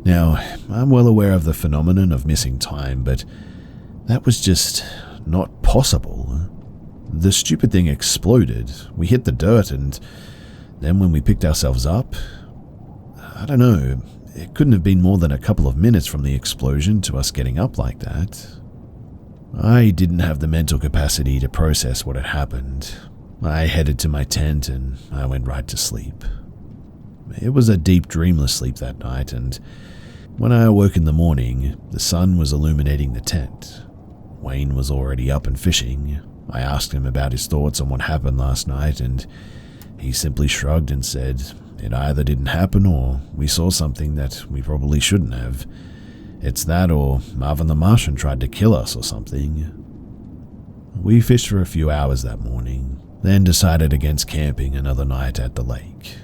Now, I'm well aware of the phenomenon of missing time, but that was just not possible. The stupid thing exploded, we hit the dirt, and then when we picked ourselves up, I don't know, it couldn't have been more than a couple of minutes from the explosion to us getting up like that. I didn't have the mental capacity to process what had happened. I headed to my tent and I went right to sleep. It was a deep, dreamless sleep that night, and when I awoke in the morning, the sun was illuminating the tent. Wayne was already up and fishing. I asked him about his thoughts on what happened last night, and he simply shrugged and said it either didn't happen or we saw something that we probably shouldn't have. It's that or Marvin the Martian tried to kill us or something. We fished for a few hours that morning, then decided against camping another night at the lake.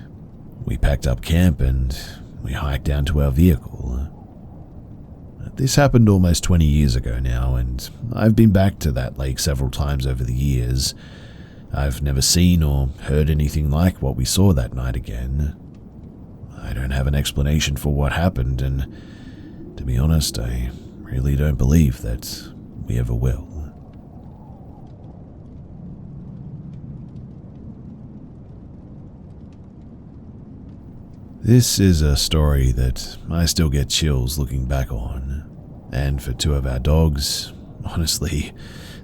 We packed up camp and we hiked down to our vehicle. This happened almost 20 years ago now, and I've been back to that lake several times over the years. I've never seen or heard anything like what we saw that night again. I don't have an explanation for what happened, and to be honest, I really don't believe that we ever will. This is a story that I still get chills looking back on, and for 2 of our dogs, honestly,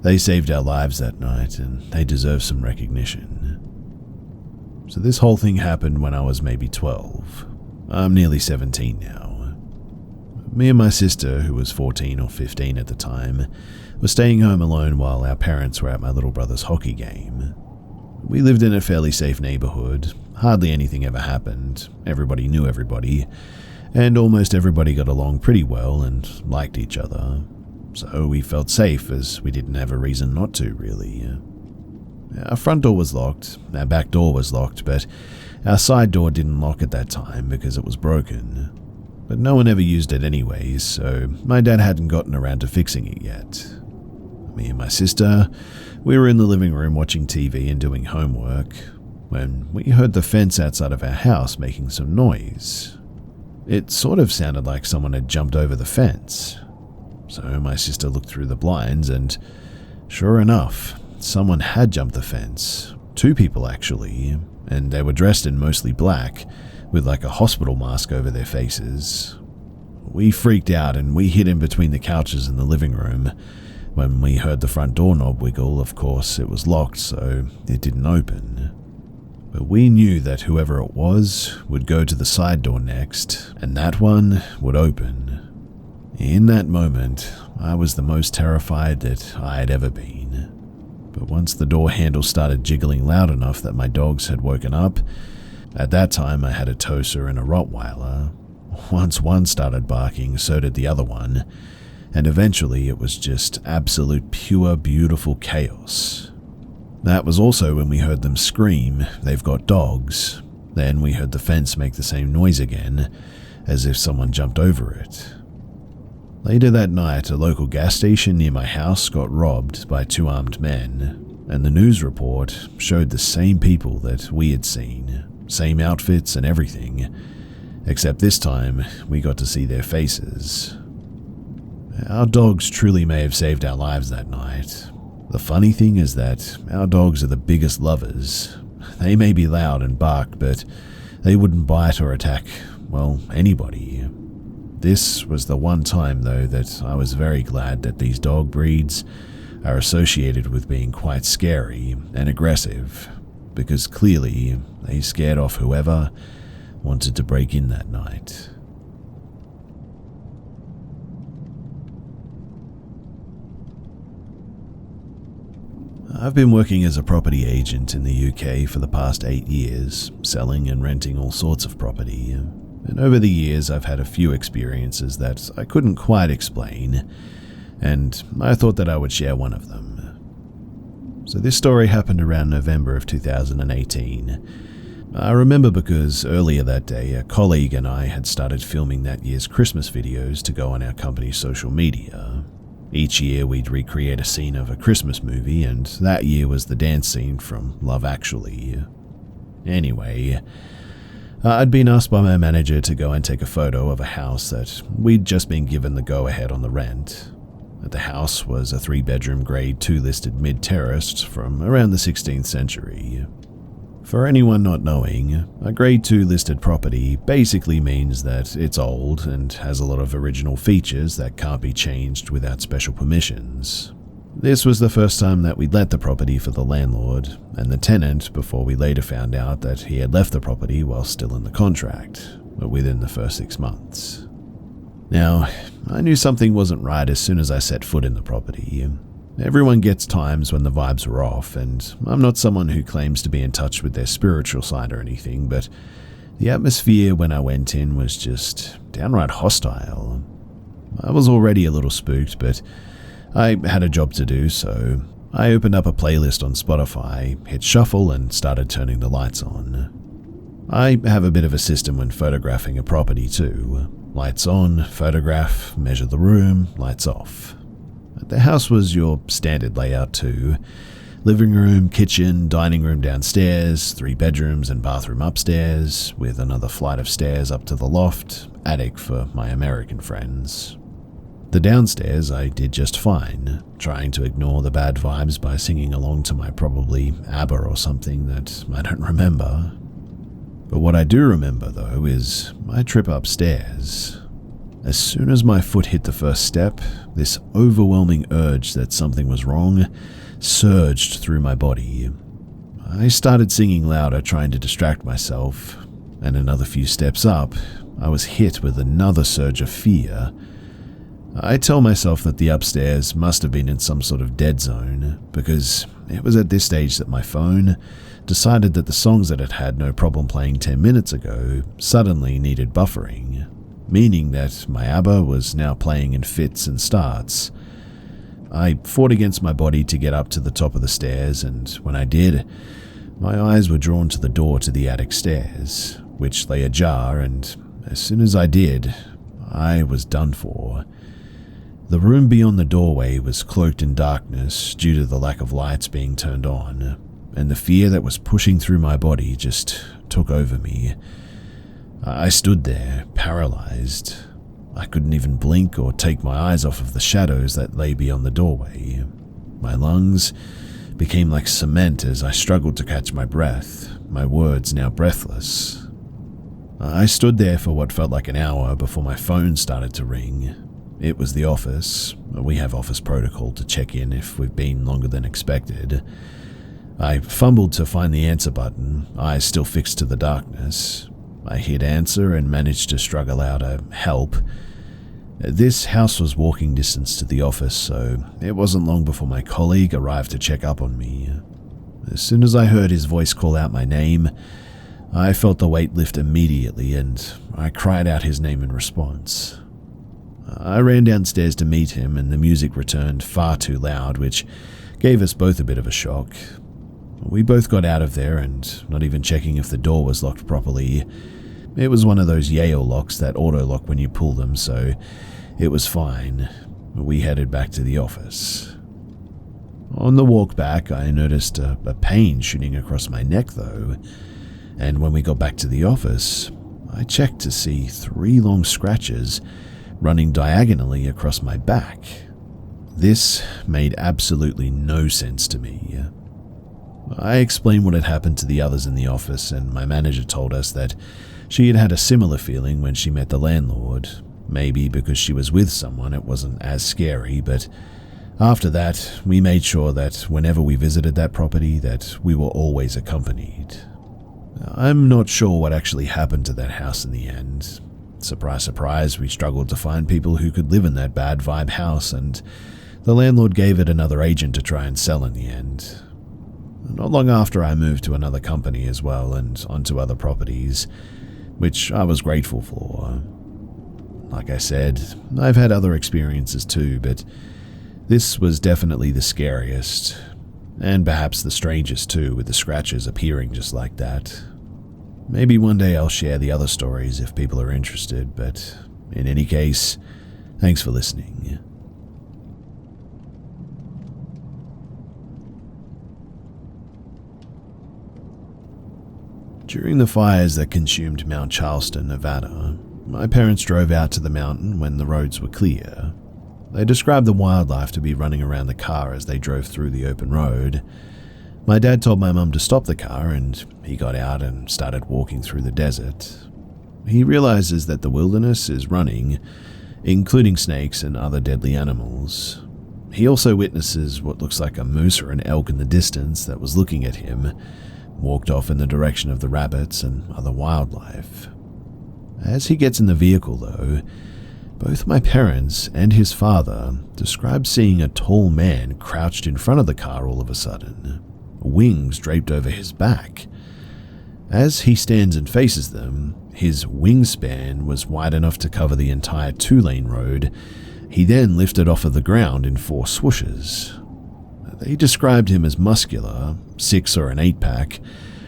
they saved our lives that night and they deserve some recognition. So this whole thing happened when I was maybe 12. I'm nearly 17 now. Me and my sister, who was 14 or 15 at the time, were staying home alone while our parents were at my little brother's hockey game. We lived in a fairly safe neighborhood. Hardly anything ever happened. Everybody knew everybody, and almost everybody got along pretty well and liked each other. So we felt safe as we didn't have a reason not to, really. Our front door was locked, our back door was locked, but our side door didn't lock at that time because it was broken. But no one ever used it anyways, so my dad hadn't gotten around to fixing it yet. Me and my sister, we were in the living room watching TV and doing homework when we heard the fence outside of our house making some noise. It sort of sounded like someone had jumped over the fence. So my sister looked through the blinds and, sure enough, someone had jumped the fence. 2 people actually, and they were dressed in mostly black, with like a hospital mask over their faces. We freaked out and we hid in between the couches in the living room. When we heard the front doorknob wiggle, of course it was locked, so it didn't open. But we knew that whoever it was would go to the side door next, and that one would open. In that moment, I was the most terrified that I had ever been. But once the door handle started jiggling loud enough that my dogs had woken up, at that time I had a Tosa and a Rottweiler. Once one started barking, so did the other one, and eventually it was just absolute pure beautiful chaos. That was also when we heard them scream, "They've got dogs." Then we heard the fence make the same noise again, as if someone jumped over it. Later that night, a local gas station near my house got robbed by 2 armed men, and the news report showed the same people that we had seen, same outfits and everything, except this time we got to see their faces. Our dogs truly may have saved our lives that night. The funny thing is that our dogs are the biggest lovers. They may be loud and bark, but they wouldn't bite or attack, well, anybody. This was the one time, though, that I was very glad that these dog breeds are associated with being quite scary and aggressive, because clearly they scared off whoever wanted to break in that night. I've been working as a property agent in the UK for the past 8 years, selling and renting all sorts of property. And over the years, I've had a few experiences that I couldn't quite explain, and I thought that I would share one of them. So this story happened around November of 2018. I remember because earlier that day, a colleague and I had started filming that year's Christmas videos to go on our company's social media. Each year we'd recreate a scene of a Christmas movie, and that year was the dance scene from Love Actually. Anyway, I'd been asked by my manager to go and take a photo of a house that we'd just been given the go-ahead on the rent. The house was a 3-bedroom Grade 2 listed mid-terrace from around the 16th century. For anyone not knowing, a Grade 2 listed property basically means that it's old and has a lot of original features that can't be changed without special permissions. This was the first time that we'd let the property for the landlord and the tenant before we later found out that he had left the property while still in the contract, within the first 6 months. Now, I knew something wasn't right as soon as I set foot in the property. Everyone gets times when the vibes are off, and I'm not someone who claims to be in touch with their spiritual side or anything, but the atmosphere when I went in was just downright hostile. I was already a little spooked, but I had a job to do, so I opened up a playlist on Spotify, hit shuffle, and started turning the lights on. I have a bit of a system when photographing a property too. Lights on, photograph, measure the room, lights off. The house was your standard layout too. Living room, kitchen, dining room downstairs, 3 bedrooms and bathroom upstairs, with another flight of stairs up to the loft, attic for my American friends. The downstairs I did just fine, trying to ignore the bad vibes by singing along to my probably ABBA or something that I don't remember. But what I do remember, though, is my trip upstairs. As soon as my foot hit the first step, this overwhelming urge that something was wrong surged through my body. I started singing louder, trying to distract myself, and another few steps up, I was hit with another surge of fear. I tell myself that the upstairs must have been in some sort of dead zone, because it was at this stage that my phone decided that the songs that it had no problem playing 10 minutes ago suddenly needed buffering, meaning that my ABBA was now playing in fits and starts. I fought against my body to get up to the top of the stairs, and when I did, my eyes were drawn to the door to the attic stairs, which lay ajar, and as soon as I did, I was done for. The room beyond the doorway was cloaked in darkness due to the lack of lights being turned on, and the fear that was pushing through my body just took over me. I stood there, paralyzed. I couldn't even blink or take my eyes off of the shadows that lay beyond the doorway. My lungs became like cement as I struggled to catch my breath, my words now breathless. I stood there for what felt like an hour before my phone started to ring. It was the office. We have office protocol to check in if we've been longer than expected. I fumbled to find the answer button, eyes still fixed to the darkness. I hit answer and managed to struggle out a help. This house was walking distance to the office, so it wasn't long before my colleague arrived to check up on me. As soon as I heard his voice call out my name, I felt the weight lift immediately, and I cried out his name in response. I ran downstairs to meet him, and the music returned far too loud, which gave us both a bit of a shock. We both got out of there, and not even checking if the door was locked properly. It was one of those Yale locks that auto-lock when you pull them, so it was fine. We headed back to the office. On the walk back, I noticed a pain shooting across my neck, though, and when we got back to the office, I checked to see 3 long scratches running diagonally across my back. This made absolutely no sense to me. I explained what had happened to the others in the office, and my manager told us that she had had a similar feeling when she met the landlord. Maybe because she was with someone it wasn't as scary, but after that we made sure that whenever we visited that property that we were always accompanied. I'm not sure what actually happened to that house in the end. Surprise, surprise, we struggled to find people who could live in that bad vibe house, and The landlord gave it another agent to try and sell in the end. Not long after, I moved to another company as well and onto other properties, which I was grateful for. Like I said, I've had other experiences too, but this was definitely the scariest, and perhaps the strangest too, with the scratches appearing just like that. Maybe one day I'll share the other stories if people are interested, but in any case, thanks for listening. During the fires that consumed Mount Charleston, Nevada, my parents drove out to the mountain when the roads were clear. They described the wildlife to be running around the car as they drove through the open road. My dad told my mum to stop the car, and he got out and started walking through the desert. He realizes that the wilderness is running, including snakes and other deadly animals. He also witnesses what looks like a moose or an elk in the distance that was looking at him, walked off in the direction of the rabbits and other wildlife. As he gets in the vehicle, though, both my parents and his father describe seeing a tall man crouched in front of the car all of a sudden, wings draped over his back. As he stands and faces them, his wingspan was wide enough to cover the entire 2-lane road. He then lifted off of the ground in 4 swooshes. They described him as muscular, 6 or an 8-pack,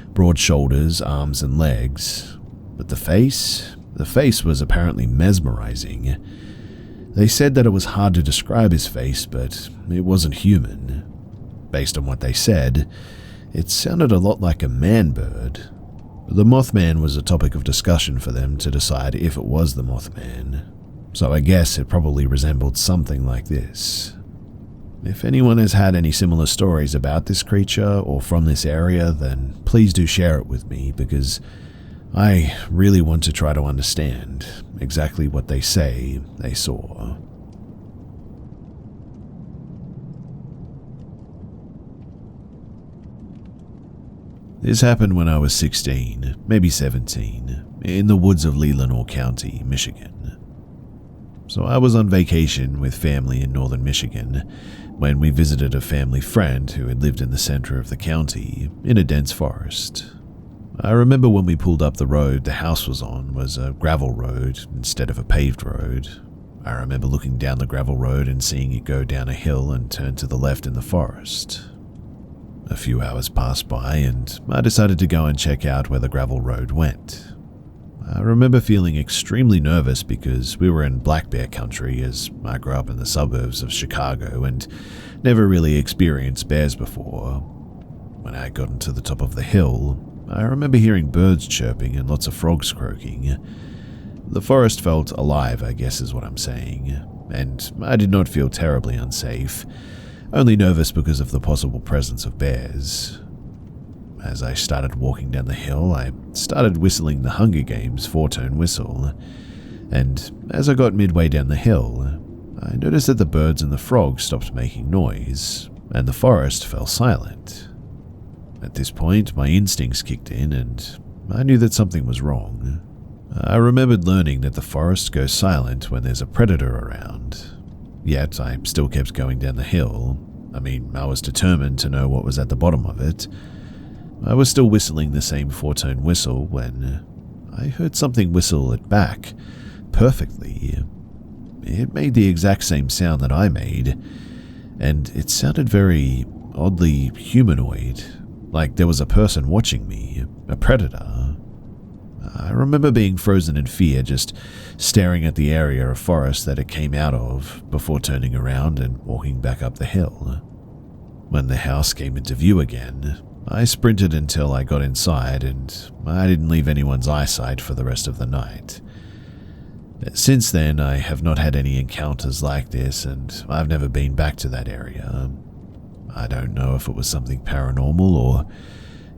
broad shoulders, arms and legs. But the face was apparently mesmerizing. They said that it was hard to describe his face, but it wasn't human. Based on what they said, it sounded a lot like a man-bird. The Mothman was a topic of discussion for them to decide if it was the Mothman, so I guess it probably resembled something like this. If anyone has had any similar stories about this creature or from this area, then please do share it with me, because I really want to try to understand exactly what they say they saw. This happened when I was 16, maybe 17, in the woods of Leelanau County, Michigan. So I was on vacation with family in northern Michigan when we visited a family friend who had lived in the center of the county in a dense forest. I remember when we pulled up the road the house was on was a gravel road instead of a paved road. I remember looking down the gravel road and seeing it go down a hill and turn to the left in the forest. A few hours passed by and I decided to go and check out where the gravel road went. I remember feeling extremely nervous because we were in black bear country, as I grew up in the suburbs of Chicago and never really experienced bears before. When I got to the top of the hill, I remember hearing birds chirping and lots of frogs croaking. The forest felt alive, I guess is what I'm saying, and I did not feel terribly unsafe, only nervous because of the possible presence of bears. As I started walking down the hill, I started whistling the Hunger Games 4-tone whistle, and as I got midway down the hill, I noticed that the birds and the frogs stopped making noise, and the forest fell silent. At this point, my instincts kicked in, and I knew that something was wrong. I remembered learning that the forest goes silent when there's a predator around, yet I still kept going down the hill. I was determined to know what was at the bottom of it. I was still whistling the same 4-tone whistle when I heard something whistle it back perfectly. It made the exact same sound that I made, and it sounded very oddly humanoid, like there was a person watching me, a predator. I remember being frozen in fear, just staring at the area of forest that it came out of before turning around and walking back up the hill. When the house came into view again, I sprinted until I got inside, and I didn't leave anyone's eyesight for the rest of the night. Since then, I have not had any encounters like this, and I've never been back to that area. I don't know if it was something paranormal or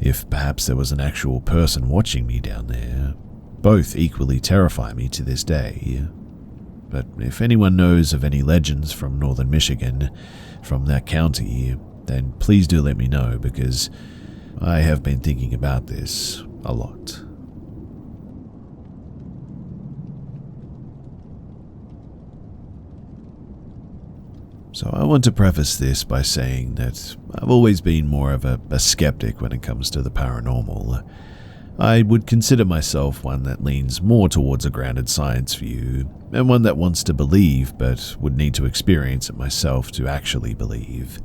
if perhaps there was an actual person watching me down there. Both equally terrify me to this day. But if anyone knows of any legends from northern Michigan, from that county, then please do let me know, because I have been thinking about this a lot. So I want to preface this by saying that I've always been more of a skeptic when it comes to the paranormal. I would consider myself one that leans more towards a grounded science view, and one that wants to believe but would need to experience it myself to actually believe.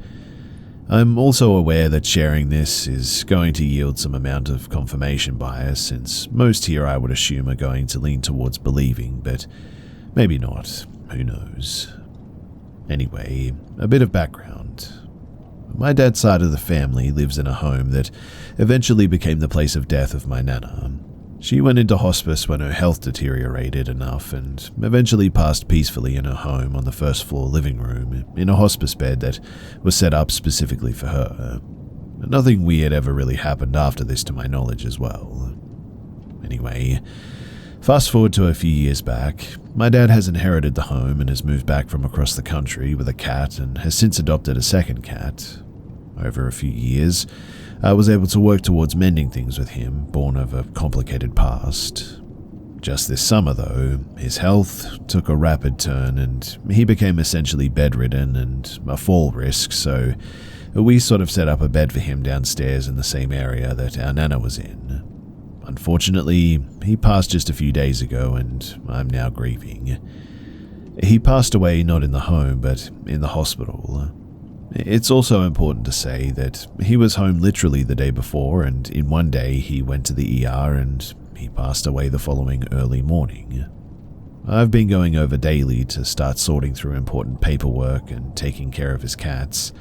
I'm also aware that sharing this is going to yield some amount of confirmation bias, since most here I would assume are going to lean towards believing, but maybe not, who knows. Anyway, a bit of background. My dad's side of the family lives in a home that eventually became the place of death of my nana. She went into hospice when her health deteriorated enough and eventually passed peacefully in her home on the first floor living room in a hospice bed that was set up specifically for her. Nothing weird ever really happened after this to my knowledge as well. Anyway, fast forward to a few years back, my dad has inherited the home and has moved back from across the country with a cat and has since adopted a second cat. Over a few years, I was able to work towards mending things with him, born of a complicated past. Just this summer, though, his health took a rapid turn and he became essentially bedridden and a fall risk, so we sort of set up a bed for him downstairs in the same area that our nana was in. Unfortunately, he passed just a few days ago and I'm now grieving. He passed away not in the home, but in the hospital. It's also important to say that he was home literally the day before, and in one day he went to the ER and he passed away the following early morning. I've been going over daily to start sorting through important paperwork and taking care of his cats.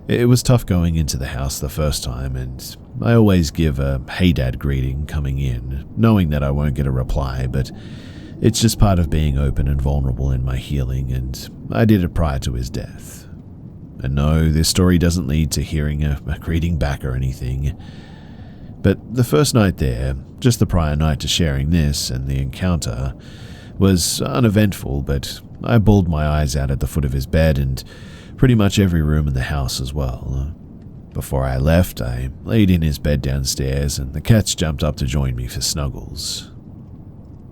It was tough going into the house the first time, and I always give a "Hey Dad" greeting coming in, knowing that I won't get a reply, but it's just part of being open and vulnerable in my healing, and I did it prior to his death. And no, this story doesn't lead to hearing a greeting back or anything. But the first night there, just the prior night to sharing this and the encounter, was uneventful, but I bawled my eyes out at the foot of his bed and pretty much every room in the house as well. Before I left, I laid in his bed downstairs and the cats jumped up to join me for snuggles.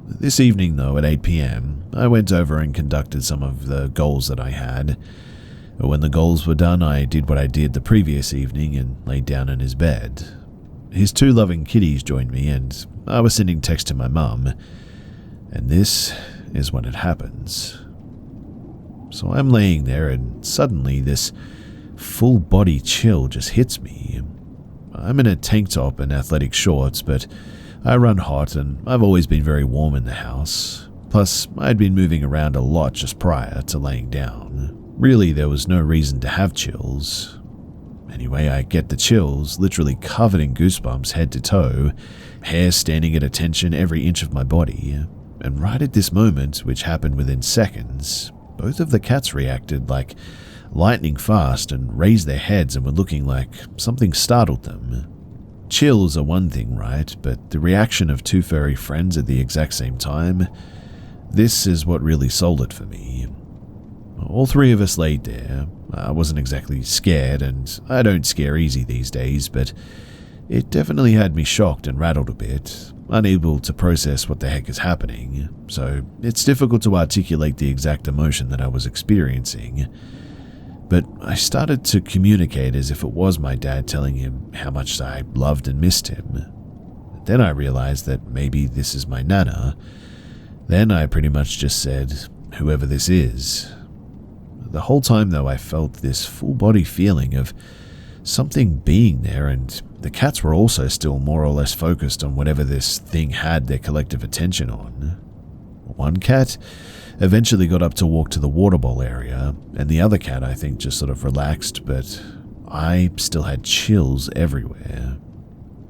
This evening though, at 8 p.m, I went over and conducted some of the goals that I had. When the goals were done, I did what I did the previous evening and laid down in his bed. His two loving kitties joined me and I was sending text to my mum, and this is when it happens. So I'm laying there and suddenly this full body chill just hits me. I'm in a tank top and athletic shorts, but I run hot and I've always been very warm in the house. Plus, I'd been moving around a lot just prior to laying down. Really, there was no reason to have chills. Anyway, I get the chills, literally covered in goosebumps head to toe, hair standing at attention every inch of my body. And right at this moment, which happened within seconds, both of the cats reacted like lightning fast and raised their heads and were looking like something startled them. Chills are one thing, right? But the reaction of two furry friends at the exact same time, this is what really sold it for me. All three of us laid there. I wasn't exactly scared, and I don't scare easy these days, but it definitely had me shocked and rattled a bit, unable to process what the heck is happening, so it's difficult to articulate the exact emotion that I was experiencing. But I started to communicate as if it was my dad telling him how much I loved and missed him. Then I realized that maybe this is my nana. Then I pretty much just said, "Whoever this is." The whole time though, I felt this full body feeling of something being there, and the cats were also still more or less focused on whatever this thing had their collective attention on. One cat eventually got up to walk to the water bowl area, and the other cat I think just sort of relaxed, but I still had chills everywhere.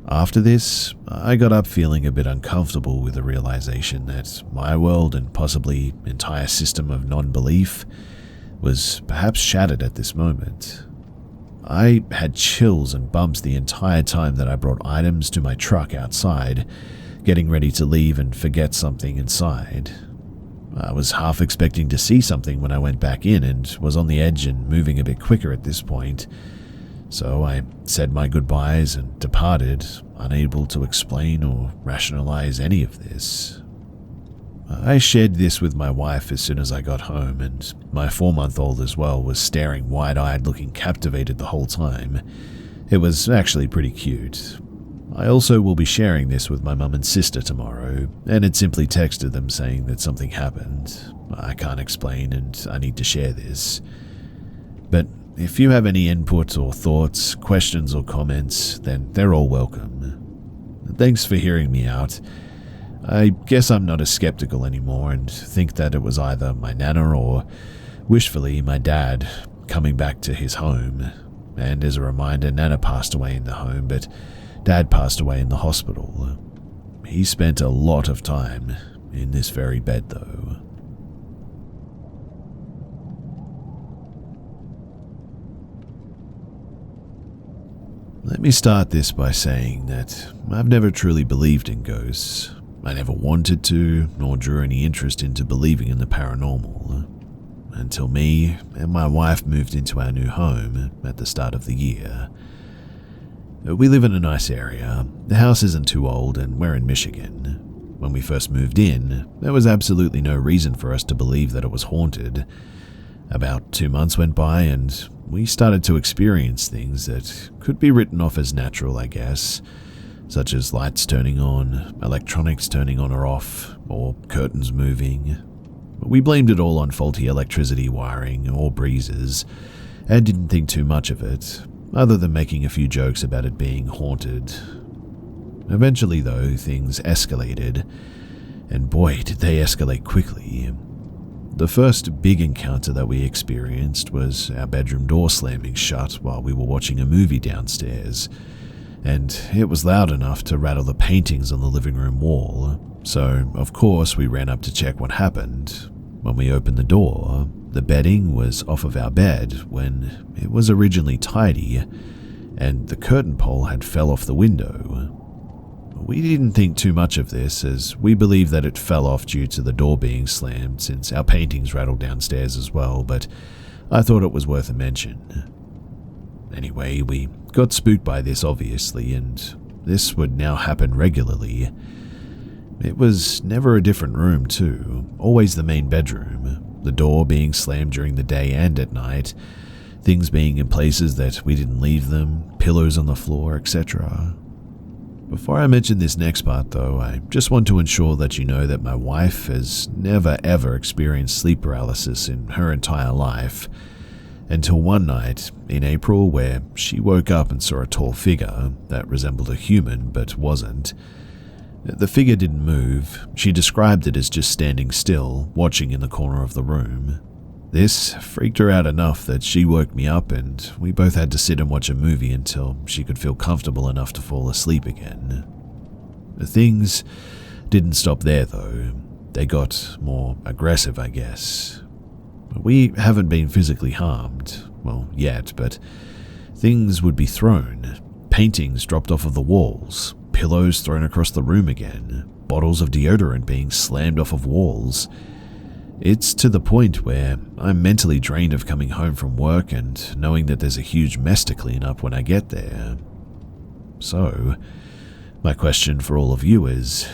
After this, I got up feeling a bit uncomfortable with the realization that my world and possibly entire system of non-belief was perhaps shattered at this moment. I had chills and bumps the entire time that I brought items to my truck outside, getting ready to leave and forget something inside. I was half expecting to see something when I went back in and was on the edge and moving a bit quicker at this point. So I said my goodbyes and departed, unable to explain or rationalize any of this. I shared this with my wife as soon as I got home, and my 4-month-old as well was staring wide-eyed, looking captivated the whole time. It was actually pretty cute. I also will be sharing this with my mum and sister tomorrow, and had simply texted them saying that something happened. I can't explain and I need to share this. But if you have any input or thoughts, questions or comments, then they're all welcome. Thanks for hearing me out. I guess I'm not as skeptical anymore and think that it was either my nana or, wishfully, my dad coming back to his home. And as a reminder, Nana passed away in the home, but Dad passed away in the hospital. He spent a lot of time in this very bed, though. Let me start this by saying that I've never truly believed in ghosts. I never wanted to, nor drew any interest into believing in the paranormal, until me and my wife moved into our new home at the start of the year. We live in a nice area. The house isn't too old and we're in Michigan. When we first moved in, there was absolutely no reason for us to believe that it was haunted. About 2 months went by and we started to experience things that could be written off as natural, I guess, such as lights turning on, electronics turning on or off, or curtains moving. We blamed it all on faulty electricity wiring or breezes, and didn't think too much of it, other than making a few jokes about it being haunted. Eventually, though, things escalated, and boy, did they escalate quickly. The first big encounter that we experienced was our bedroom door slamming shut while we were watching a movie downstairs, and it was loud enough to rattle the paintings on the living room wall, so of course we ran up to check what happened. When we opened the door, the bedding was off of our bed when it was originally tidy, and the curtain pole had fell off the window. We didn't think too much of this, as we believed that it fell off due to the door being slammed, since our paintings rattled downstairs as well, but I thought it was worth a mention. Anyway, we got spooked by this obviously, and this would now happen regularly. It was never a different room too, always the main bedroom, the door being slammed during the day and at night, things being in places that we didn't leave them, pillows on the floor, etc. Before I mention this next part though, I just want to ensure that you know that my wife has never ever experienced sleep paralysis in her entire life, until one night in April where she woke up and saw a tall figure that resembled a human but wasn't. The figure didn't move. She described it as just standing still, watching in the corner of the room. This freaked her out enough that she woke me up and we both had to sit and watch a movie until she could feel comfortable enough to fall asleep again. Things didn't stop there though. They got more aggressive, I guess. We haven't been physically harmed, well, yet, but things would be thrown, paintings dropped off of the walls, pillows thrown across the room again, bottles of deodorant being slammed off of walls. It's to the point where I'm mentally drained of coming home from work and knowing that there's a huge mess to clean up when I get there. So, my question for all of you is,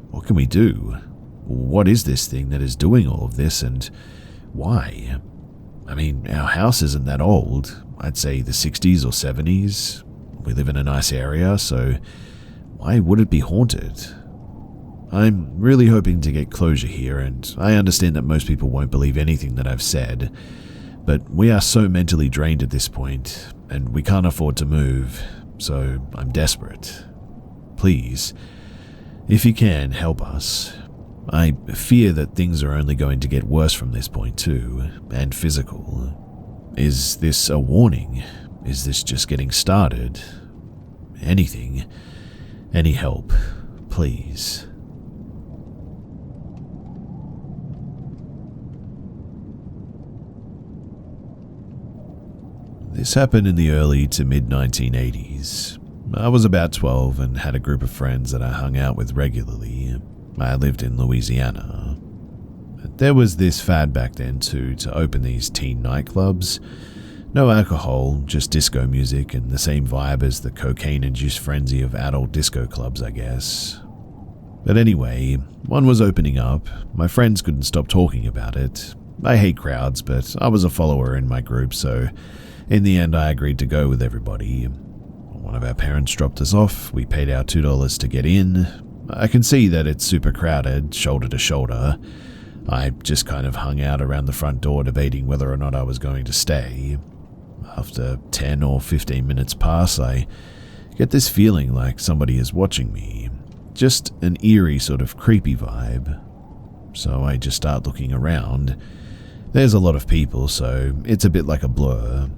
what can we do? What is this thing that is doing all of this, and why? I mean, our house isn't that old. I'd say the 60s or 70s. We live in a nice area, so why would it be haunted? I'm really hoping to get closure here, and I understand that most people won't believe anything that I've said, but we are so mentally drained at this point, and we can't afford to move, so I'm desperate. Please, if you can, help us. I fear that things are only going to get worse from this point too, and physical. Is this a warning? Is this just getting started? Anything. Any help, please. This happened in the early to mid-1980s. I was about 12 and had a group of friends that I hung out with regularly. I lived in Louisiana. There was this fad back then too to open these teen nightclubs. No alcohol, just disco music and the same vibe as the cocaine-induced frenzy of adult disco clubs, I guess. But anyway, one was opening up. My friends couldn't stop talking about it. I hate crowds, but I was a follower in my group, so in the end I agreed to go with everybody. One of our parents dropped us off. We paid our $2 to get in. I can see that it's super crowded, shoulder to shoulder. I just kind of hung out around the front door debating whether or not I was going to stay. After 10 or 15 minutes pass, I get this feeling like somebody is watching me. Just an eerie sort of creepy vibe. So I just start looking around. There's a lot of people, so it's a bit like a blur.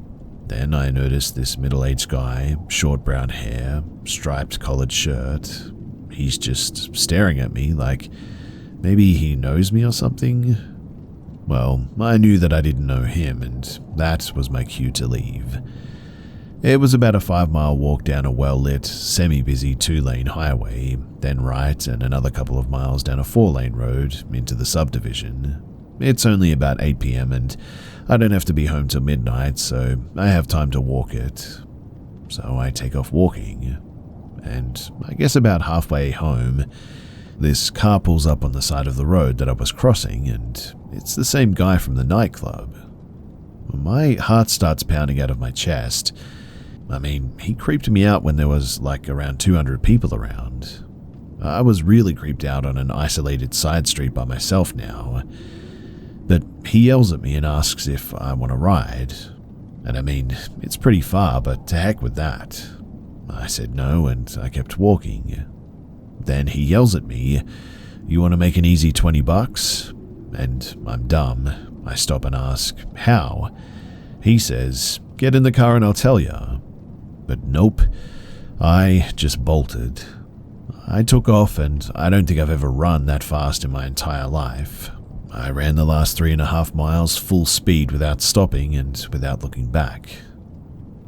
Then I notice this middle-aged guy, short brown hair, striped collared shirt. He's just staring at me like maybe he knows me or something. Well, I knew that I didn't know him, and that was my cue to leave. It was about a 5-mile walk down a well-lit, semi-busy 2-lane highway, then right and another couple of miles down a 4-lane road into the subdivision. It's only about 8 p.m. and I don't have to be home till midnight, so I have time to walk it. So I take off walking, and I guess about halfway home, this car pulls up on the side of the road that I was crossing, and it's the same guy from the nightclub. My heart starts pounding out of my chest. I mean, he creeped me out when there was like around 200 people around. I was really creeped out on an isolated side street by myself now. But he yells at me and asks if I want to ride. And I mean, it's pretty far, but to heck with that. I said no, and I kept walking. Then he yells at me, "You want to make an easy $20? And I'm dumb. I stop and ask, "How?" He says, "Get in the car and I'll tell you." But nope, I just bolted. I took off, and I don't think I've ever run that fast in my entire life. I ran the last 3.5 miles full speed without stopping and without looking back.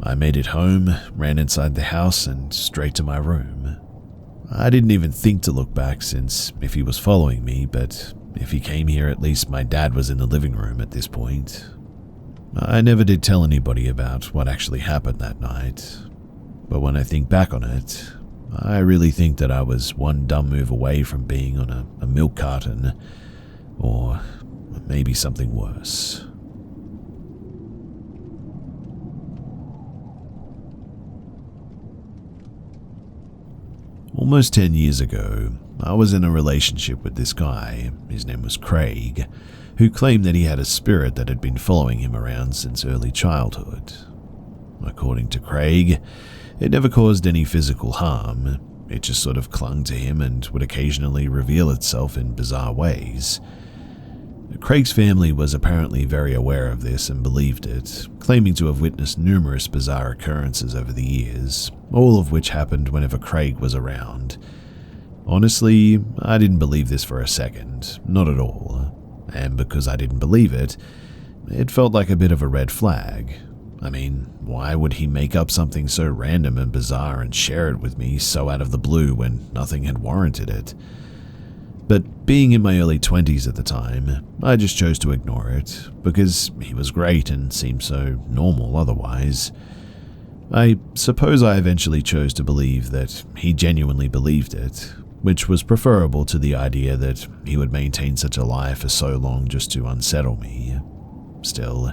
I made it home, ran inside the house, and straight to my room. I didn't even think to look back, since if he was following me, but if he came here, at least my dad was in the living room at this point. I never did tell anybody about what actually happened that night, but when I think back on it, I really think that I was one dumb move away from being on a milk carton, or maybe something worse. Almost 10 years ago, I was in a relationship with this guy, his name was Craig, who claimed that he had a spirit that had been following him around since early childhood. According to Craig, it never caused any physical harm. It just sort of clung to him and would occasionally reveal itself in bizarre ways. Craig's family was apparently very aware of this and believed it, claiming to have witnessed numerous bizarre occurrences over the years, all of which happened whenever Craig was around. Honestly, I didn't believe this for a second, not at all. And because I didn't believe it, it felt like a bit of a red flag. I mean, why would he make up something so random and bizarre and share it with me so out of the blue when nothing had warranted it? But being in my early 20s at the time, I just chose to ignore it, because he was great and seemed so normal otherwise. I suppose I eventually chose to believe that he genuinely believed it, which was preferable to the idea that he would maintain such a lie for so long just to unsettle me. Still,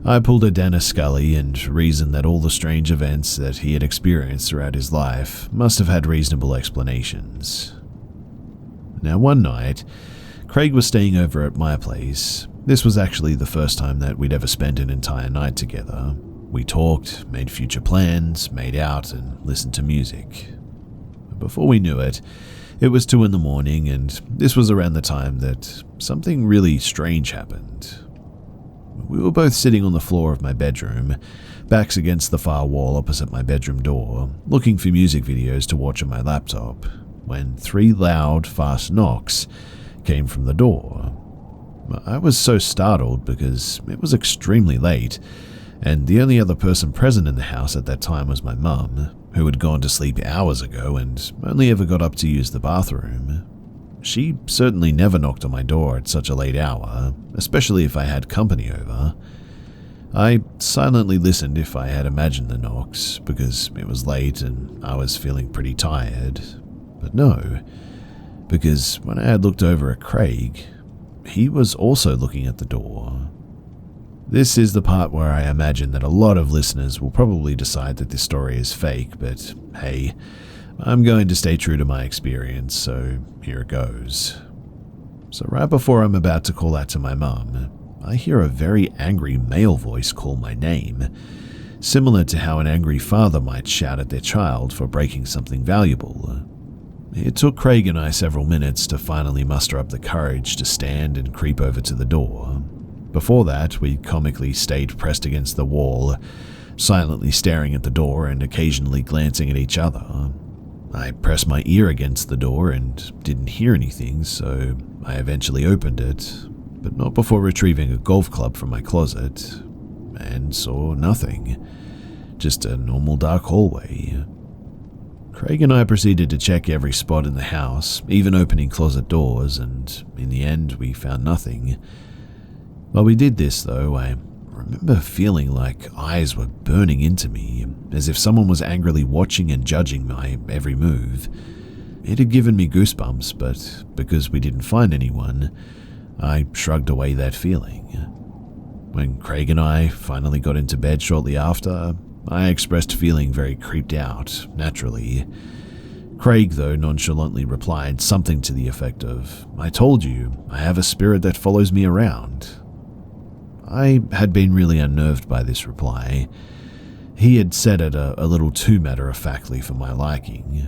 I pulled a Dennis Scully and reasoned that all the strange events that he had experienced throughout his life must have had reasonable explanations. Now, one night, Craig was staying over at my place. This was actually the first time that we'd ever spent an entire night together. We talked, made future plans, made out, and listened to music. Before we knew it, it was 2 a.m, and this was around the time that something really strange happened. We were both sitting on the floor of my bedroom, backs against the far wall opposite my bedroom door, looking for music videos to watch on my laptop, when 3 loud, fast knocks came from the door. I was so startled because it was extremely late, and the only other person present in the house at that time was my mum, who had gone to sleep hours ago and only ever got up to use the bathroom. She certainly never knocked on my door at such a late hour, especially if I had company over. I silently listened if I had imagined the knocks, because it was late and I was feeling pretty tired. But no, because when I had looked over at Craig, he was also looking at the door. This is the part where I imagine that a lot of listeners will probably decide that this story is fake, but hey, I'm going to stay true to my experience, so here it goes. So right before I'm about to call out to my mum, I hear a very angry male voice call my name, similar to how an angry father might shout at their child for breaking something valuable. It took Craig and I several minutes to finally muster up the courage to stand and creep over to the door. Before that, we comically stayed pressed against the wall, silently staring at the door and occasionally glancing at each other. I pressed my ear against the door and didn't hear anything, so I eventually opened it, but not before retrieving a golf club from my closet, and saw nothing. Just a normal dark hallway. Craig and I proceeded to check every spot in the house, even opening closet doors, and in the end we found nothing. While we did this though, I remember feeling like eyes were burning into me, as if someone was angrily watching and judging my every move. It had given me goosebumps, but because we didn't find anyone, I shrugged away that feeling. When Craig and I finally got into bed shortly after, I expressed feeling very creeped out, naturally. Craig, though, nonchalantly replied something to the effect of, "I told you, I have a spirit that follows me around." I had been really unnerved by this reply. He had said it a little too matter-of-factly for my liking.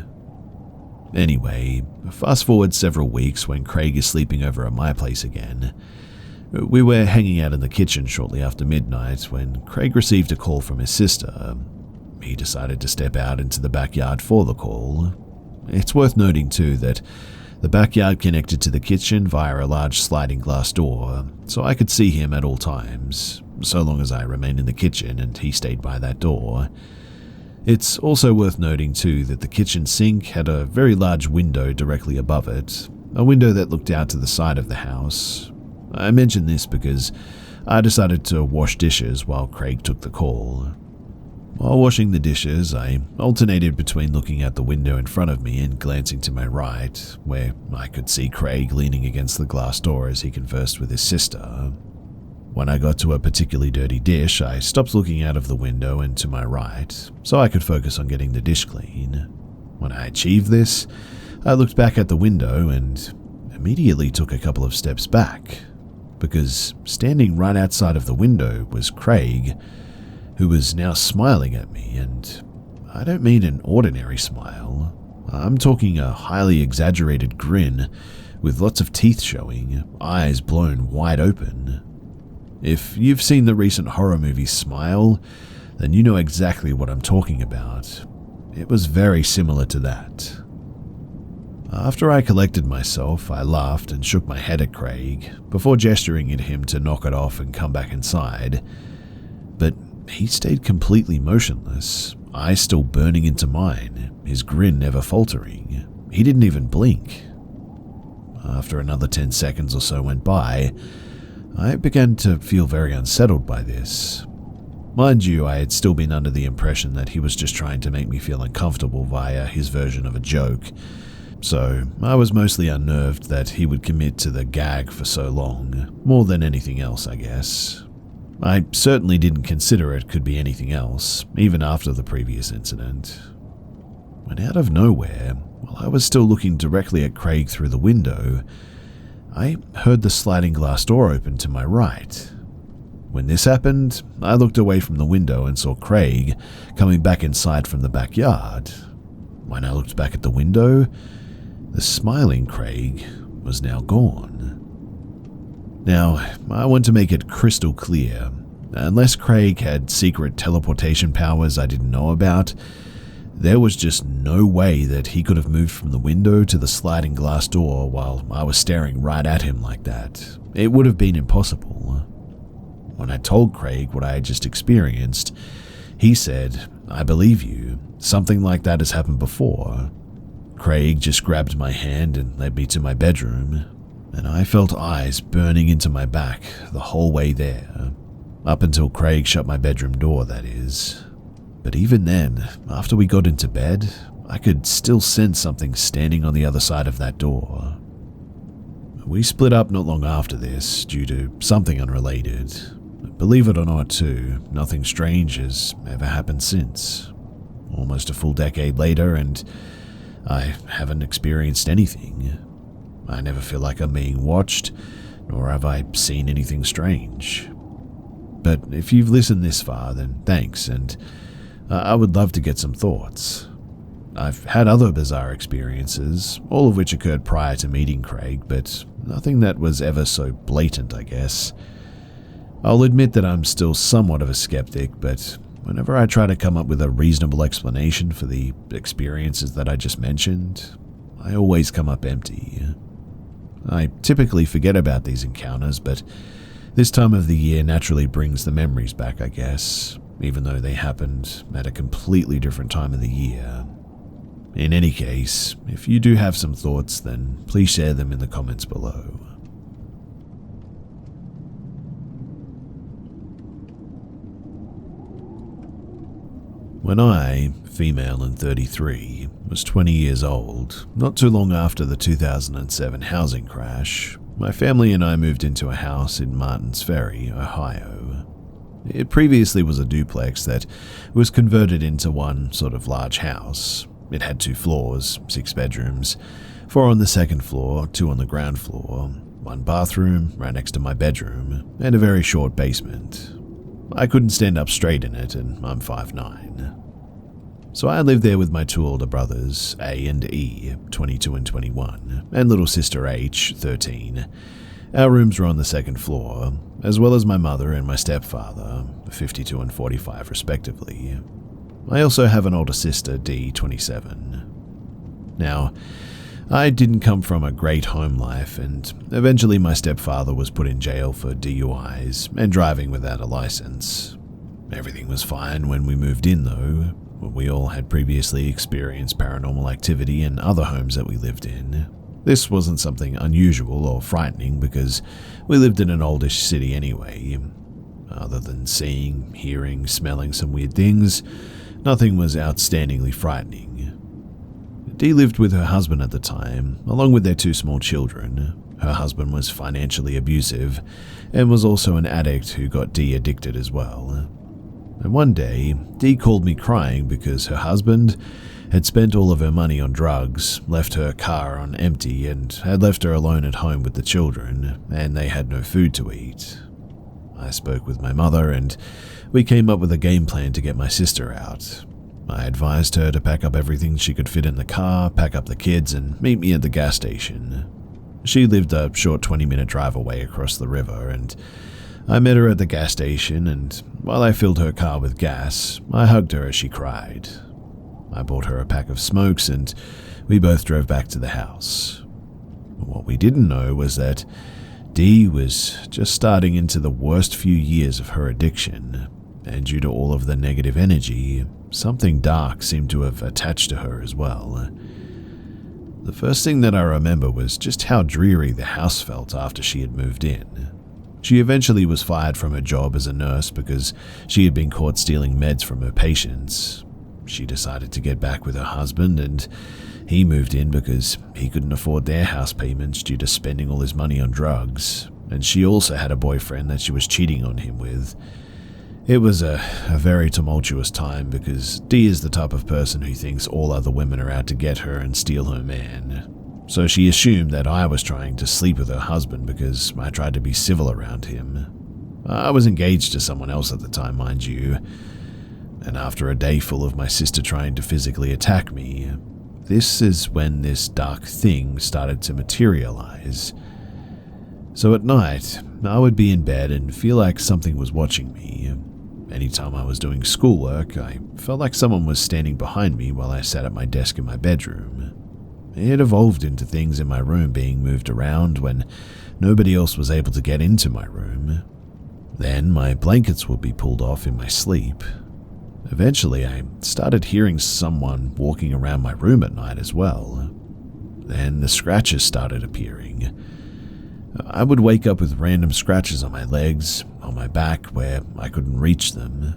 Anyway, fast forward several weeks when Craig is sleeping over at my place again. We were hanging out in the kitchen shortly after midnight when Craig received a call from his sister. He decided to step out into the backyard for the call. It's worth noting too that the backyard connected to the kitchen via a large sliding glass door, so I could see him at all times, so long as I remained in the kitchen and he stayed by that door. It's also worth noting too that the kitchen sink had a very large window directly above it, a window that looked out to the side of the house. I mention this because I decided to wash dishes while Craig took the call. While washing the dishes, I alternated between looking out the window in front of me and glancing to my right, where I could see Craig leaning against the glass door as he conversed with his sister. When I got to a particularly dirty dish, I stopped looking out of the window and to my right, so I could focus on getting the dish clean. When I achieved this, I looked back at the window and immediately took a couple of steps back, because standing right outside of the window was Craig, who was now smiling at me, and I don't mean an ordinary smile. I'm talking a highly exaggerated grin with lots of teeth showing, eyes blown wide open. If you've seen the recent horror movie Smile, then you know exactly what I'm talking about. It was very similar to that. After I collected myself, I laughed and shook my head at Craig, before gesturing at him to knock it off and come back inside. But he stayed completely motionless, eyes still burning into mine, his grin never faltering. He didn't even blink. After another 10 seconds or so went by, I began to feel very unsettled by this. Mind you, I had still been under the impression that he was just trying to make me feel uncomfortable via his version of a joke, so I was mostly unnerved that he would commit to the gag for so long, more than anything else, I guess. I certainly didn't consider it could be anything else, even after the previous incident. When out of nowhere, while I was still looking directly at Craig through the window, I heard the sliding glass door open to my right. When this happened, I looked away from the window and saw Craig coming back inside from the backyard. When I looked back at the window, the smiling Craig was now gone. Now, I want to make it crystal clear, unless Craig had secret teleportation powers I didn't know about, there was just no way that he could have moved from the window to the sliding glass door while I was staring right at him like that. It would have been impossible. When I told Craig what I had just experienced, he said, "I believe you. Something like that has happened before." Craig just grabbed my hand and led me to my bedroom, and I felt eyes burning into my back the whole way there. Up until Craig shut my bedroom door, that is. But even then, after we got into bed, I could still sense something standing on the other side of that door. We split up not long after this due to something unrelated. Believe it or not, too, nothing strange has ever happened since. Almost a full decade later, and I haven't experienced anything. I never feel like I'm being watched, nor have I seen anything strange. But if you've listened this far, then thanks, and I would love to get some thoughts. I've had other bizarre experiences, all of which occurred prior to meeting Craig, but nothing that was ever so blatant, I guess. I'll admit that I'm still somewhat of a skeptic, but whenever I try to come up with a reasonable explanation for the experiences that I just mentioned, I always come up empty. I typically forget about these encounters, but this time of the year naturally brings the memories back, I guess, even though they happened at a completely different time of the year. In any case, if you do have some thoughts, then please share them in the comments below. When I, female and 33, was 20 years old, not too long after the 2007 housing crash, my family and I moved into a house in Martins Ferry, Ohio. It previously was a duplex that was converted into one sort of large house. It had 2 floors, 6 bedrooms, 4 on the second floor, 2 on the ground floor, 1 bathroom right next to my bedroom, and a very short basement. I couldn't stand up straight in it, and I'm 5'9". So I lived there with my 2 older brothers, A and E, 22 and 21, and little sister H, 13. Our rooms were on the second floor, as well as my mother and my stepfather, 52 and 45 respectively. I also have an older sister, D, 27. Now, I didn't come from a great home life, and eventually my stepfather was put in jail for DUIs and driving without a license. Everything was fine when we moved in, though. We all had previously experienced paranormal activity in other homes that we lived in. This wasn't something unusual or frightening because we lived in an oldish city anyway. Other than seeing, hearing, smelling some weird things, nothing was outstandingly frightening. Dee lived with her husband at the time, along with their 2 small children. Her husband was financially abusive and was also an addict who got Dee addicted as well. And one day, Dee called me crying because her husband had spent all of her money on drugs, left her car on empty, and had left her alone at home with the children, and they had no food to eat. I spoke with my mother, and we came up with a game plan to get my sister out. I advised her to pack up everything she could fit in the car, pack up the kids, and meet me at the gas station. She lived a short 20-minute drive away across the river, and I met her at the gas station, and while I filled her car with gas, I hugged her as she cried. I bought her a pack of smokes, and we both drove back to the house. What we didn't know was that Dee was just starting into the worst few years of her addiction, and due to all of the negative energy, something dark seemed to have attached to her as well. The first thing that I remember was just how dreary the house felt after she had moved in. She eventually was fired from her job as a nurse because she had been caught stealing meds from her patients. She decided to get back with her husband, and he moved in because he couldn't afford their house payments due to spending all his money on drugs, and she also had a boyfriend that she was cheating on him with. It was a very tumultuous time because Dee is the type of person who thinks all other women are out to get her and steal her man. So she assumed that I was trying to sleep with her husband because I tried to be civil around him. I was engaged to someone else at the time, mind you, and after a day full of my sister trying to physically attack me, this is when this dark thing started to materialize. So at night, I would be in bed and feel like something was watching me. Anytime I was doing schoolwork, I felt like someone was standing behind me while I sat at my desk in my bedroom. It evolved into things in my room being moved around when nobody else was able to get into my room. Then my blankets would be pulled off in my sleep. Eventually, I started hearing someone walking around my room at night as well. Then the scratches started appearing. I would wake up with random scratches on my legs, on my back where I couldn't reach them.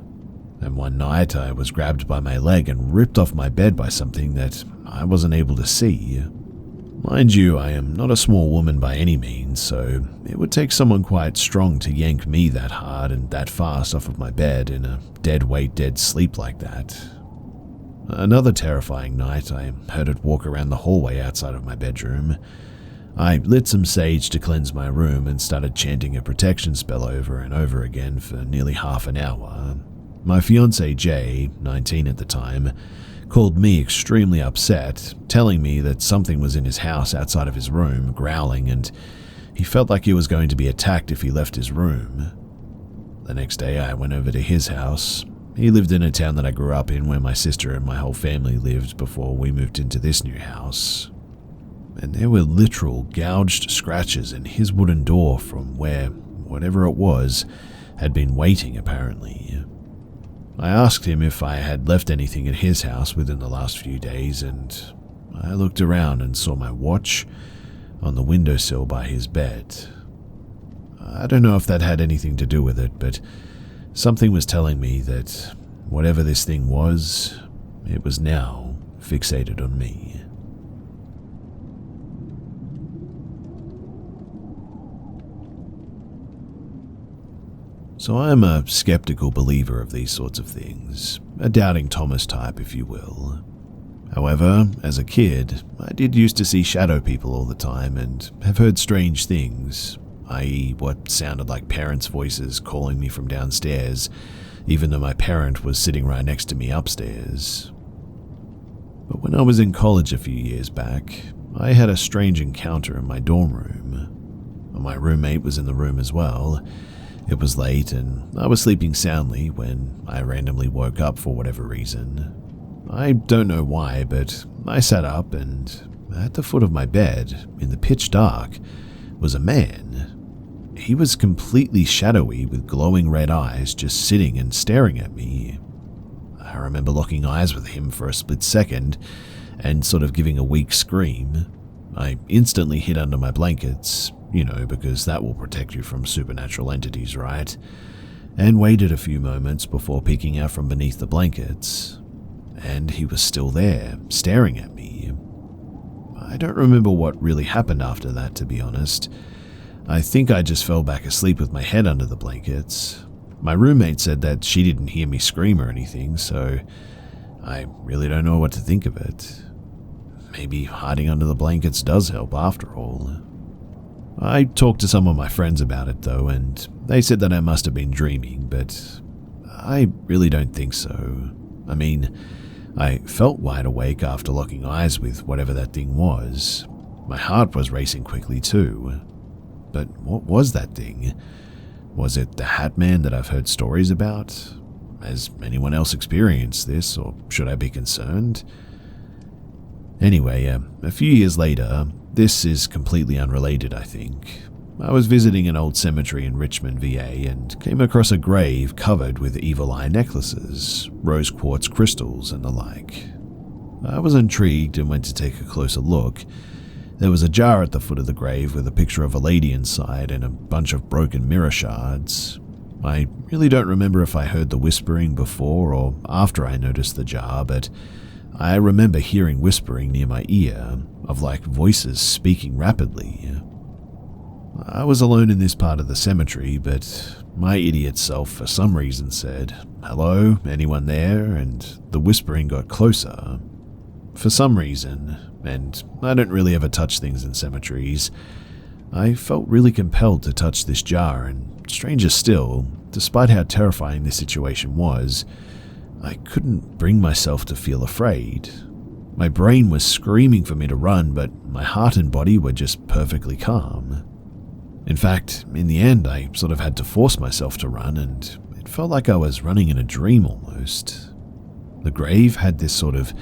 and one night I was grabbed by my leg and ripped off my bed by something that I wasn't able to see. Mind you, I am not a small woman by any means, so it would take someone quite strong to yank me that hard and that fast off of my bed in a dead weight, dead sleep like that. Another terrifying night, I heard it walk around the hallway outside of my bedroom. I lit some sage to cleanse my room and started chanting a protection spell over and over again for nearly half an hour. My fiancée Jay, 19 at the time, called me extremely upset, telling me that something was in his house outside of his room, growling, and he felt like he was going to be attacked if he left his room. The next day I went over to his house. He lived in a town that I grew up in where my sister and my whole family lived before we moved into this new house. And there were literal gouged scratches in his wooden door from where, whatever it was, had been waiting apparently. I asked him if I had left anything at his house within the last few days, and I looked around and saw my watch on the windowsill by his bed. I don't know if that had anything to do with it, but something was telling me that whatever this thing was, it was now fixated on me. So I am a skeptical believer of these sorts of things, a doubting Thomas type, if you will. However, as a kid, I did used to see shadow people all the time and have heard strange things, i.e. what sounded like parents' voices calling me from downstairs, even though my parent was sitting right next to me upstairs. But when I was in college a few years back, I had a strange encounter in my dorm room. My roommate was in the room as well. It was late and I was sleeping soundly when I randomly woke up for whatever reason. I don't know why, but I sat up and at the foot of my bed, in the pitch dark, was a man. He was completely shadowy with glowing red eyes just sitting and staring at me. I remember locking eyes with him for a split second and sort of giving a weak scream. I instantly hid under my blankets, because that will protect you from supernatural entities, right? And waited a few moments before peeking out from beneath the blankets. And he was still there, staring at me. I don't remember what really happened after that, to be honest. I think I just fell back asleep with my head under the blankets. My roommate said that she didn't hear me scream or anything, so I really don't know what to think of it. Maybe hiding under the blankets does help after all. I talked to some of my friends about it though, and they said that I must have been dreaming, but I really don't think so. I mean, I felt wide awake after locking eyes with whatever that thing was. My heart was racing quickly too. But what was that thing? Was it the Hat Man that I've heard stories about? Has anyone else experienced this, or should I be concerned? Anyway, a few years later, this is completely unrelated, I think. I was visiting an old cemetery in Richmond, VA, and came across a grave covered with evil eye necklaces, rose quartz crystals, and the like. I was intrigued and went to take a closer look. There was a jar at the foot of the grave with a picture of a lady inside and a bunch of broken mirror shards. I really don't remember if I heard the whispering before or after I noticed the jar, but I remember hearing whispering near my ear, of like voices speaking rapidly. I was alone in this part of the cemetery, but my idiot self for some reason said, "Hello, anyone there?" and the whispering got closer. For some reason, and I don't really ever touch things in cemeteries, I felt really compelled to touch this jar, and stranger still, despite how terrifying this situation was, I couldn't bring myself to feel afraid. My brain was screaming for me to run, but my heart and body were just perfectly calm. In fact, in the end, I sort of had to force myself to run, and it felt like I was running in a dream almost. The grave had this sort of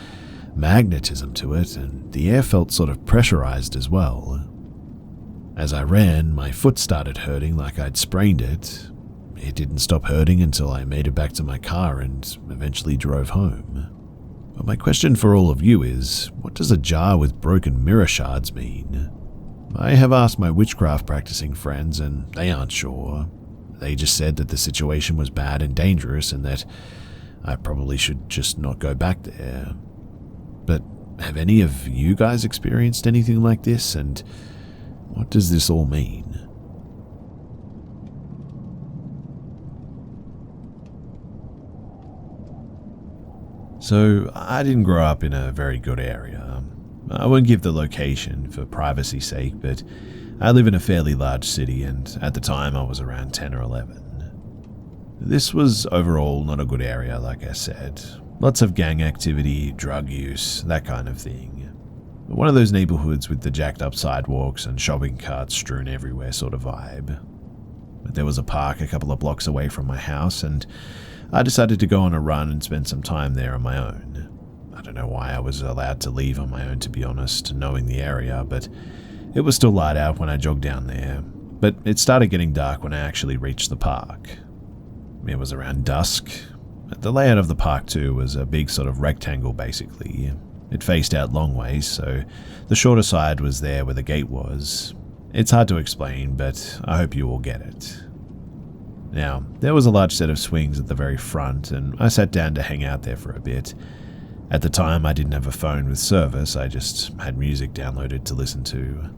magnetism to it, and the air felt sort of pressurized as well. As I ran, my foot started hurting like I'd sprained it. It didn't stop hurting until I made it back to my car and eventually drove home. But my question for all of you is, what does a jar with broken mirror shards mean? I have asked my witchcraft practicing friends and they aren't sure. They just said that the situation was bad and dangerous and that I probably should just not go back there. But have any of you guys experienced anything like this, and what does this all mean? So, I didn't grow up in a very good area. I won't give the location for privacy's sake, but I live in a fairly large city, and at the time I was around 10 or 11. This was overall not a good area, like I said. Lots of gang activity, drug use, that kind of thing. One of those neighborhoods with the jacked up sidewalks and shopping carts strewn everywhere sort of vibe. But there was a park a couple of blocks away from my house, and I decided to go on a run and spend some time there on my own. I don't know why I was allowed to leave on my own, to be honest, knowing the area, but it was still light out when I jogged down there. But it started getting dark when I actually reached the park. It was around dusk. The layout of the park too was a big sort of rectangle basically. It faced out long ways, so the shorter side was there where the gate was. It's hard to explain, but I hope you all get it. Now, there was a large set of swings at the very front, and I sat down to hang out there for a bit. At the time, I didn't have a phone with service, I just had music downloaded to listen to.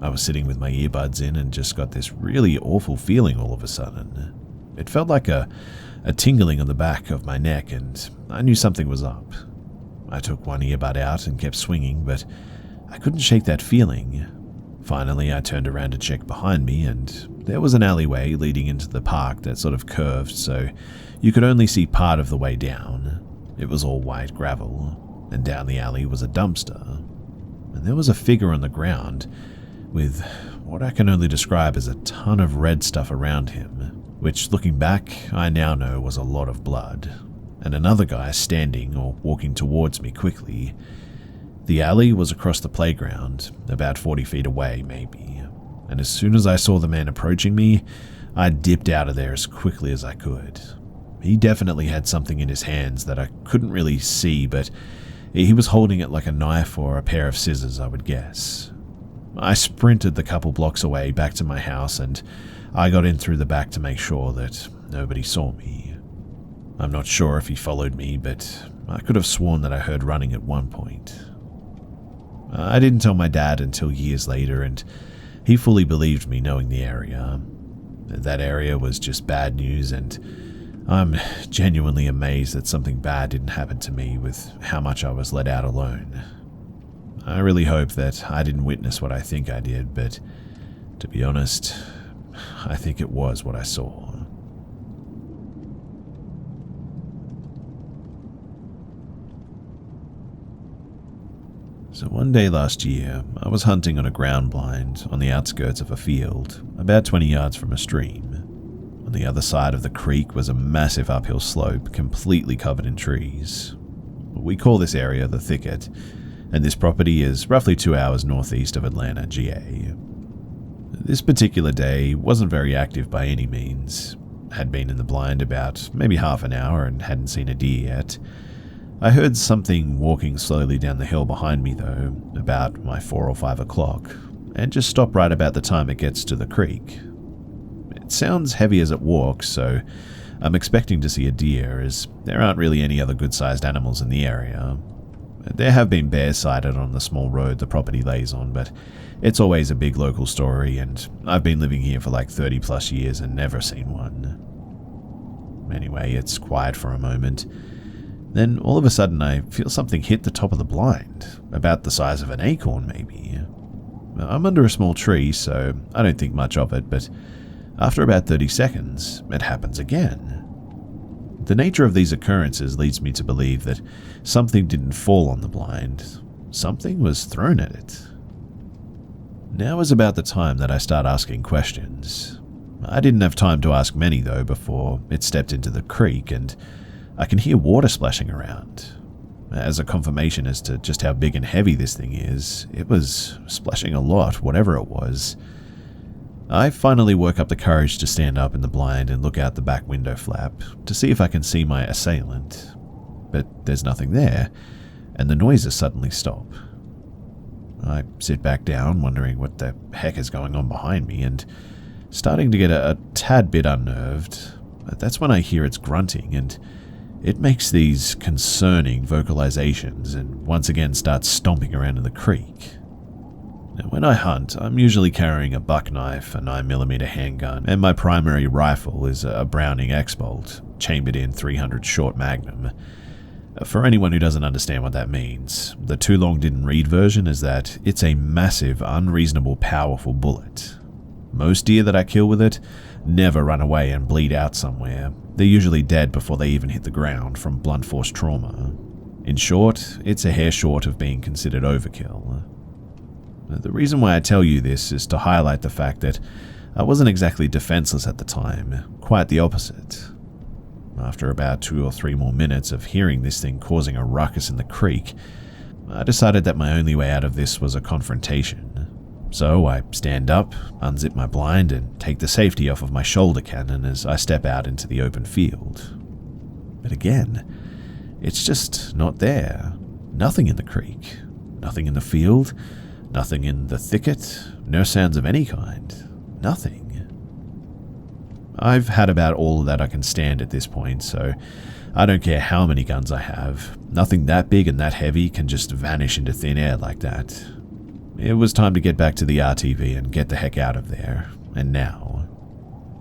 I was sitting with my earbuds in and just got this really awful feeling all of a sudden. It felt like a tingling on the back of my neck, and I knew something was up. I took one earbud out and kept swinging, but I couldn't shake that feeling. Finally, I turned around to check behind me, and there was an alleyway leading into the park that sort of curved, so you could only see part of the way down. It was all white gravel, and down the alley was a dumpster. And there was a figure on the ground with what I can only describe as a ton of red stuff around him, which, looking back, I now know was a lot of blood, and another guy standing or walking towards me quickly. The alley was across the playground, about 40 feet away maybe, and as soon as I saw the man approaching me, I dipped out of there as quickly as I could. He definitely had something in his hands that I couldn't really see, but he was holding it like a knife or a pair of scissors, I would guess. I sprinted the couple blocks away back to my house, and I got in through the back to make sure that nobody saw me. I'm not sure if he followed me, but I could have sworn that I heard running at one point. I didn't tell my dad until years later, and he fully believed me knowing the area. That area was just bad news, and I'm genuinely amazed that something bad didn't happen to me with how much I was let out alone. I really hope that I didn't witness what I think I did, but to be honest, I think it was what I saw. So one day last year, I was hunting on a ground blind on the outskirts of a field, about 20 yards from a stream. On the other side of the creek was a massive uphill slope completely covered in trees. We call this area the thicket, and this property is roughly 2 hours northeast of Atlanta, GA. This particular day wasn't very active by any means. Had been in the blind about maybe half an hour and hadn't seen a deer yet. I heard something walking slowly down the hill behind me though, about my 4 or 5 o'clock, and just stopped right about the time it gets to the creek. It sounds heavy as it walks, so I'm expecting to see a deer, as there aren't really any other good-sized animals in the area. There have been bears sighted on the small road the property lays on, but it's always a big local story, and I've been living here for like 30 plus years and never seen one. Anyway, it's quiet for a moment. Then all of a sudden I feel something hit the top of the blind, about the size of an acorn maybe. I'm under a small tree, so I don't think much of it, but after about 30 seconds, it happens again. The nature of these occurrences leads me to believe that something didn't fall on the blind. Something was thrown at it. Now is about the time that I start asking questions. I didn't have time to ask many though before it stepped into the creek, and I can hear water splashing around. As a confirmation as to just how big and heavy this thing is, it was splashing a lot, whatever it was. I finally work up the courage to stand up in the blind and look out the back window flap to see if I can see my assailant. But there's nothing there, and the noises suddenly stop. I sit back down, wondering what the heck is going on behind me, and starting to get a tad bit unnerved. That's when I hear its grunting, and It makes these concerning vocalizations and once again starts stomping around in the creek. Now, when I hunt, I'm usually carrying a buck knife, a 9mm handgun, and my primary rifle is a Browning X-Bolt, chambered in .300 short magnum. For anyone who doesn't understand what that means, the too long didn't read version is that it's a massive, unreasonable, powerful bullet. Most deer that I kill with it never run away and bleed out somewhere. They're usually dead before they even hit the ground from blunt force trauma. In short, it's a hair short of being considered overkill. The reason why I tell you this is to highlight the fact that I wasn't exactly defenseless at the time, quite the opposite. After about 2 or 3 more minutes of hearing this thing causing a ruckus in the creek, I decided that my only way out of this was a confrontation. So I stand up, unzip my blind, and take the safety off of my shoulder cannon as I step out into the open field. But again, it's just not there. Nothing in the creek, nothing in the field, nothing in the thicket, no sounds of any kind, nothing. I've had about all that I can stand at this point, so I don't care how many guns I have. Nothing that big and that heavy can just vanish into thin air like that. It was time to get back to the RTV and get the heck out of there, and now.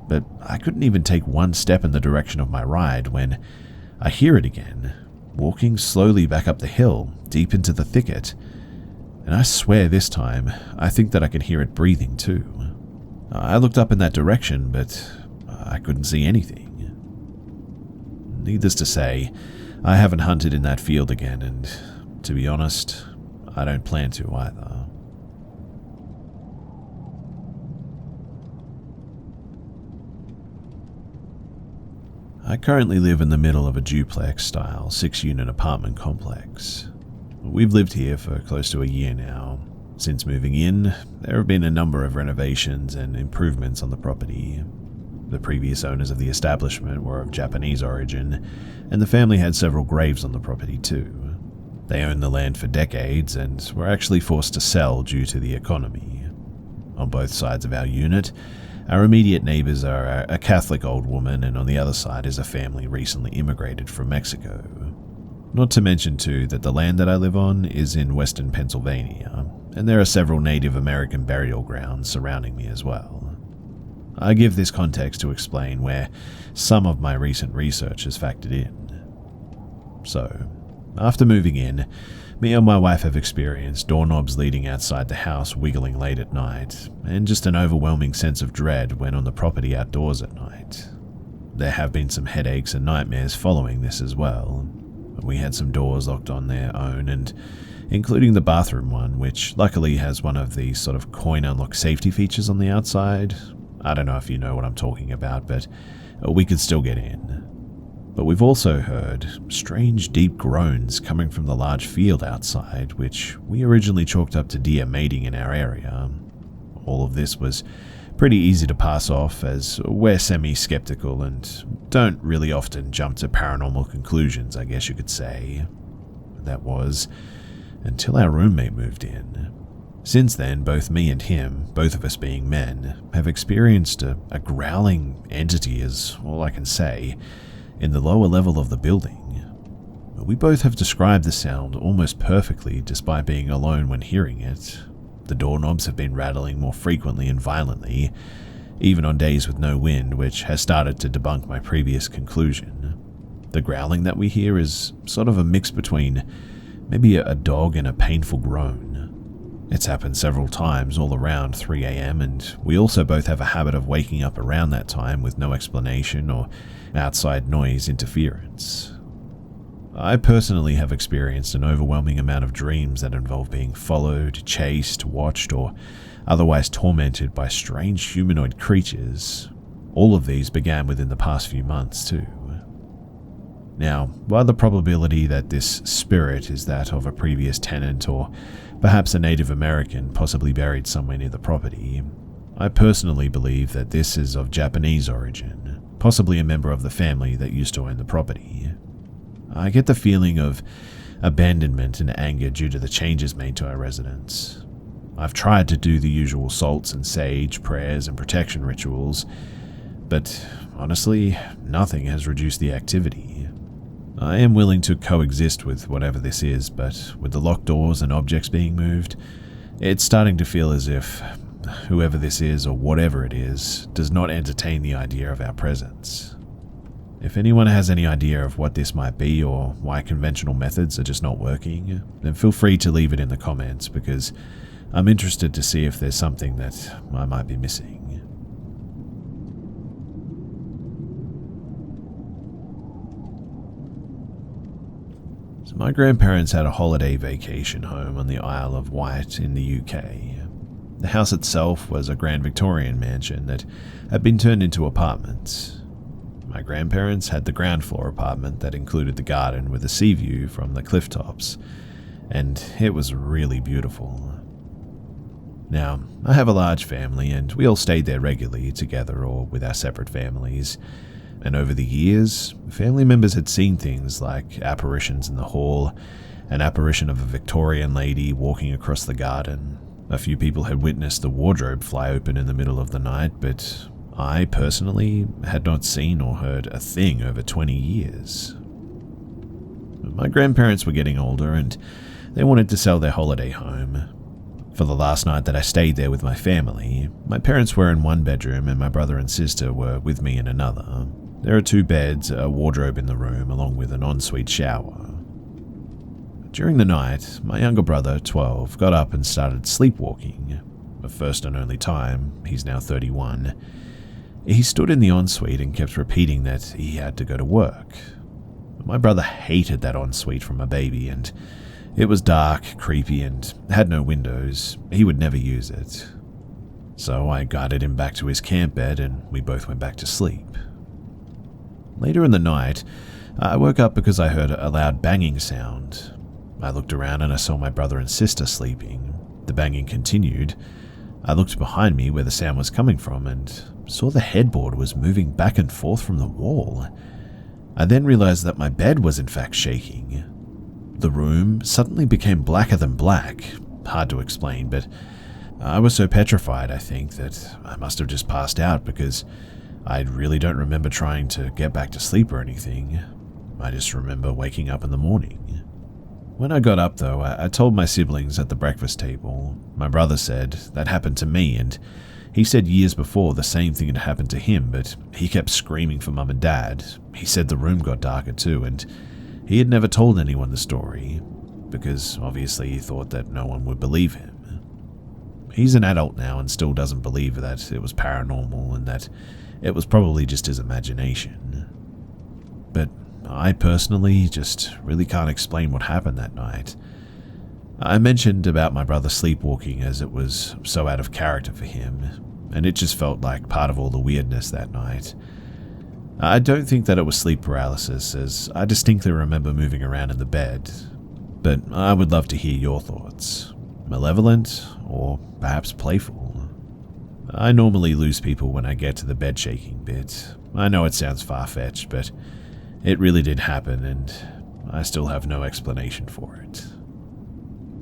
But I couldn't even take one step in the direction of my ride when I hear it again, walking slowly back up the hill, deep into the thicket. And I swear this time, I think that I can hear it breathing too. I looked up in that direction, but I couldn't see anything. Needless to say, I haven't hunted in that field again, and to be honest, I don't plan to either. I currently live in the middle of a duplex-style 6-unit apartment complex. We've lived here for close to a year now. Since moving in, there have been a number of renovations and improvements on the property. The previous owners of the establishment were of Japanese origin, and the family had several graves on the property too. They owned the land for decades and were actually forced to sell due to the economy. On both sides of our unit, our immediate neighbors are a Catholic old woman, and on the other side is a family recently immigrated from Mexico. Not to mention too that the land that I live on is in western Pennsylvania, and there are several Native American burial grounds surrounding me as well. I give this context to explain where some of my recent research has factored in. So, after moving in, me and my wife have experienced doorknobs leading outside the house wiggling late at night, and just an overwhelming sense of dread when on the property outdoors at night. There have been some headaches and nightmares following this as well. We had some doors locked on their own, and including the bathroom one, which luckily has one of the sort of coin unlock safety features on the outside. I don't know if you know what I'm talking about, but we could still get in. But we've also heard strange deep groans coming from the large field outside, which we originally chalked up to deer mating in our area. All of this was pretty easy to pass off, as we're semi-skeptical and don't really often jump to paranormal conclusions, I guess you could say. That was until our roommate moved in. Since then, both me and him, both of us being men, have experienced a growling entity, is all I can say, in the lower level of the building. We both have described the sound almost perfectly despite being alone when hearing it. The doorknobs have been rattling more frequently and violently, even on days with no wind, which has started to debunk my previous conclusion. The growling that we hear is sort of a mix between maybe a dog and a painful groan. It's happened several times all around 3 a.m, and we also both have a habit of waking up around that time with no explanation or outside noise interference. I personally have experienced an overwhelming amount of dreams that involve being followed, chased, watched, or otherwise tormented by strange humanoid creatures. All of these began within the past few months too. Now, while the probability that this spirit is that of a previous tenant or perhaps a Native American possibly buried somewhere near the property, I personally believe that this is of Japanese origin, possibly a member of the family that used to own the property. I get the feeling of abandonment and anger due to the changes made to our residence. I've tried to do the usual salts and sage, prayers and protection rituals, but honestly, nothing has reduced the activity. I am willing to coexist with whatever this is, but with the locked doors and objects being moved, it's starting to feel as if whoever this is or whatever it is does not entertain the idea of our presence. If anyone has any idea of what this might be or why conventional methods are just not working, then feel free to leave it in the comments, because I'm interested to see if there's something that I might be missing. So my grandparents had a holiday vacation home on the Isle of Wight in the UK. The house itself was a Grand Victorian mansion that had been turned into apartments. My grandparents had the ground floor apartment that included the garden with a sea view from the cliff tops, and it was really beautiful. Now, I have a large family, and we all stayed there regularly together or with our separate families. And over the years, family members had seen things like apparitions in the hall, an apparition of a Victorian lady walking across the garden. A few people had witnessed the wardrobe fly open in the middle of the night, but I personally had not seen or heard a thing over 20 years. My grandparents were getting older, and they wanted to sell their holiday home. For the last night that I stayed there with my family, my parents were in one bedroom and my brother and sister were with me in another. There are 2 beds, a wardrobe in the room, along with an ensuite shower. During the night, my younger brother, 12, got up and started sleepwalking. The first and only time, he's now 31. He stood in the ensuite and kept repeating that he had to go to work. My brother hated that ensuite from a baby, and it was dark, creepy, and had no windows. He would never use it. So I guided him back to his camp bed and we both went back to sleep. Later in the night, I woke up because I heard a loud banging sound. I looked around and I saw my brother and sister sleeping. The banging continued. I looked behind me where the sound was coming from and saw the headboard was moving back and forth from the wall. I then realized that my bed was in fact shaking. The room suddenly became blacker than black. Hard to explain, but I was so petrified, I think, that I must have just passed out, because I really don't remember trying to get back to sleep or anything. I just remember waking up in the morning. When I got up, though, I told my siblings at the breakfast table. My brother said that happened to me, and he said years before the same thing had happened to him, but he kept screaming for Mum and Dad. He said the room got darker too, and he had never told anyone the story, because obviously he thought that no one would believe him. He's an adult now and still doesn't believe that it was paranormal and that it was probably just his imagination. But I personally just really can't explain what happened that night. I mentioned about my brother sleepwalking as it was so out of character for him, and it just felt like part of all the weirdness that night. I don't think that it was sleep paralysis, as I distinctly remember moving around in the bed, but I would love to hear your thoughts. Malevolent, or perhaps playful? I normally lose people when I get to the bed shaking bit. I know it sounds far-fetched, but it really did happen, and I still have no explanation for it.